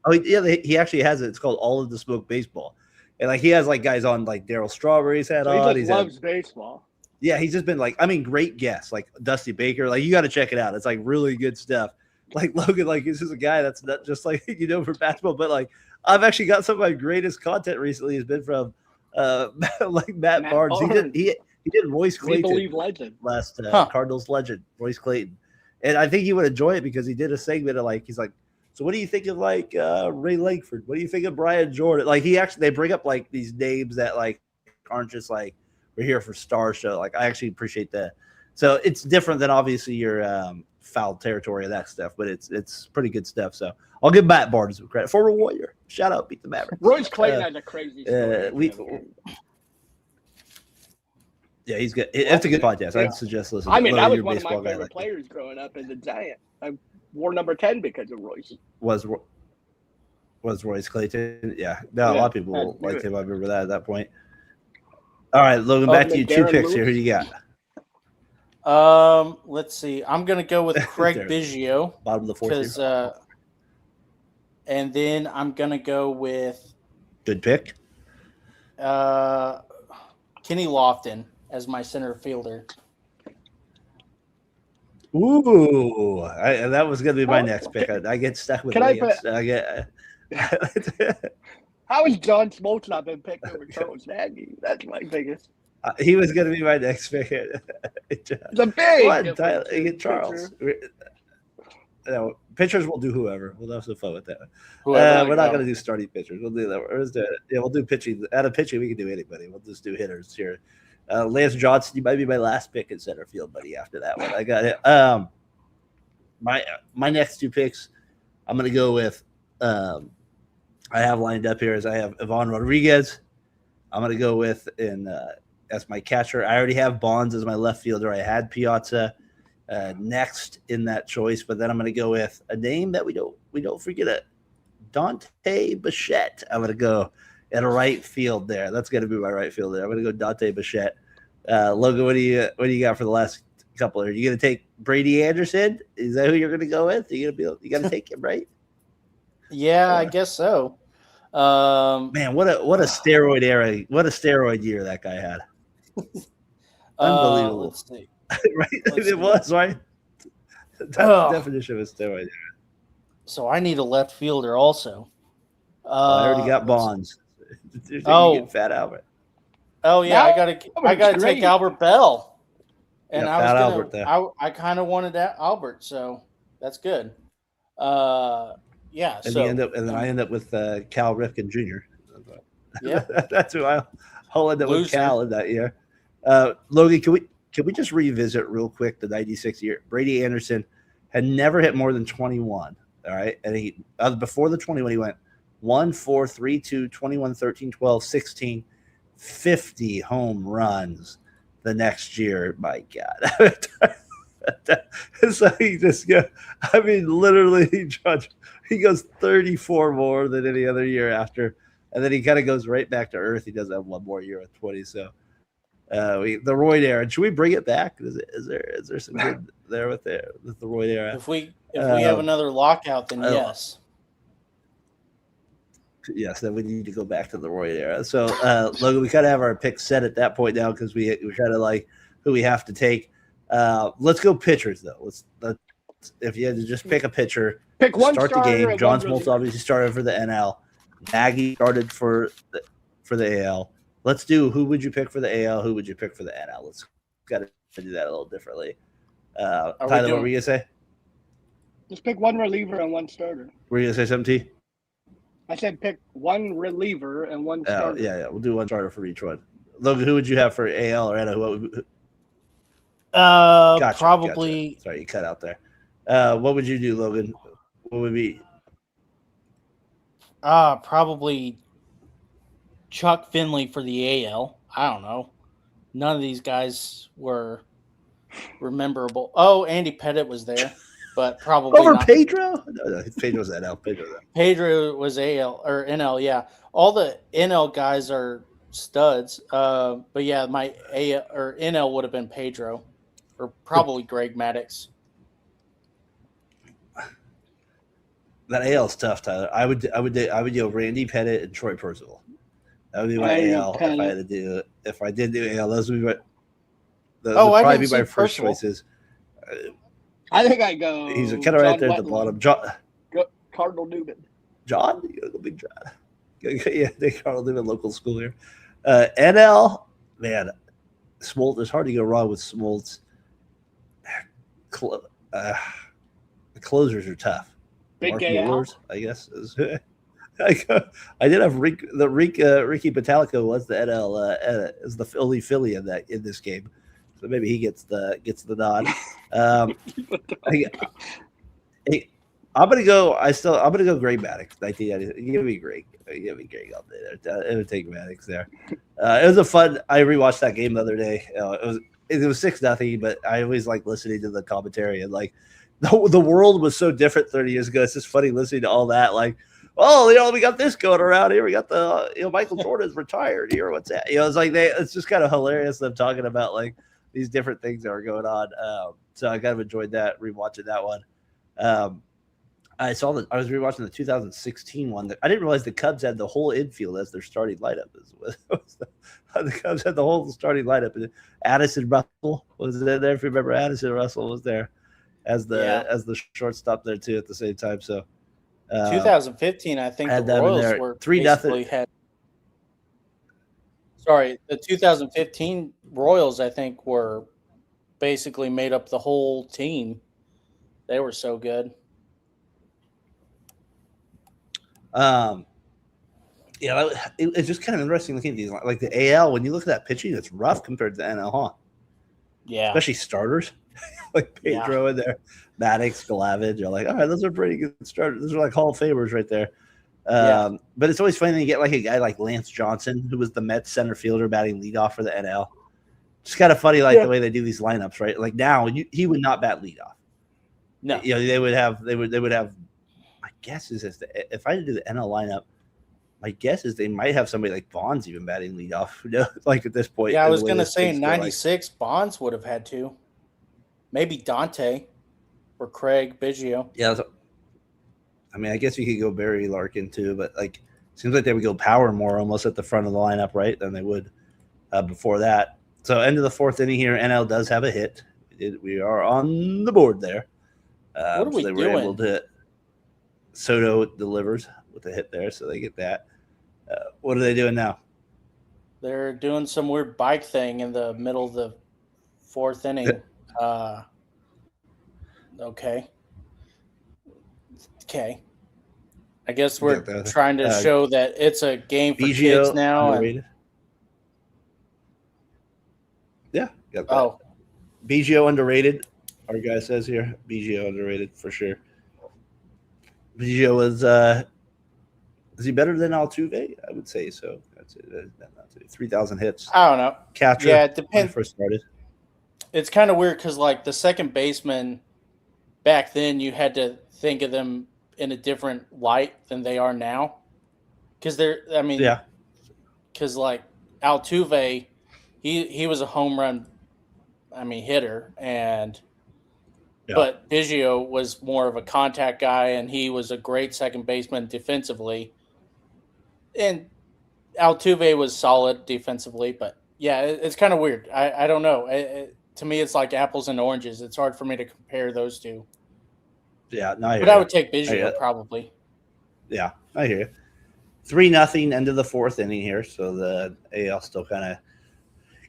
Oh, yeah, he actually has it. It's called All of the Smoke Baseball. And like he has like guys on like Darryl Strawberry's had on. He loves baseball. Yeah, he's just been like, great guests like Dusty Baker. Like you got to check it out. It's like really good stuff. Like Logan, like he's just a guy that's not just like for basketball, but like I've actually got some of my greatest content recently has been from like Matt Barnes. He did Royce Clayton legend last Cardinals legend Royce Clayton, and I think he would enjoy it because he did a segment of like he's like. So what do you think of like Ray Langford? What do you think of Brian Jordan? Like they bring up like these names that like aren't just like we're here for star show. Like I actually appreciate that. So it's different than obviously your foul territory of that stuff, but it's pretty good stuff. So I'll give Matt Barnes some credit. Former Warrior. Shout out, beat the Mavericks. Royce Clayton has a crazy story. Yeah, he's good. It's a good podcast. I'd suggest listening. I mean, that was one of my favorite players growing up as a Giant. I wore number 10 because of Royce. Was Royce Clayton? Yeah. No, a lot of people liked him. I remember that at that point. All right, Logan, back to you. Two picks here. Who do you got? Let's see. I'm gonna go with Craig Biggio. Bottom of the fourth. And then I'm gonna go with good pick. Kenny Lofton as my center fielder. Ooh, that was going to be my next pick. I get stuck with Williams. How has John Smoltz not been picked over Charles Nagy? That's my biggest. He was going to be my next pick. It's a big get Charles. No, pitchers will do whoever. We'll have some fun with that. We're not going to do starting pitchers. We'll do that. We'll do pitching. Out of pitching, we can do anybody. We'll just do hitters here. Lance Johnson, you might be my last pick in center field, buddy. After that one, I got it. My next two picks, I'm going to go with. I have lined up here as I have Ivan Rodriguez. I'm going to go with as my catcher. I already have Bonds as my left fielder. I had Piazza, next in that choice, but then I'm going to go with a name that we don't forget it, Dante Bichette. I'm going to go at a right field there. That's going to be my right field there. I'm going to go Dante Bichette. Logan, what do you got for the last couple? Are you going to take Brady Anderson? Is that who you're going to go with? You got to take him, right? Yeah, I guess so. Man, what a steroid era! What a steroid year that guy had. Unbelievable. Let's see. Right? It was, right? That's the definition of a steroid era. So I need a left fielder also. I already got Bonds. You get Fat Albert. Oh yeah, I gotta take Albert Bell. And I kind of wanted that Albert, so that's good. Yeah. And I end up with Cal Ripken Jr. Yeah, that's who I'll end up with Cal in that year. Logan, can we just revisit real quick the 96 year? Brady Anderson had never hit more than 21. All right, and he before the 21 he went 1, 4, 3, 2, 21, 13, 12, 16, 50 home runs the next year. My God. So he just literally he goes 34 more than any other year after, and then he kind of goes right back to earth. He does have one more year at 20. So the Royd era. Should we bring it back? Is there some good there with the Royd era? If we have another lockout, then yes. Yes, then we need to go back to the Royd era. So Logan, we kind of have our pick set at that point now because we kind of like who we have to take. Let's go pitchers though. Let's if you had to just pick a pitcher, pick one start the game. John Smoltz obviously started for the NL. Nagy started for the AL. Let's do who would you pick for the AL? Who would you pick for the NL? Let's got to do that a little differently. Tyler, what were you gonna say? Just pick one reliever and one starter. Were you gonna say something, T? I said pick one reliever and one starter. Yeah. We'll do one starter for each one. Logan, who would you have for AL or NL? Gotcha, probably. Gotcha. Sorry, you cut out there. What would you do, Logan? What would be? Probably Chuck Finley for the AL. I don't know. None of these guys were memorable. Oh, Andy Pettit was there, but probably over not. Pedro. No, Pedro's NL. Pedro was AL or NL. Yeah, all the NL guys are studs. But yeah, my AL or NL would have been Pedro, or probably Greg Maddux. That AL is tough, Tyler. I would go Randy Pettit and Troy Percival. That would be my AL if I had to do it. If I did do AL, those would be those would probably be my first choices. I think I go. He's kind of right there at the bottom. Cardinal Newman. John, you gotta go Big John. Yeah, Cardinal Newman, local school here. NL, man, Smoltz. It's hard to go wrong with Smoltz. The closers are tough. Big Mueller, I guess. I did have Ricky Patalico was the NL is the only Philly in this game, so maybe he gets the nod. I'm gonna go Greg Maddux. 1990. Give me Greg up there. It would take Maddux there. It was a fun. I rewatched that game the other day. It was 6-0, but I always like listening to the commentary and like. The world was so different 30 years ago. It's just funny listening to all that. Like, oh, we got this going around here. We got the, Michael Jordan's retired here. What's that? It's like it's just kind of hilarious them talking about like these different things that are going on. So I kind of enjoyed that rewatching that one. I was rewatching the 2016 one. I didn't realize the Cubs had the whole infield as their starting lineup. The Cubs had the whole starting lineup. Addison Russell was there. If you remember, Addison Russell was there. As the shortstop there too at the same time. So 2015, I think the Royals were 3-0. Sorry, the 2015 Royals, I think, were basically made up the whole team. They were so good. It's just kind of interesting looking at these. Like the AL, when you look at that pitching, it's rough compared to the NL, huh? Yeah, especially starters. Like Pedro in there, Maddux, Glavine. You're like, all right, those are pretty good starters. Those are like Hall of Famers right there. But it's always funny when you get like a guy like Lance Johnson, who was the Mets center fielder batting leadoff for the NL. It's kind of funny, like the way they do these lineups, right? Like now, he would not bat leadoff. No, they would have. My guess is if I do the NL lineup, my guess is they might have somebody like Bonds even batting leadoff. Like at this point. Yeah, I was going to say in 96, Bonds would have had to. Maybe Dante or Craig Biggio. Yeah. I mean, I guess you could go Barry Larkin too, but like seems like they would go power more almost at the front of the lineup, right, than they would before that. So end of the fourth inning here, NL does have a hit. We are on the board there. What are we doing? Were able to. Soto delivers with a hit there, so they get that. What are they doing now? They're doing some weird bike thing in the middle of the fourth inning. Okay. I guess we're trying to show that it's a game for kids now. Yeah. Got that. Biggio underrated. Our guy says here. Biggio underrated for sure. Biggio is he better than Altuve? I would say so. That's it. 3,000 hits. I don't know. Catcher. Yeah, it depends. When he first started. It's kind of weird because, like, the second baseman back then, you had to think of them in a different light than they are now. Because because like Altuve, he was a home run, hitter, but Biggio was more of a contact guy, and he was a great second baseman defensively. And Altuve was solid defensively, but yeah, it's kind of weird. I don't know. To me, it's like apples and oranges. It's hard for me to compare those two. Yeah, but I would take Biggio probably. Yeah, I hear you. 3-0 end of the fourth inning here, so the AL still kind of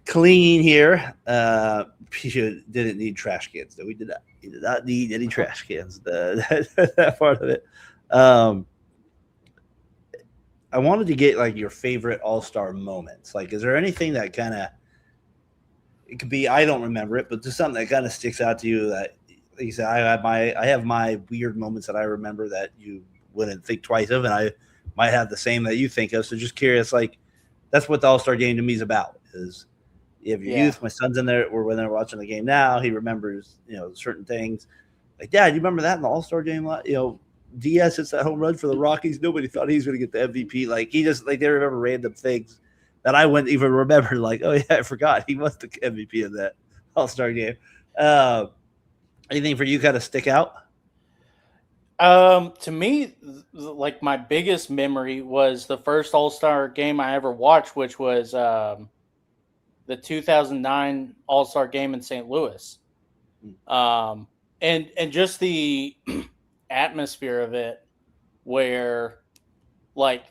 clinging here. Biggio didn't need trash cans, though. He did not need any trash cans. That part of it. I wanted to get like your favorite All-Star moments. Like, is there anything that kind of it could be? I don't remember it, but just something that kind of sticks out to you that. Like you said, I have my weird moments that I remember that you wouldn't think twice of, and I might have the same that you think of. So just curious, like that's what the All-Star Game to me is about. Is you have your youth. My son's in there, or when they're watching the game now, he remembers certain things. Like, Dad, you remember that in the All-Star Game? Diaz hits that home run for the Rockies. Nobody thought he was going to get the MVP. Like he just they remember random things that I wouldn't even remember. Like, oh yeah, I forgot he was the MVP of that All-Star Game. Anything for you kind of stick out? To me, like my biggest memory was the first All-Star game I ever watched, which was the 2009 All-Star game in St. Louis. And just the atmosphere of it, where like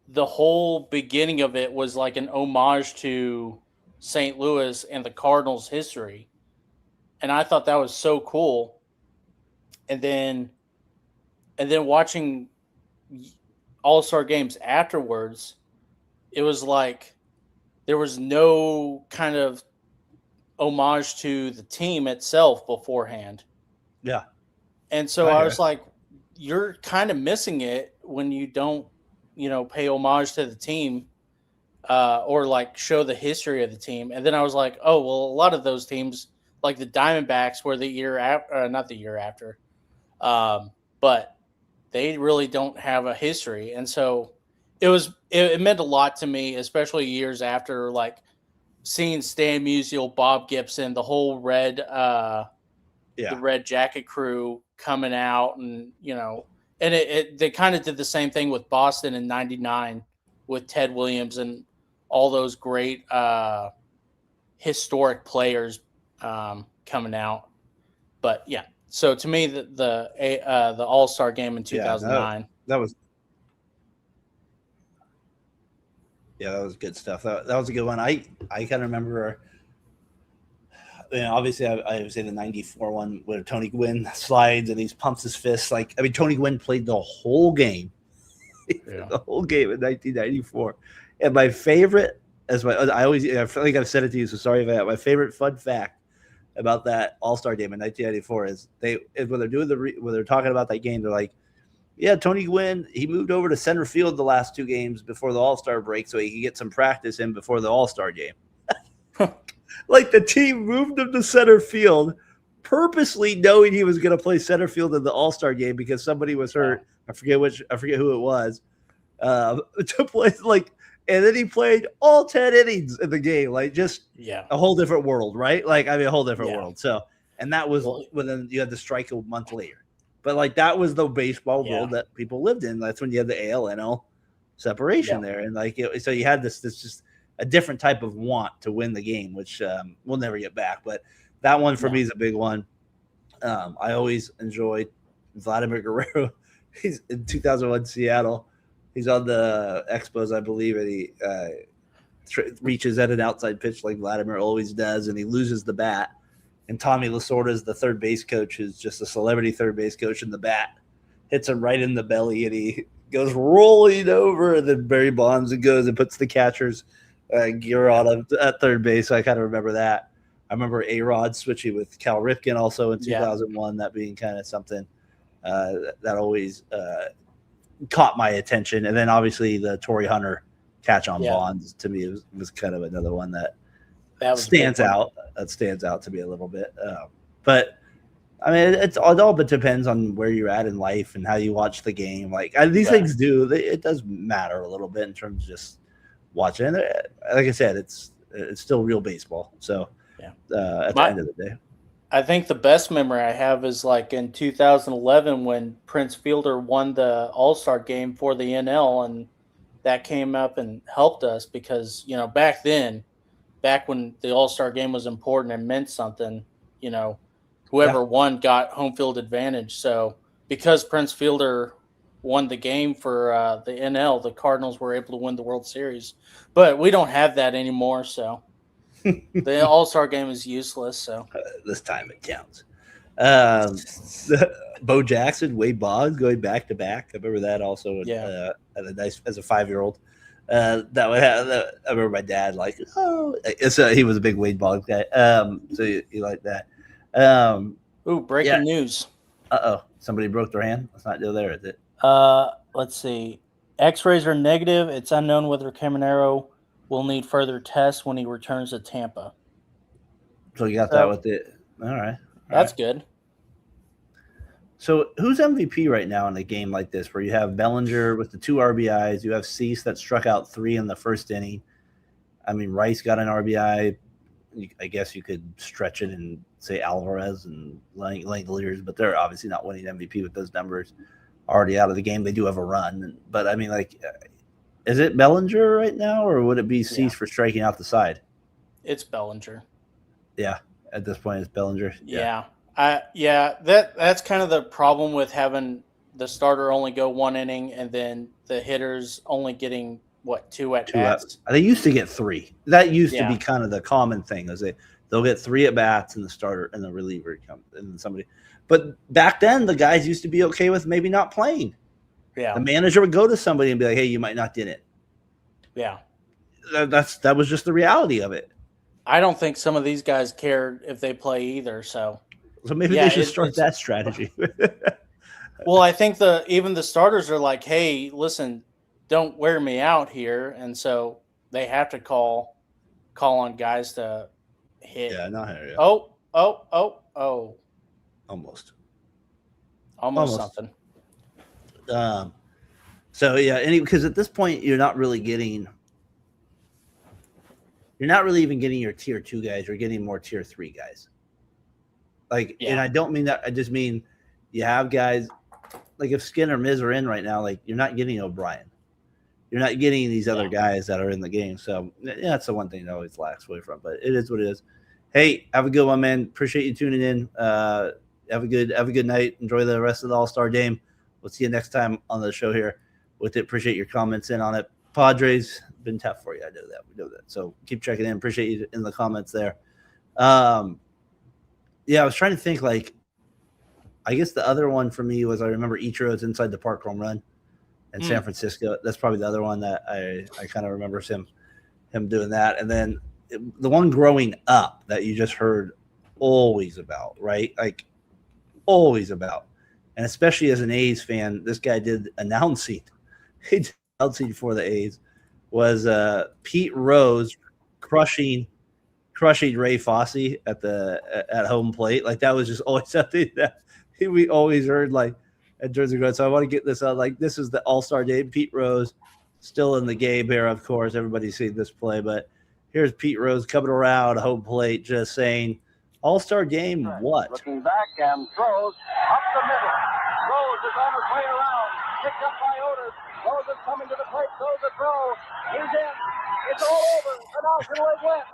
the whole beginning of it was like an homage to St. Louis and the Cardinals' history. And I thought that was so cool. And then watching All-Star games afterwards, it was like there was no kind of homage to the team itself beforehand. Yeah. And so I was like, you're kind of missing it when you don't, pay homage to the team or like show the history of the team. And then I was like, oh, well, a lot of those teams, like the Diamondbacks were the year after, not the year after, but they really don't have a history. And so it meant a lot to me, especially years after, like seeing Stan Musial, Bob Gibson, the whole the Red Jacket crew coming out, and they kind of did the same thing with Boston in '99 with Ted Williams and all those great historic players coming out. But yeah, so to me, the All-Star game in 2009, that was good stuff. That was a good one. I kind of remember. Obviously, I would say the '94 one where Tony Gwynn slides and he pumps his fist. Tony Gwynn played the whole game, the whole game in 1994. And my favorite, I feel like I've said it to you, so sorry about that. My favorite fun fact about that All-Star game in 1994 is when they're doing when they're talking about that game, they're like, yeah, Tony Gwynn, he moved over to center field the last two games before the All-Star break so he could get some practice in before the All-Star game. Like the team moved him to center field, purposely knowing he was going to play center field in the All Star game because somebody was hurt. I forget who it was. To play and then he played all 10 innings in the game, like just a whole different world, right? Like I mean, a whole different world. So, and that was when then you had to strike a month later. But like that was the baseball world that people lived in. That's when you had the AL-NL separation there, and so you had this just a different type of want to win the game, which we'll never get back. But that one for me is a big one. I always enjoyed Vladimir Guerrero. He's in 2001 Seattle. He's on the Expos, I believe, and he reaches at an outside pitch like Vladimir always does, and he loses the bat. And Tommy Lasorda is the third base coach, who's just a celebrity third base coach, and the bat hits him right in the belly, and he goes rolling over, and then Barry Bonds and goes and puts the catcher's gear on him at third base. So I kind of remember that. I remember A-Rod switching with Cal Ripken also in 2001, that being kind of something that always caught my attention. And then obviously the Torrey Hunter catch on Bonds to me was kind of another one that stands out. That stands out to me a little bit. But I mean, it all but depends on where you're at in life and how you watch the game. Like these things it does matter a little bit in terms of just watching. And like I said, it's still real baseball. So at the end of the day, I think the best memory I have is like in 2011 when Prince Fielder won the All Star Game for the NL, and that came up and helped us because back when the All Star Game was important and meant something, whoever won got home field advantage. So because Prince Fielder won the game for the NL, the Cardinals were able to win the World Series. But we don't have that anymore, so the All Star Game is useless. So this time it counts. Bo Jackson, Wade Boggs going back to back. I remember that also. As a 5-year-old. I remember my dad he was a big Wade Boggs guy. So you like that. Breaking news. Somebody broke their hand. It's not still there, is it? Let's see. X-rays are negative. It's unknown whether Caminero will need further tests when he returns to Tampa. So you got that with it. All right. That's good. So who's MVP right now in a game like this where you have Bellinger with the 2 RBIs, you have Cease that struck out 3 in the first inning. I mean, Rice got an RBI. I guess you could stretch it and say Alvarez and Langeliers, but they're obviously not winning MVP with those numbers already out of the game. They do have a run. But, I mean, is it Bellinger right now, or would it be Cease for striking out the side? It's Bellinger. Yeah, at this point, it's Bellinger. Yeah. That's kind of the problem with having the starter only go 1 inning and then the hitters only getting 2 at bats. They used to get 3. That used to be kind of the common thing. Is they'll get 3 at bats and the starter and the reliever comes and then somebody. But back then, the guys used to be okay with maybe not playing. Yeah, the manager would go to somebody and be like, "Hey, you might not get it." Yeah, that was just the reality of it. I don't think some of these guys care if they play either. So maybe they should start that strategy. Well, I think even the starters are like, "Hey, listen, don't wear me out here," and so they have to call on guys to hit. Yeah, not here. Oh. Almost something. So because at this point you're not really even getting your tier 2 guys. You're getting more tier 3 guys. And I don't mean that. I just mean you have guys like if Skin or Miz are in right now. Like you're not getting O'Brien. You're not getting these other guys that are in the game. So that's the one thing that always lacks away from. But it is what it is. Hey, have a good one, man. Appreciate you tuning in. Have a good night. Enjoy the rest of the All-Star Game. We'll see you next time on the show here. With it, appreciate your comments in on it. Padres been tough for you. I know that. We know that. So keep checking in. Appreciate you in the comments there. I was trying to think. I guess the other one for me was I remember Ichiro's inside the park home run in San Francisco. That's probably the other one that I kind of remember him doing that. And then the one growing up that you just heard always about, right? Always about. And especially as an A's fan, this guy did announcing. He did announcing for the A's was Pete Rose crushing crushing Ray Fosse at home plate. Like that was just always something that we always heard like at Jersey Grove. So I want to get this out. Like this is the All-Star game. Pete Rose still in the game here, of course. Everybody's seen this play, but here's Pete Rose coming around home plate, just saying, All-Star game, what? Looking back and throws up the middle. Rose is on his way around. Picked up by Otis. Rose is coming to the plate. Throws a throw. He's in. It's all over. The National League wins.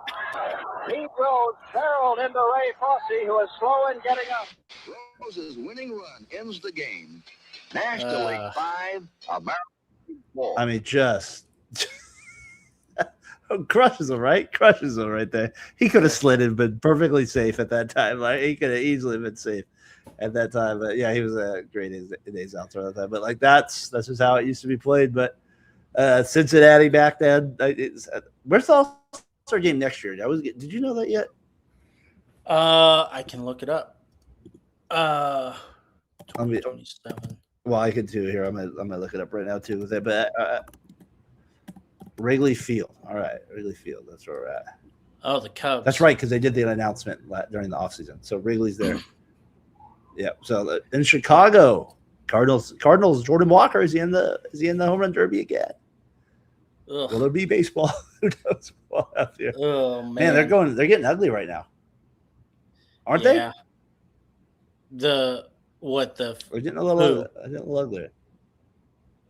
Pete Rose barreled into Ray Fosse, who is slow in getting up. Rose's winning run ends the game. National League 5, American League 4. I mean, just crushes him, right? Crushes him right there. He could have slid and been perfectly safe at that time. Like he could have easily been safe at that time. But yeah, he was a great days out there at that time. But like that's just how it used to be played. But Cincinnati back then, where's the All-Star game next year? Did you know that yet? I can look it up. 2027. Well, I could too. Here, I'm gonna look it up right now too. With it, but Wrigley Field. All right, Wrigley Field. That's where we're at. Oh, the Cubs. That's right, because they did the announcement during the offseason. So Wrigley's there. Yeah. So in Chicago, Cardinals. Jordan Walker, is he in the home run derby again? Ugh. Will there be baseball? Who knows? Oh man, they're getting ugly right now, aren't they? They're getting a little uglier.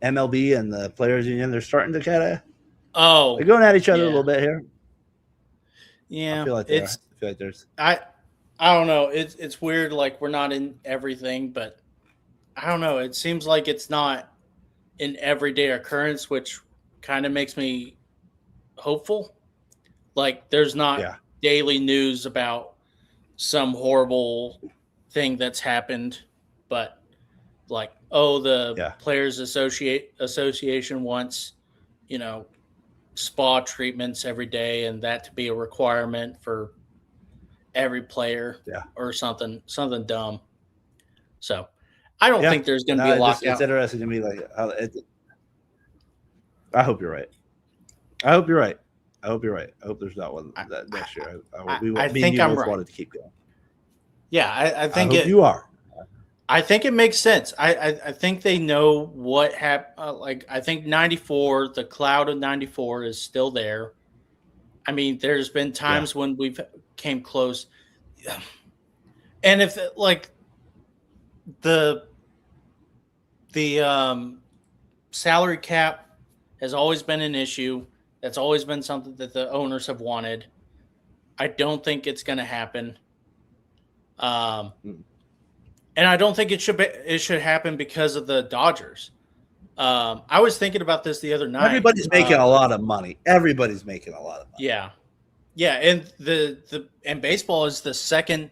MLB and the Players Union, they're starting to kind of they're going at each other a little bit here. Yeah, I feel like there's I don't know. It's weird. Like we're not in everything, but I don't know. It seems like it's not an everyday occurrence, which kind of makes me hopeful. Like there's not daily news about some horrible thing that's happened, but like, the Players Association wants, spa treatments every day, and that to be a requirement for every player, or something dumb. So, I don't think there's going to be a lockout. It's interesting to me. Like, I hope you're right. I hope you're right. I hope there's not one next year. I think I'm right. Wanted to keep going. Yeah, I think you are. I think it makes sense. I think they know what happened. I think 94, the cloud of 94 is still there. I mean, there's been times when we've came close. And if the salary cap has always been an issue. That's always been something that the owners have wanted. I don't think it's going to happen. And I don't think it should happen because of the Dodgers. I was thinking about this the other night. Everybody's making a lot of money. Everybody's making a lot of money. Yeah, and baseball is the second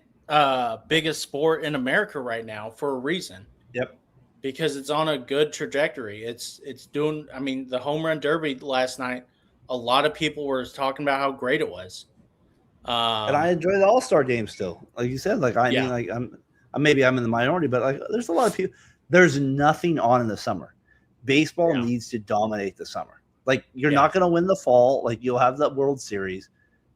biggest sport in America right now for a reason. Yep. Because it's on a good trajectory. It's doing. I mean, the home run derby last night. A lot of people were talking about how great it was. And I enjoy the All-Star game still. Like you said, maybe I'm in the minority, but there's a lot of people. There's nothing on in the summer. Baseball needs to dominate the summer. Like you're not going to win the fall. Like you'll have the World Series,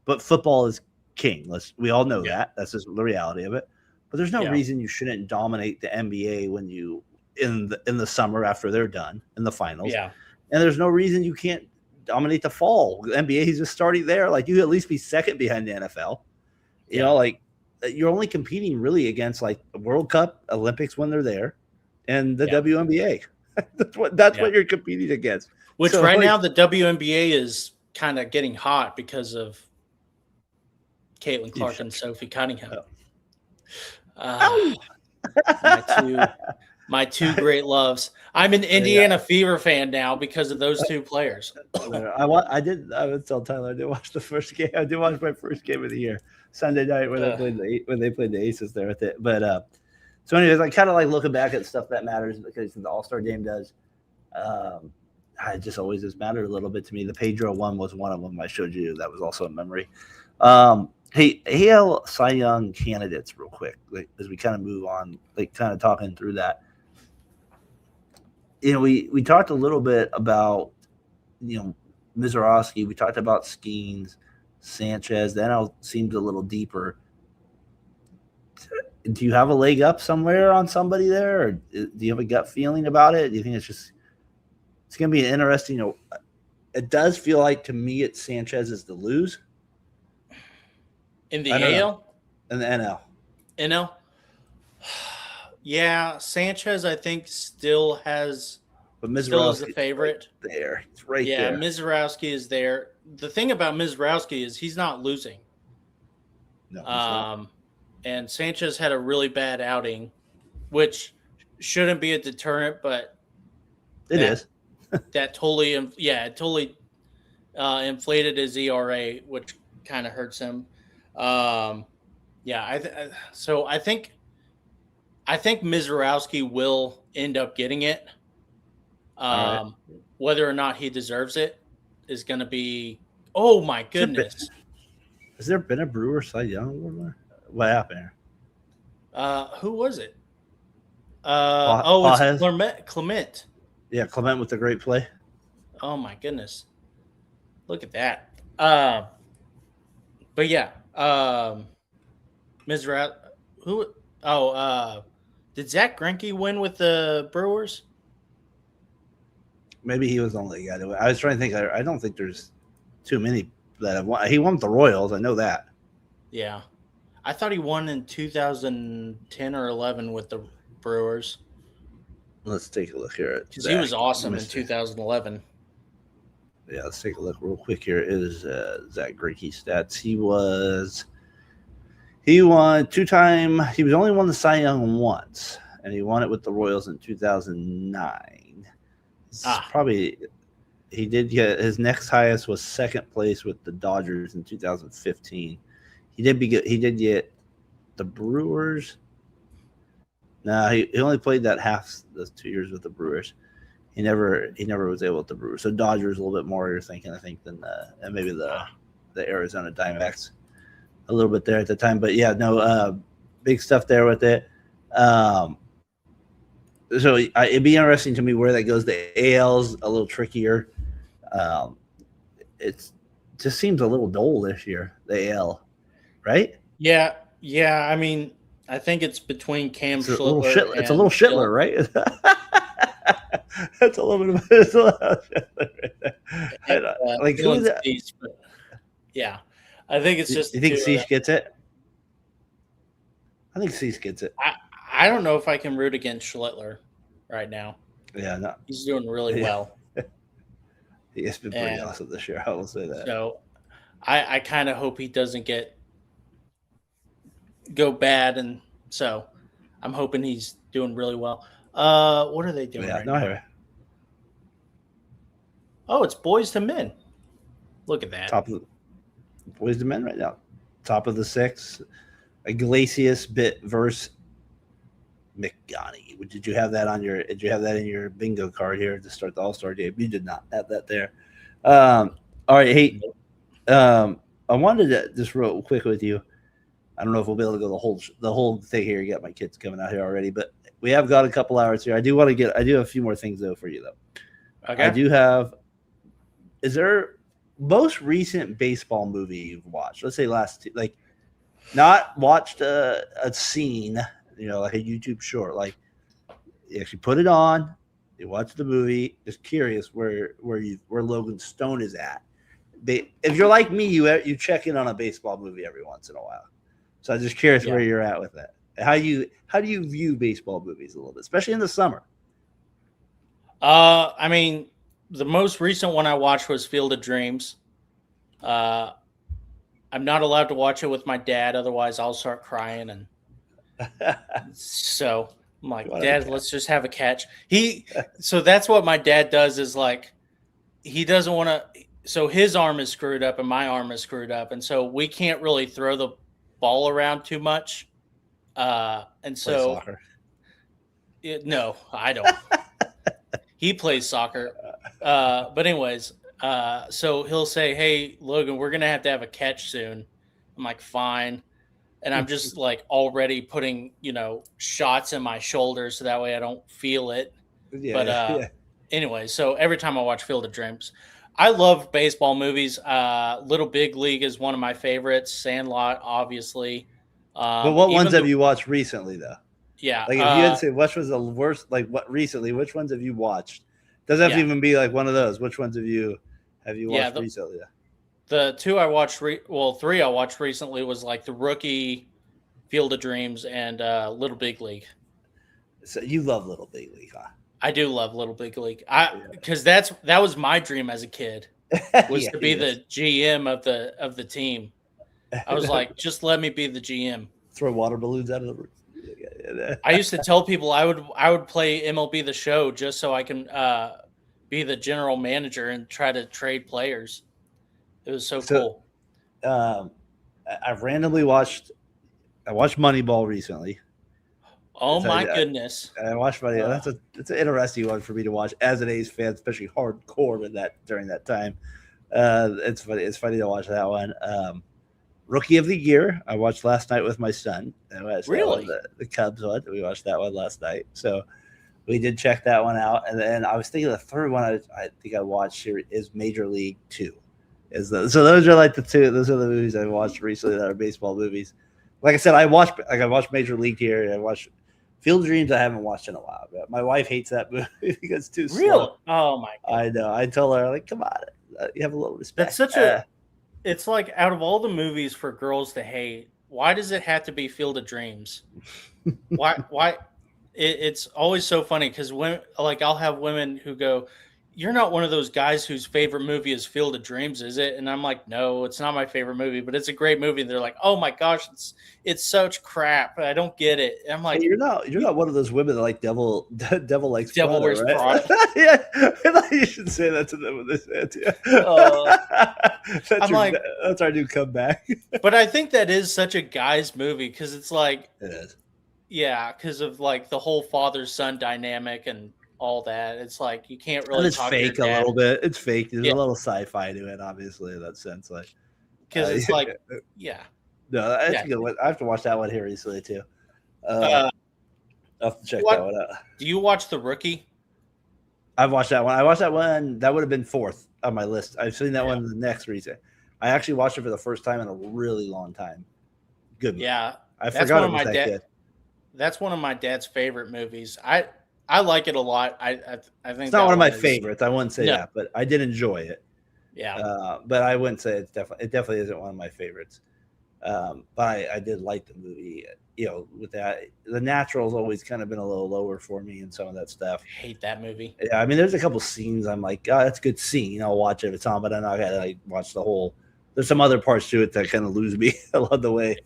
but football is king. We all know that. That's just the reality of it. But there's no reason you shouldn't dominate the NBA when you in the summer after they're done in the finals. Yeah. And there's no reason you can't dominate the fall. The NBA is just starting there. Like you at least be second behind the NFL. You know, like you're only competing really against like the World Cup, Olympics when they're there, and the WNBA. that's what you're competing against. Which now the WNBA is kind of getting hot because of Caitlin Clark and Sophie Cunningham. My two great loves. I'm an Indiana Fever fan now because of those two players. I would tell Tyler I did watch the first game. I did watch my first game of the year, Sunday night when they played the Aces there with it. But so anyways, I kind of like looking back at stuff that matters because the All-Star game does. It just always has mattered a little bit to me. The Pedro one was one of them I showed you. That was also a memory. Hey, AL Cy Young candidates real quick, as we kind of move on, kind of talking through that. We talked a little bit about, Mizorowski. We talked about Skeens. Sanchez. The NL seems a little deeper. Do you have a leg up somewhere on somebody there, or do you have a gut feeling about it? Do you think it's going to be an interesting? It does feel like to me it's Sanchez's to lose in the AL and the NL. NL. Yeah, Sanchez, I think, still is the favorite. Right there. It's right there. Yeah, Mizorowski is there. The thing about Mizorowski is he's not losing. No, he's not. And Sanchez had a really bad outing, which shouldn't be a deterrent, but it is. That totally inflated his ERA, which kind of hurts him. I think Mizorowski will end up getting it. Right. Whether or not he deserves it is going to be. Oh my goodness! Has there been a Brewer Cy Young Award? What happened here? Who was it? It's Clement. Yeah, Clement with the great play. Oh my goodness! Look at that. But yeah, Mizorowski. Who? Oh, did Zach Greinke win with the Brewers? Maybe he was the only guy. I was trying to think. I don't think there's too many that have won. He won with the Royals. I know that. Yeah. I thought he won in 2010 or 11 with the Brewers. Let's take a look here. Because he was awesome in 2011. Yeah, let's take a look real quick here. It is Zach Greinke stats. He won 2-time. He was only won the Cy Young once, and he won it with the Royals in 2009. Probably he did get his next highest was second place with the Dodgers in 2015. He did get the Brewers. No, he only played that half those 2 years with the Brewers. He never was able with the Brewers. So Dodgers a little bit more you're thinking, I think, than and maybe the Arizona Diamondbacks a little bit there at the time. But yeah, no, big stuff there with it. So it'd be interesting to me where that goes. The AL's a little trickier. It just seems a little dull this year, the AL, right? Yeah. I mean, I think it's between Cam Schlittler. It's a little Schlittler, right? That's a little bit of Schlittler right like who is that? Yeah, I think it's just. You think Cease gets it? I think Cease gets it. I don't know if I can root against Schlittler right now. Yeah, no. He's doing really well. He has been pretty awesome this year. I will say that. So I kind of hope he doesn't go bad, and so I'm hoping he's doing really well. What are they doing right now? Oh, it's Boys to Men. Look at that. Top of Boys to Men right now. Top of the 6. Iglesias bit versus McGonaghy. Did you have that in your bingo card here to start the All-Star game? You did not have that there. All right, hey, I wanted to just real quick with you. I don't know if we'll be able to go the whole thing here. You got my kids coming out here already, but we have got a couple hours here. I do have a few more things though for you though. Okay. I do have. Is there most recent baseball movie you've watched? Let's say not watched a scene, like a YouTube short. Like you actually put it on, you watch the movie. Just curious where Logan Stone is at. If you're like me, you check in on a baseball movie every once in a while. So I'm just curious where you're at with that. How do you view baseball movies a little bit, especially in the summer? I mean, the most recent one I watched was Field of Dreams. I'm not allowed to watch it with my dad, otherwise I'll start crying. And so I'm like, Dad, let's just have a catch. So that's what my dad does is like, he doesn't want to. So his arm is screwed up and my arm is screwed up, and so we can't really throw the ball around too much. And so, soccer. No, I don't. He plays soccer. But anyways, so he'll say, "Hey, Logan, we're going to have a catch soon." I'm like, "Fine." And I'm just like already putting, shots in my shoulder so that way I don't feel it. Anyway, so every time I watch Field of Dreams, I love baseball movies. Little Big League is one of my favorites. Sandlot, obviously. But what ones have you watched recently, though? Yeah. Like, if you had to say which was the worst, like what recently, which ones have you watched? Doesn't have to even be like one of those. Which ones have you watched recently? The two I watched, three I watched recently was like The Rookie, Field of Dreams, and Little Big League. So you love Little Big League, huh? I do love Little Big League. Because that was my dream as a kid, was to be the GM of the team. I was like, just let me be the GM. Throw water balloons out of the roof. I used to tell people I would play MLB The Show just so I can be the general manager and try to trade players. It was so cool. I've randomly watched Moneyball recently. Oh my goodness! I watched Moneyball. It's an interesting one for me to watch as an A's fan, especially hardcore during that time. It's funny. It's funny to watch that one. Rookie of the Year, I watched last night with my son. Really? The Cubs one. We watched that one last night. So we did check that one out. And then I was thinking the third one I think I watched here is Major League 2. So those are like the two. Those are the movies I watched recently that are baseball movies. Like I said, I watched Major League here. And I watched Field of Dreams. I haven't watched in a while. But my wife hates that movie because it's too slow. Really? Oh my God. I know. I told her, like, come on, you have a little respect. That's such it's like, out of all the movies for girls to hate, why does it have to be Field of Dreams? Why? It's always so funny because I'll have women who go, "You're not one of those guys whose favorite movie is Field of Dreams, is it?" And I'm like, "No, it's not my favorite movie, but it's a great movie." And they're like, "Oh my gosh, it's such crap. I don't get it." And I'm like, "You're not one of those women that like Devil Likes Devil Prada, Wears right?" Prada. Yeah, I thought you should say that to them when they say it to you. That's our new comeback. But I think that is such a guy's movie because it's like, it is. Yeah, because of like the whole father-son dynamic and all that. It's like you can't really. And it's fake a little bit. It's fake. There's a little sci-fi to it, obviously, in that sense. Like, because it's like, yeah. No, that's a good one. I have to watch that one here recently too. I'll have to check that one out. Do you watch The Rookie? I've watched that one. I watched that one. That would have been fourth on my list. I've seen that one the next reason. I actually watched it for the first time in a really long time. Good movie. Yeah, I forgot it was that good. That's one of my dad's favorite movies. I like it a lot. I think it's not one of my favorites. I wouldn't say that, but I did enjoy it. Yeah. But I wouldn't say it definitely isn't one of my favorites. But I did like the movie. You know, with that, The Natural's always kind of been a little lower for me and some of that stuff. I hate that movie. Yeah, I mean, there's a couple scenes I'm like, oh, that's a good scene. I'll watch it if it's on, but I'm not gonna like watch the whole. There's some other parts to it that kind of lose me along the way.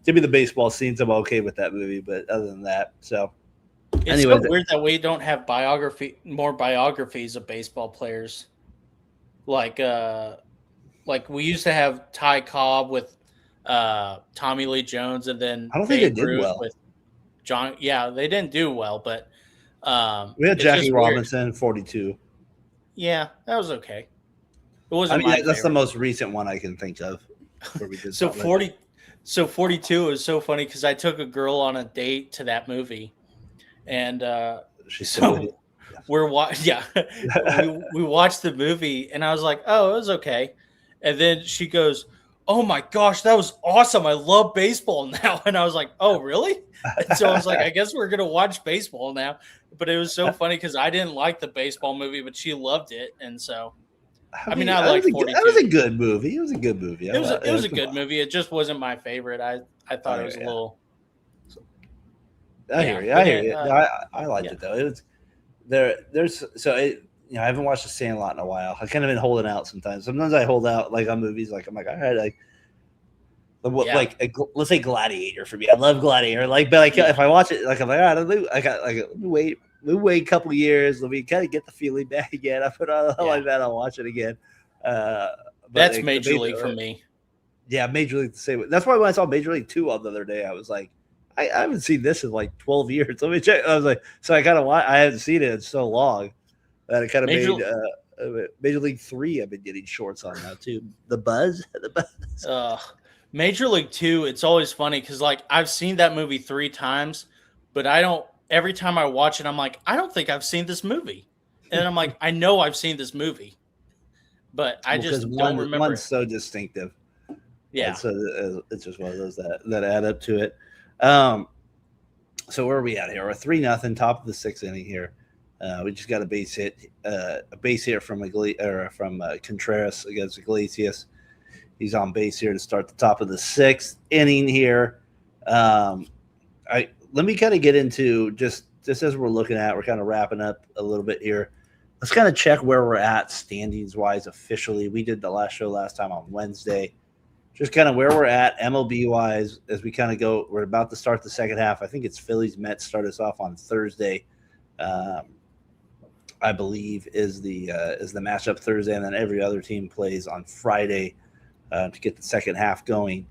Give me the baseball scenes. I'm okay with that movie, but other than that, so. It's so weird that we don't have more biographies of baseball players. Like we used to have Ty Cobb with Tommy Lee Jones, and then I don't think they did well with John. Yeah, they didn't do well, but we had Jackie Robinson, 42. Yeah, that was okay. It wasn't. That's the most recent one I can think of. Where we did so 42 is so funny because I took a girl on a date to that movie, and we watched the movie, and I was like, oh, it was okay, and then she goes, oh my gosh, that was awesome, I love baseball now. And I was like, oh really? And so I was like, I guess we're gonna watch baseball now. But it was so funny because I didn't like the baseball movie, but she loved it, and so I liked 42. That was a good movie. It was a good movie. It was a good movie. It just wasn't my favorite. I thought it was a little. I hear you. I liked it though. It was there's so it, you know, I haven't watched The Sandlot in a while. I kind of been holding out sometimes. Sometimes I hold out like on movies. Like I'm like, all right, let's say Gladiator for me. I love Gladiator. If I watch it, like I'm like, all right, I got like wait a couple of years. Let me kind of get the feeling back again. I put on like that. I'll watch it again. That's Major League for me. Yeah, Major League the same. That's why when I saw Major League 2 the other day, I was like, I haven't seen this in like 12 years. Let me check. I was like, so I kind of I hadn't seen it in so long that it kind of made Major League 3. I've been getting shorts on now too. The Buzz. Major League 2. It's always funny because like I've seen that movie 3 times, but I don't. Every time I watch it, I'm like, I don't think I've seen this movie, and I'm like, I know I've seen this movie. but I just because don't remember. One's so distinctive. Yeah. And so it's just one of those that add up to it. So where are we at here? We're 3-0, top of the 6th inning here. We just got a base hit from Contreras against Iglesias. He's on base here to start the top of the 6th inning here. Let me kind of get into just as we're looking at, we're kind of wrapping up a little bit here. Let's kind of check where we're at standings wise officially. We did the last show last time on Wednesday. Just kind of where we're at MLB wise as we kind of go. We're about to start the second half. I think it's Phillies Mets start us off on Thursday. I believe is the matchup Thursday, and then every other team plays on Friday to get the second half going.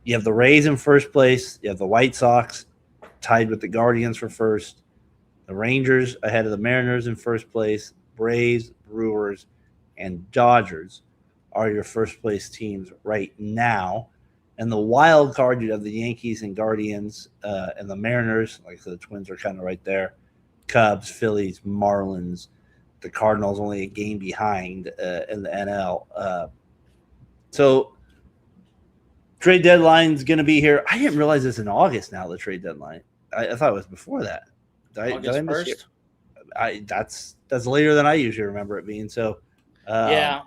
You have the Rays in first place. You have the White Sox tied with the Guardians for first. The Rangers ahead of the Mariners in first place. Braves, Brewers, and Dodgers are your first place teams right now. And the wild card, you have the Yankees and Guardians and the Mariners. Like I said, the Twins are kind of right there. Cubs, Phillies, Marlins. The Cardinals only a game behind in the NL. So trade deadline's going to be here. I didn't realize it's in August now, the trade deadline. I thought it was before that. August 1st? That's later than I usually remember it being. So yeah.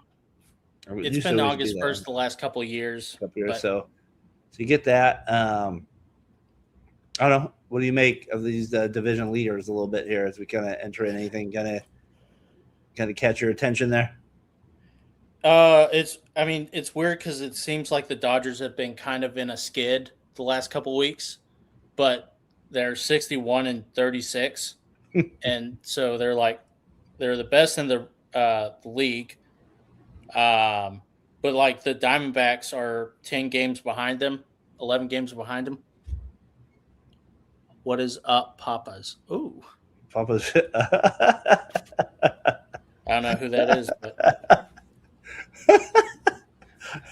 It's been August 1st the last couple of years. So you get that. I don't know. What do you make of these division leaders a little bit here as we kind of enter in anything kind of catch your attention there? It's weird because it seems like the Dodgers have been kind of in a skid the last couple of weeks, but they're 61-36, and so they're the best in the league. But like the Diamondbacks are 10 games behind them, 11 games behind them. What is up, Papas? Ooh, Papas. I don't know who that is, but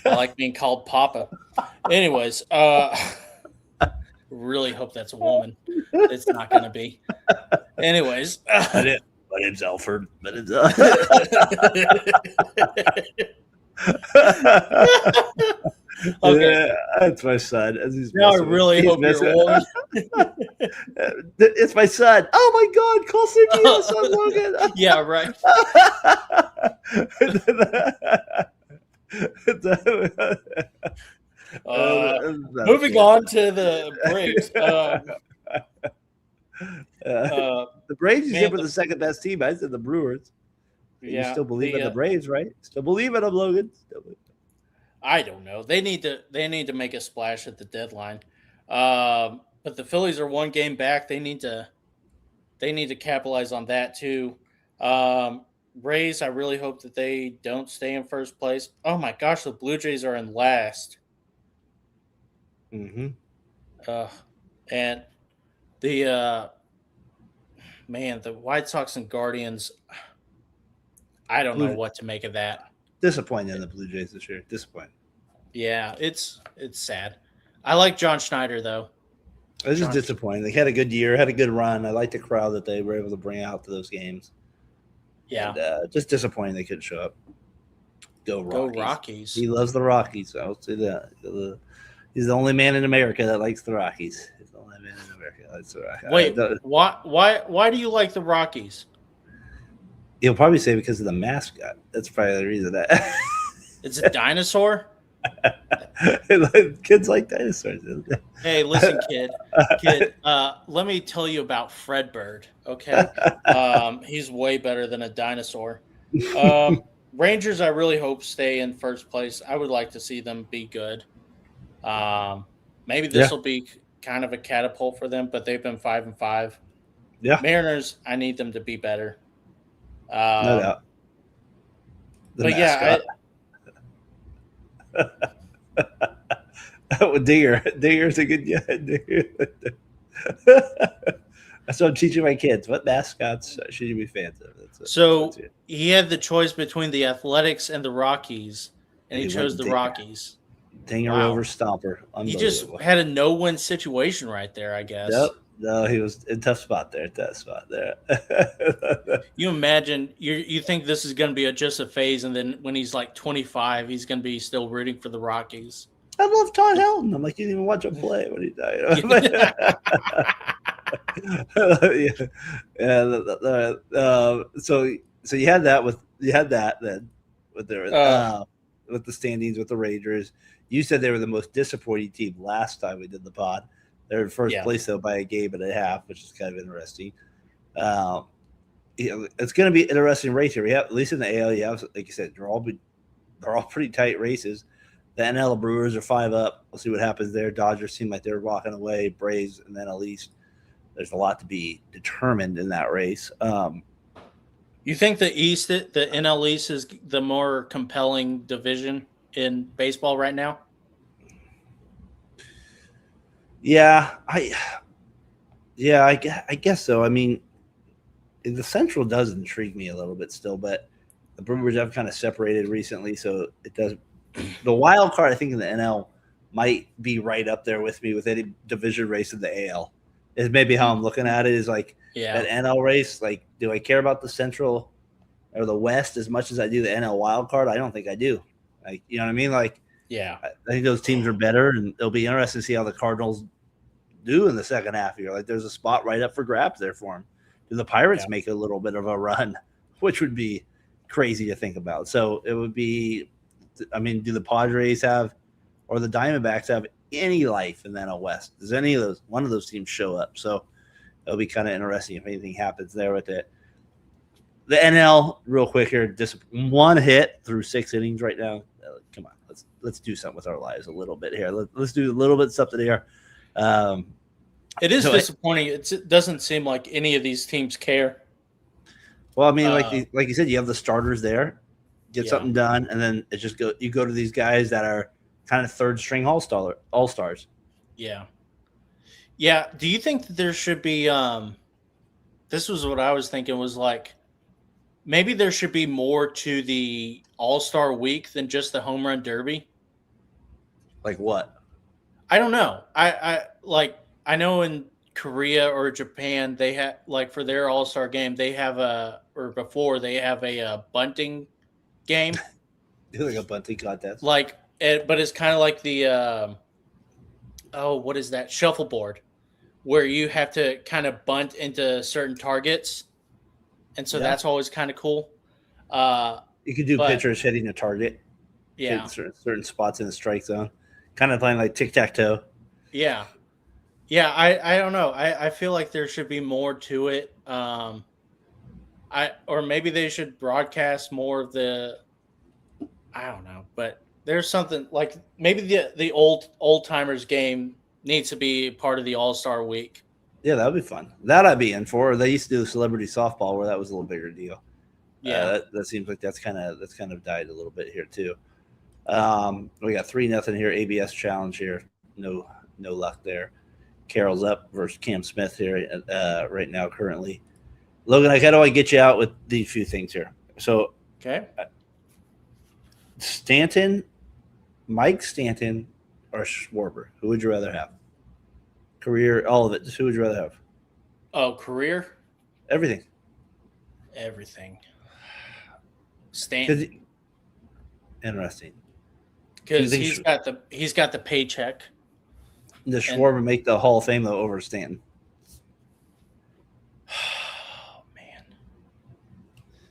I like being called Papa. Anyways, really hope that's a woman. It's not going to be. Anyways, my name's Alfred. Okay. Yeah, that's my son. Now I really hope you're a woman. It's my son. Oh my God! Call CBS on Logan. Yeah, right. Moving on to the Braves. The Braves you said were the second best team. I said the Brewers. You still believe in the Braves, right? Still believe in them, Logan. I don't know. They need to make a splash at the deadline. But the Phillies are one game back. They need to capitalize on that too. Rays, I really hope that they don't stay in first place. Oh my gosh, the Blue Jays are in last. Mm-hmm. And the White Sox and Guardians, I don't know what to make of that. Disappointed in the Blue Jays this year. Disappointed. Yeah, it's sad. I like John Schneider though. It's just disappointing. They had a good year, had a good run. I like the crowd that they were able to bring out to those games. Yeah, and, just disappointing they couldn't show up. Go Rockies! He loves the Rockies. I'll say that. He's the only man in America that likes the Rockies. He's the only man in America that likes the Rockies. Wait, why do you like the Rockies? He'll probably say because of the mascot. That's probably the reason that. It's a dinosaur? Kids like dinosaurs. Hey, listen, kid. Let me tell you about Fredbird, okay? He's way better than a dinosaur. Rangers, I really hope stay in first place. I would like to see them be good. Maybe this will be kind of a catapult for them, but they've been 5-5. Yeah. Mariners, I need them to be better. No doubt. But mascot. Digger's a good guy. That's what I'm teaching my kids. What mascots should you be fans of? So he had the choice between the Athletics and the Rockies, and he chose the Rockies. Dinger over Stomper. He just had a no-win situation right there, I guess. No, he was in a tough spot there. You imagine you think this is going to be just a phase, and then when he's like 25, he's going to be still rooting for the Rockies. I love Todd Helton. I'm like, you didn't even watch him play when he died. So you had that then with their with the standings with the Rangers. You said they were the most disappointing team last time we did the pod. They're in first place though by a game and a half, which is kind of interesting. It's going to be an interesting race here. We have, at least in the AL, you have, like you said, they're all pretty tight races. The NL Brewers are 5 up. We'll see what happens there. Dodgers seem like they're walking away. Braves, and then at least there's a lot to be determined in that race. You think the NL East is the more compelling division in baseball right now? Yeah, I guess so. I mean, the Central does intrigue me a little bit still, but the Brewers have kind of separated recently, so it does. The wild card, I think, in the NL might be right up there with me with any division race in the AL. Is maybe how I'm looking at it. Is like that NL race. Like, do I care about the Central or the West as much as I do the NL wild card? I don't think I do. Like, you know what I mean? Like, I think those teams are better, and it'll be interesting to see how the Cardinals do in the second half here. Like, there's a spot right up for grabs there for them. Do the Pirates make a little bit of a run, which would be crazy to think about? So it would be. I mean, do the Padres have, or the Diamondbacks have any life in the NL West? Does one of those teams show up? So it'll be kind of interesting if anything happens there with it. The NL, real quick here, just 1 hit through 6 innings right now. Come on, let's do something with our lives a little bit here. Let's do a little bit of something here. It is disappointing. It doesn't seem like any of these teams care. Well, I mean, like you said, you have the starters there. Get something done, and then it just you go to these guys that are kind of third string all stars. Yeah. Do you think that there should be this was what I was thinking, was like maybe there should be more to the All-Star week than just the home run derby? Like what? I don't know. I know in Korea or Japan they have, like, for their All-Star game they have a bunting game. Like a bunting contest. But it's kind of like the what is that? Shuffleboard, where you have to kind of bunt into certain targets. And so that's always kind of cool. You could do pitchers hitting a target. Yeah. Certain spots in the strike zone. Kind of playing like tic-tac-toe. Yeah. Yeah, I don't know. I feel like there should be more to it. Or maybe they should broadcast more of the, I don't know, but there's something like maybe the old timers game needs to be part of the All-Star week. Yeah, that would be fun. That I'd be in for. They used to do celebrity softball where that was a little bigger deal. Yeah, that seems like that's kind of died a little bit here too. We got 3-0 here. ABS challenge here. No luck there. Carroll's up versus Cam Smith here right now currently. Logan, how do I get you out with these few things here? So, Mike Stanton, or Schwarber? Who would you rather have? Career, all of it. Just who would you rather have? Oh, career? Everything. Stanton. Interesting. Because he's got the paycheck. Does Schwarber make the Hall of Fame though over Stanton? Oh man,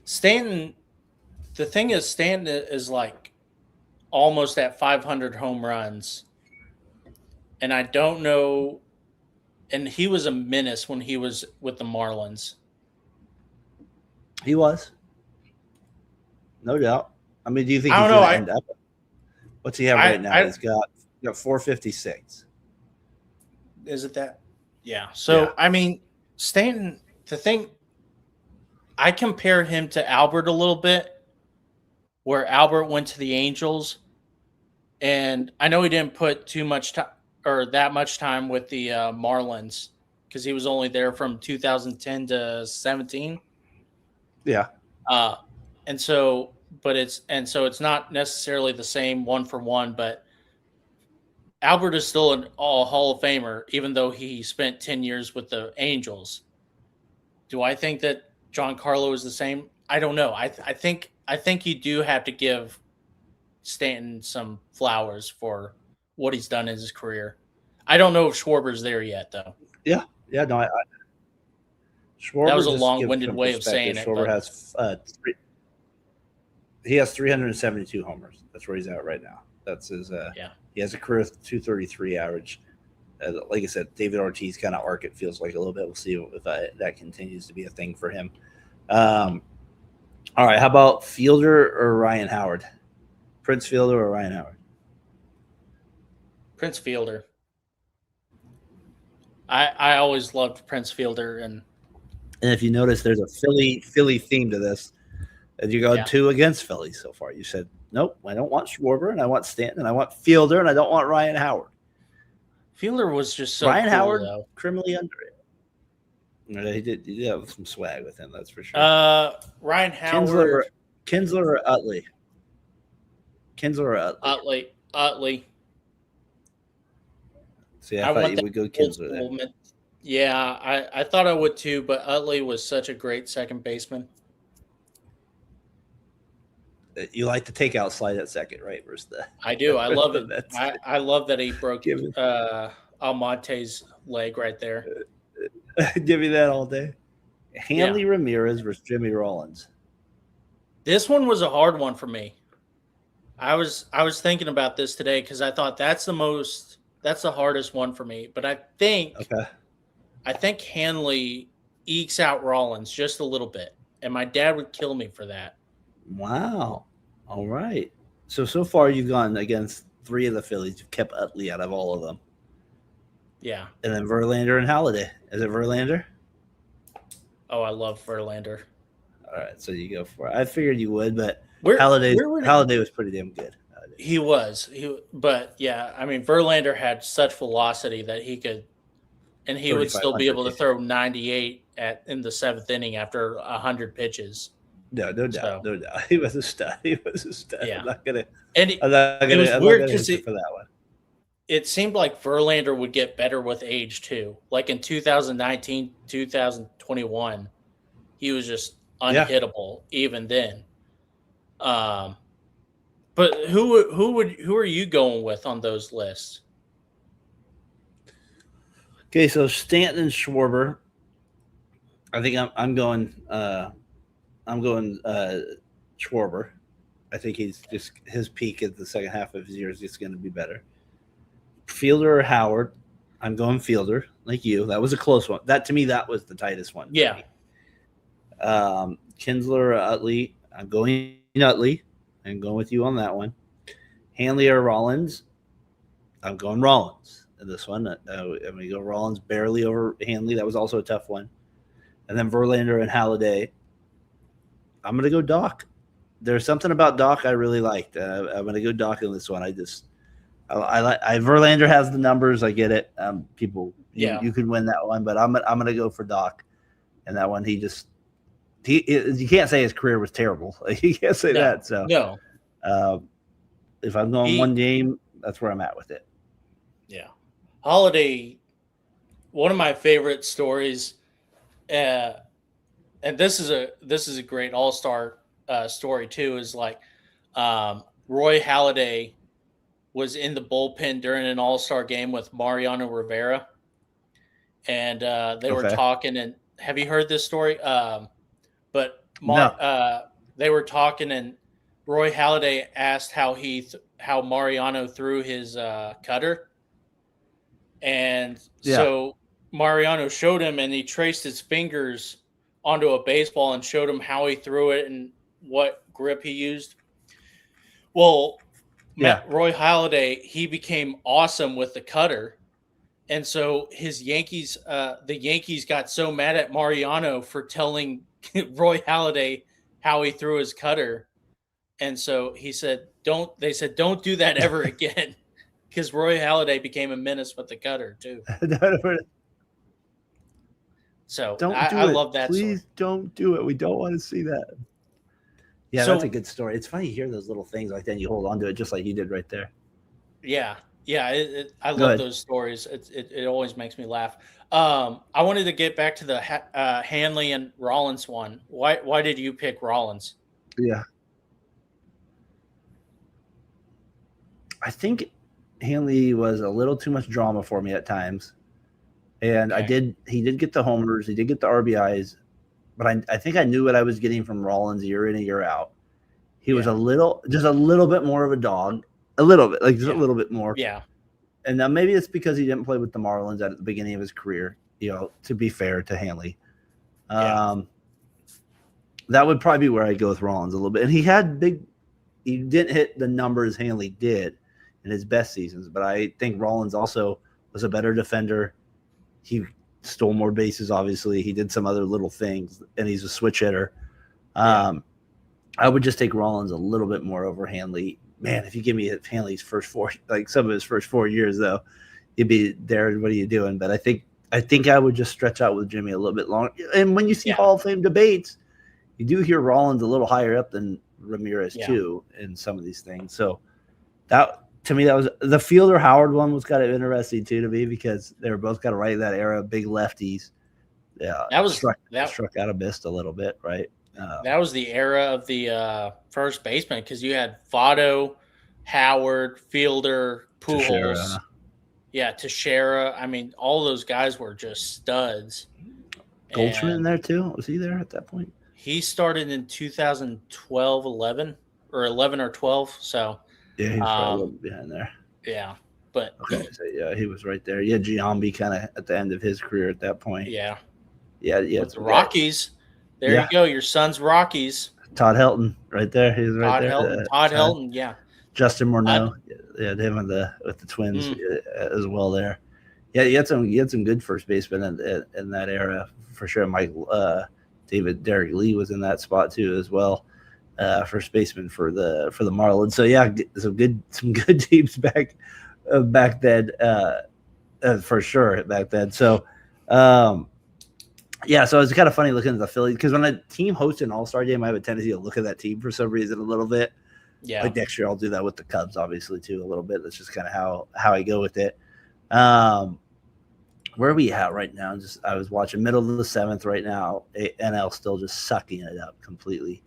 Stanton. The thing is, Stanton is like almost at 500 home runs, and I don't know. And he was a menace when he was with the Marlins. He was, no doubt. I mean, do you think I he's don't know? End up? What's he have right now? He's got 456. Is it that? Yeah. So, I mean, Stanton, the thing, I compare him to Albert a little bit, where Albert went to the Angels, and I know he didn't put too much time or that much time with the Marlins because he was only there from 2010 to 17. Yeah. And so it's not necessarily the same one for one, but Albert is still an all Hall of Famer, even though he spent 10 years with the Angels. Do I think that Giancarlo is the same? I don't know. I think you do have to give Stanton some flowers for what he's done in his career. I don't know if Schwarber's there yet, though. Yeah. No, Schwarber, that was a just long-winded some way of saying perspective, it. Schwarber has he has 372 homers. That's where he's at right now. That's his. He has a career 233 average. Like I said, David Ortiz kind of arc. It feels like a little bit. We'll see if that continues to be a thing for him. All right. How about Fielder or Ryan Howard? Prince Fielder or Ryan Howard? Prince Fielder. I always loved Prince Fielder, and if you notice, there's a Philly theme to this. And you go 2 against Philly so far. You said, nope, I don't want Schwarber, and I want Stanton, and I want Fielder, and I don't want Ryan Howard. Fielder was just so Ryan cool, Howard, though. Criminally underrated. He did have some swag with him, that's for sure. Ryan Howard. Kinsler or Utley? Kinsler or Utley? Utley. See, I thought you would go Kinsler there. Yeah, I thought I would too, but Utley was such a great second baseman. You like the takeout slide at second, right? Versus I do. I love it. I love that he broke Almonte's leg right there. Give me that all day. Hanley Ramirez versus Jimmy Rollins. This one was a hard one for me. I was thinking about this today because I thought that's the hardest one for me. But I think Hanley ekes out Rollins just a little bit, and my dad would kill me for that. Wow. All right. So far you've gone against 3 of the Phillies. You've kept Utley out of all of them. Yeah. And then Verlander and Halladay. Is it Verlander? Oh, I love Verlander. All right, so you go for it. I figured you would, but Halladay was pretty damn good. He was. But yeah, I mean, Verlander had such velocity that he could, and he would still be able to throw 98 in the 7th inning after 100 pitches. No doubt. He was a stud. Yeah. I'm not gonna it was weird because for that one. It seemed like Verlander would get better with age too. Like in 2019, 2021, he was just unhittable even then. But who are you going with on those lists? Okay, so Stanton and Schwarber. I think I'm going Schwarber. I think he's just his peak at the second half of his year is just going to be better. Fielder or Howard? I'm going Fielder, like you. That was a close one. That to me, that was the tightest one. Yeah. Kinsler or Utley? I'm going Utley. I'm going with you on that one. Hanley or Rollins? I'm going Rollins in this one. I'm going to go Rollins barely over Hanley. That was also a tough one. And then Verlander and Halladay. I'm going to go Doc. There's something about Doc I really liked. I'm going to go Doc in this one. Verlander has the numbers. I get it. You could win that one, but I'm going to go for Doc. And that one, you can't say his career was terrible. You can't say that. So no. If I'm going one game, that's where I'm at with it. Yeah. Halladay, one of my favorite stories, and this is a great all-star story too, is like Roy Halladay was in the bullpen during an all-star game with Mariano Rivera, and they were talking. And have you heard this story? But they were talking, and Roy Halladay asked how Mariano threw his cutter, and so Mariano showed him, and he traced his fingers onto a baseball and showed him how he threw it and what grip he used. Well, Roy Halladay, he became awesome with the cutter. And so the Yankees got so mad at Mariano for telling Roy Halladay how he threw his cutter. And so they said, don't do that ever again. Because Roy Halladay became a menace with the cutter too. So I love that. Please don't do it. We don't want to see that. Yeah, that's a good story. It's funny to hear those little things like that. And you hold on to it just like you did right there. Yeah. Yeah, I love those stories. It always makes me laugh. I wanted to get back to the Hanley and Rollins one. Why did you pick Rollins? Yeah. I think Hanley was a little too much drama for me at times. And he did get the homers, he did get the RBIs, but I think I knew what I was getting from Rollins year in and year out. He was just a little bit more of a dog, a little bit, a little bit more. Yeah. And now maybe it's because he didn't play with the Marlins at the beginning of his career, to be fair to Hanley. That would probably be where I go with Rollins a little bit. And he didn't hit the numbers Hanley did in his best seasons, but I think Rollins also was a better defender. He stole more bases, obviously. He did some other little things, and he's a switch hitter. I would just take Rollins a little bit more over Hanley. Man, if you give me Hanley's first four, like some of his first 4 years, though, you'd be there. What are you doing? But I think I would just stretch out with Jimmy a little bit longer. And when you see Hall of Fame debates, you do hear Rollins a little higher up than Ramirez too in some of these things. So that, to me, that was the Fielder Howard one was kind of interesting too to me, because they were both kind of right in that era, big lefties. Yeah, that was struck out of mist a little bit, right? That was the era of the first baseman, because you had Votto, Howard, Fielder, Pujols, Teixeira. I mean, all those guys were just studs. Goldschmidt in there too? Was he there at that point? He started in 2012, 11 or 12. So yeah, he was probably a little behind there. Yeah, but so he was right there. Yeah, Giambi kind of at the end of his career at that point. Yeah. With the Rockies. There you go. Your son's Rockies. Todd Helton, right there. He's right there. Todd Helton. Yeah. Justin Morneau. Him with the Twins as well. There. Yeah, you had some good first basemen in that era for sure. Derek Lee was in that spot too as well. First baseman for the Marlins. So yeah, some good teams back then for sure back then. So. So it's kind of funny looking at the Phillies, because when a team hosts an All-Star game, I have a tendency to look at that team for some reason a little bit. Yeah. Like next year, I'll do that with the Cubs, obviously, too, a little bit. That's just kind of how I go with it. Where are we at right now? I was watching middle of the 7th right now. NL still just sucking it up completely,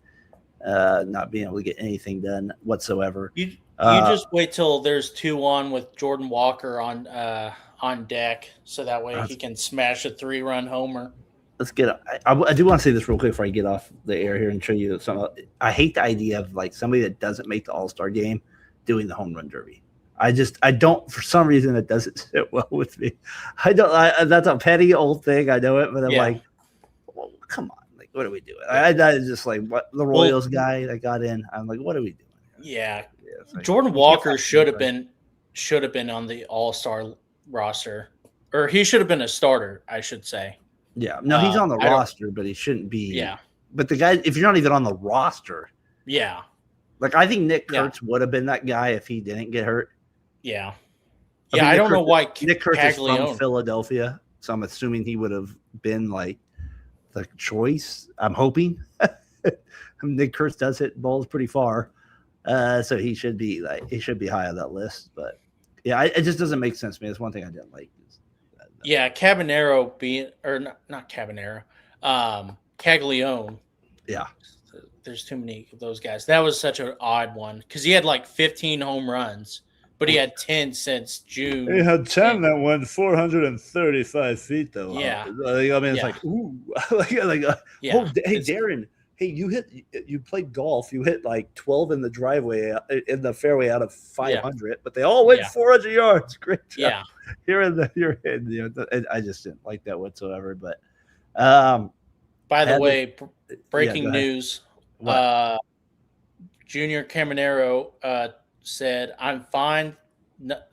not being able to get anything done whatsoever. You just wait till there's 2-1 with Jordan Walker on deck, so that way he can smash a 3-run homer. Let's get. I do want to say this real quick before I get off the air here and show you something. I hate the idea of like somebody that doesn't make the All-Star game doing the home run derby. I don't, for some reason, it doesn't sit well with me. That's a petty old thing. I know it, but I'm like, well, come on, like, what are we doing? I just like what the Royals guy that got in. I'm like, what are we doing? Yeah, like, Jordan Walker should have been on the All-Star roster, or he should have been a starter, I should say. Yeah, no, he's on the roster, but he shouldn't be. Yeah, but the guy, if you're not even on the roster, like I think Nick Kurtz would have been that guy if he didn't get hurt. Yeah, I don't know why Nick Kurtz is from Philadelphia, so I'm assuming he would have been like the choice. I'm hoping. Nick Kurtz does hit balls pretty far, so he should be high on that list. But yeah, it just doesn't make sense to me. That's one thing I didn't like. Yeah, Cabanero not Cabanero, Caglione. Yeah. There's too many of those guys. That was such an odd one because he had like 15 home runs, but he had 10 since June. He had 10 that went 435 feet, though. Yeah. I mean, it's like, ooh. Hey, Darren, hey, you played golf. You hit like 12 in the driveway, in the fairway out of 500, but they all went 400 yards. Great job. Yeah. You're in. I just didn't like that whatsoever. But by the way, breaking news. Junior Caminero said, "I'm fine.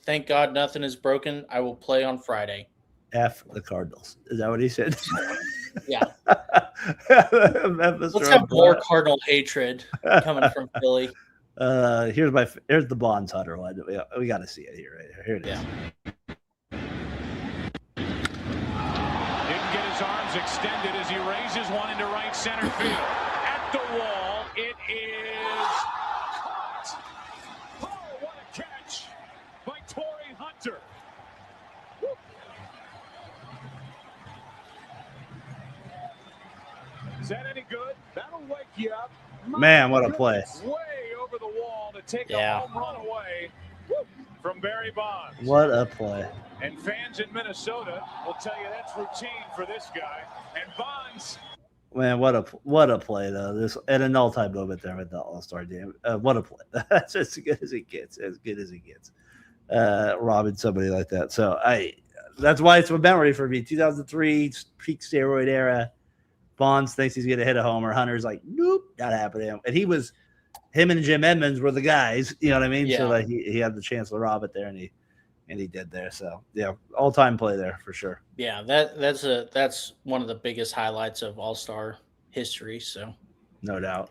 Thank God nothing is broken. I will play on Friday." F the Cardinals. Is that what he said? Yeah. Let's have more Cardinal hatred coming from Philly. Here's the Bonds Hunter one. We got to see it here. Right here it is. Didn't get his arms extended as he raises one into right center field. At the wall, it is caught. Oh, what a catch by Torrey Hunter. Is that any good? That'll wake you up. Man, what a play. Way over the wall to take Yeah. a home run away from Barry Bonds. What a play. And fans in Minnesota will tell you that's routine for this guy. And Bonds. Man, what a play though! This and an all-time moment there with the All-Star Game. What a play! That's as good as it gets. As good as it gets. Robbing somebody like that. So that's why it's a memory for me. 2003 peak steroid era. Bonds thinks he's gonna hit a homer. Hunter's like, nope, not happening. And him and Jim Edmonds were the guys. You know what I mean? Yeah. So like he had the chance to rob it there, and he did there. So yeah, all-time play there for sure. Yeah, that's one of the biggest highlights of All-Star history. So No doubt.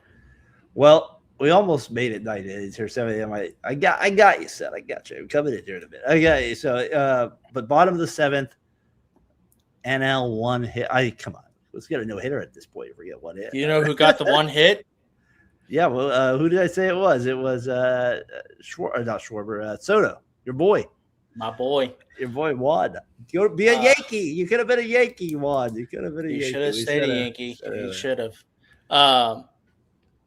Well, we almost made it 9 days here. 7 a.m. I got you, Seth. I got you. I'm coming in here in a bit. I got you. So, but bottom of the 7th, NL one hit. Come on. Let's get a no hitter at this point. Forget one hit. you know who got the one hit? Yeah. Well, who did I say it was? It was not Schwarber. Soto. Your boy. My boy. Your boy Juan. Go be a Yankee. You could have been a Yankee, Juan. You could have been a Yankee. He should have stayed a Yankee. He should have.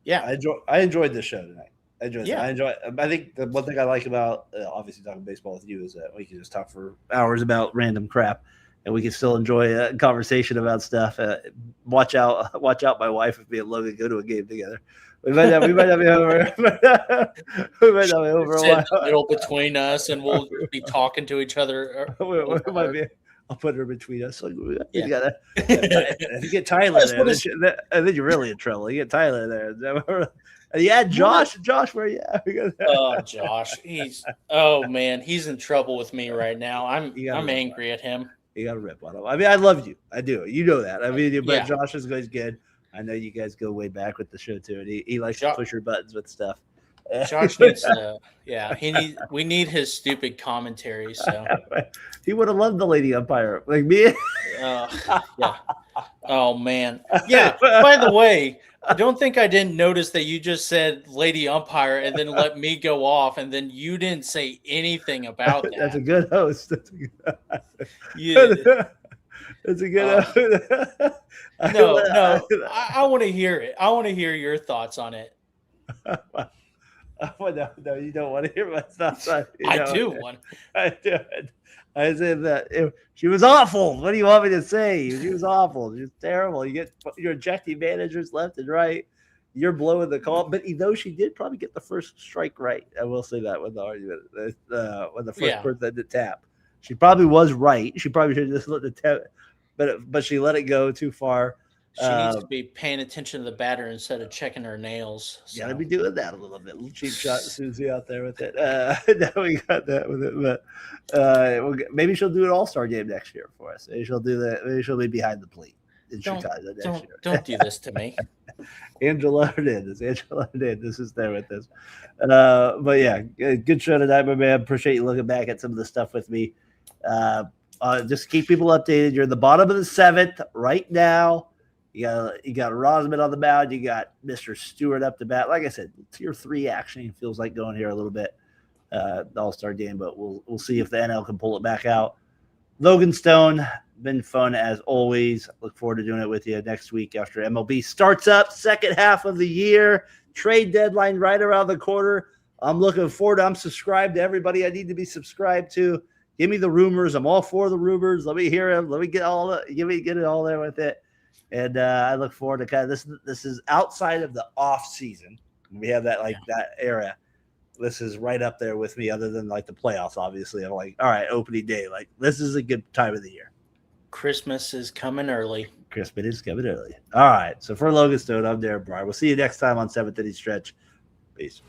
Yeah. I enjoyed this show tonight. I enjoyed Yeah. it. I think the one thing I like about obviously talking baseball with you is that we can just talk for hours about random crap, and we can still enjoy a conversation about stuff. Watch out, my wife and me and Logan go to a game together. We might not be over. We might not be over a Sit in the while. middle between us, and we'll be talking to each other. We might be. I'll put her between us. Like, Yeah. you gotta, if you get Tyler there, then you're really in trouble. You get Tyler there. Yeah, Josh. Josh, where you at? Oh, Josh. Oh man, he's in trouble with me right now. I'm angry at him. You got to rip on him. I mean, I love you. I do. You know that. I mean, but Yeah. Josh is good. I know you guys go way back with the show too, and he likes to push your buttons with stuff. Josh needs to, we need his stupid commentary. So he would have loved the lady umpire like me. yeah. Oh man. Yeah. By the way, I don't think I didn't notice that you just said lady umpire and then let me go off, and then you didn't say anything about that. That's a good host. Yeah. That's a good host. No. I want to hear it. I want to hear your thoughts on it. No, you don't want to hear my thoughts on it. I do want. I do. I said that she was awful. What do you want me to say? She was awful. She was terrible. You're ejecting managers left and right. You're blowing the call. But though she did probably get the first strike right, I will say that with the argument when the first person to tap, she probably was right. She probably should have just let the tap, but she let it go too far. She needs to be paying attention to the batter instead of checking her nails. So. Gotta be doing that a little bit. Little cheap shot, Susie out there with it. Now we got that with it, but maybe she'll do an All-Star game next year for us. Maybe she'll do that. Maybe she'll be behind the plate in Chicago next year. Don't do this to me. Angela Hernandez is there with this. But yeah, good show tonight, my man. Appreciate you looking back at some of the stuff with me. Just keep people updated. You're in the bottom of the 7th right now. You got Rosman on the mound. You got Mr. Stewart up to bat. Like I said, tier 3 action feels like going here a little bit. The All-Star game, but we'll see if the NL can pull it back out. Logan Stone, been fun as always. Look forward to doing it with you next week after MLB starts up, second half of the year. Trade deadline right around the corner. I'm looking forward. I'm subscribed to everybody I need to be subscribed to. Give me the rumors. I'm all for the rumors. Let me hear them. Let me get it all there with it. And I look forward to kind of this is outside of the off season. We have that that era. This is right up there with me, other than like the playoffs, obviously. I'm like, all right, opening day. Like, this is a good time of the year. Christmas is coming early. Christmas is coming early. All right. So for Logan Stone, I'm Darren Breyer. We'll see you next time on 7th Inning Stretch. Peace.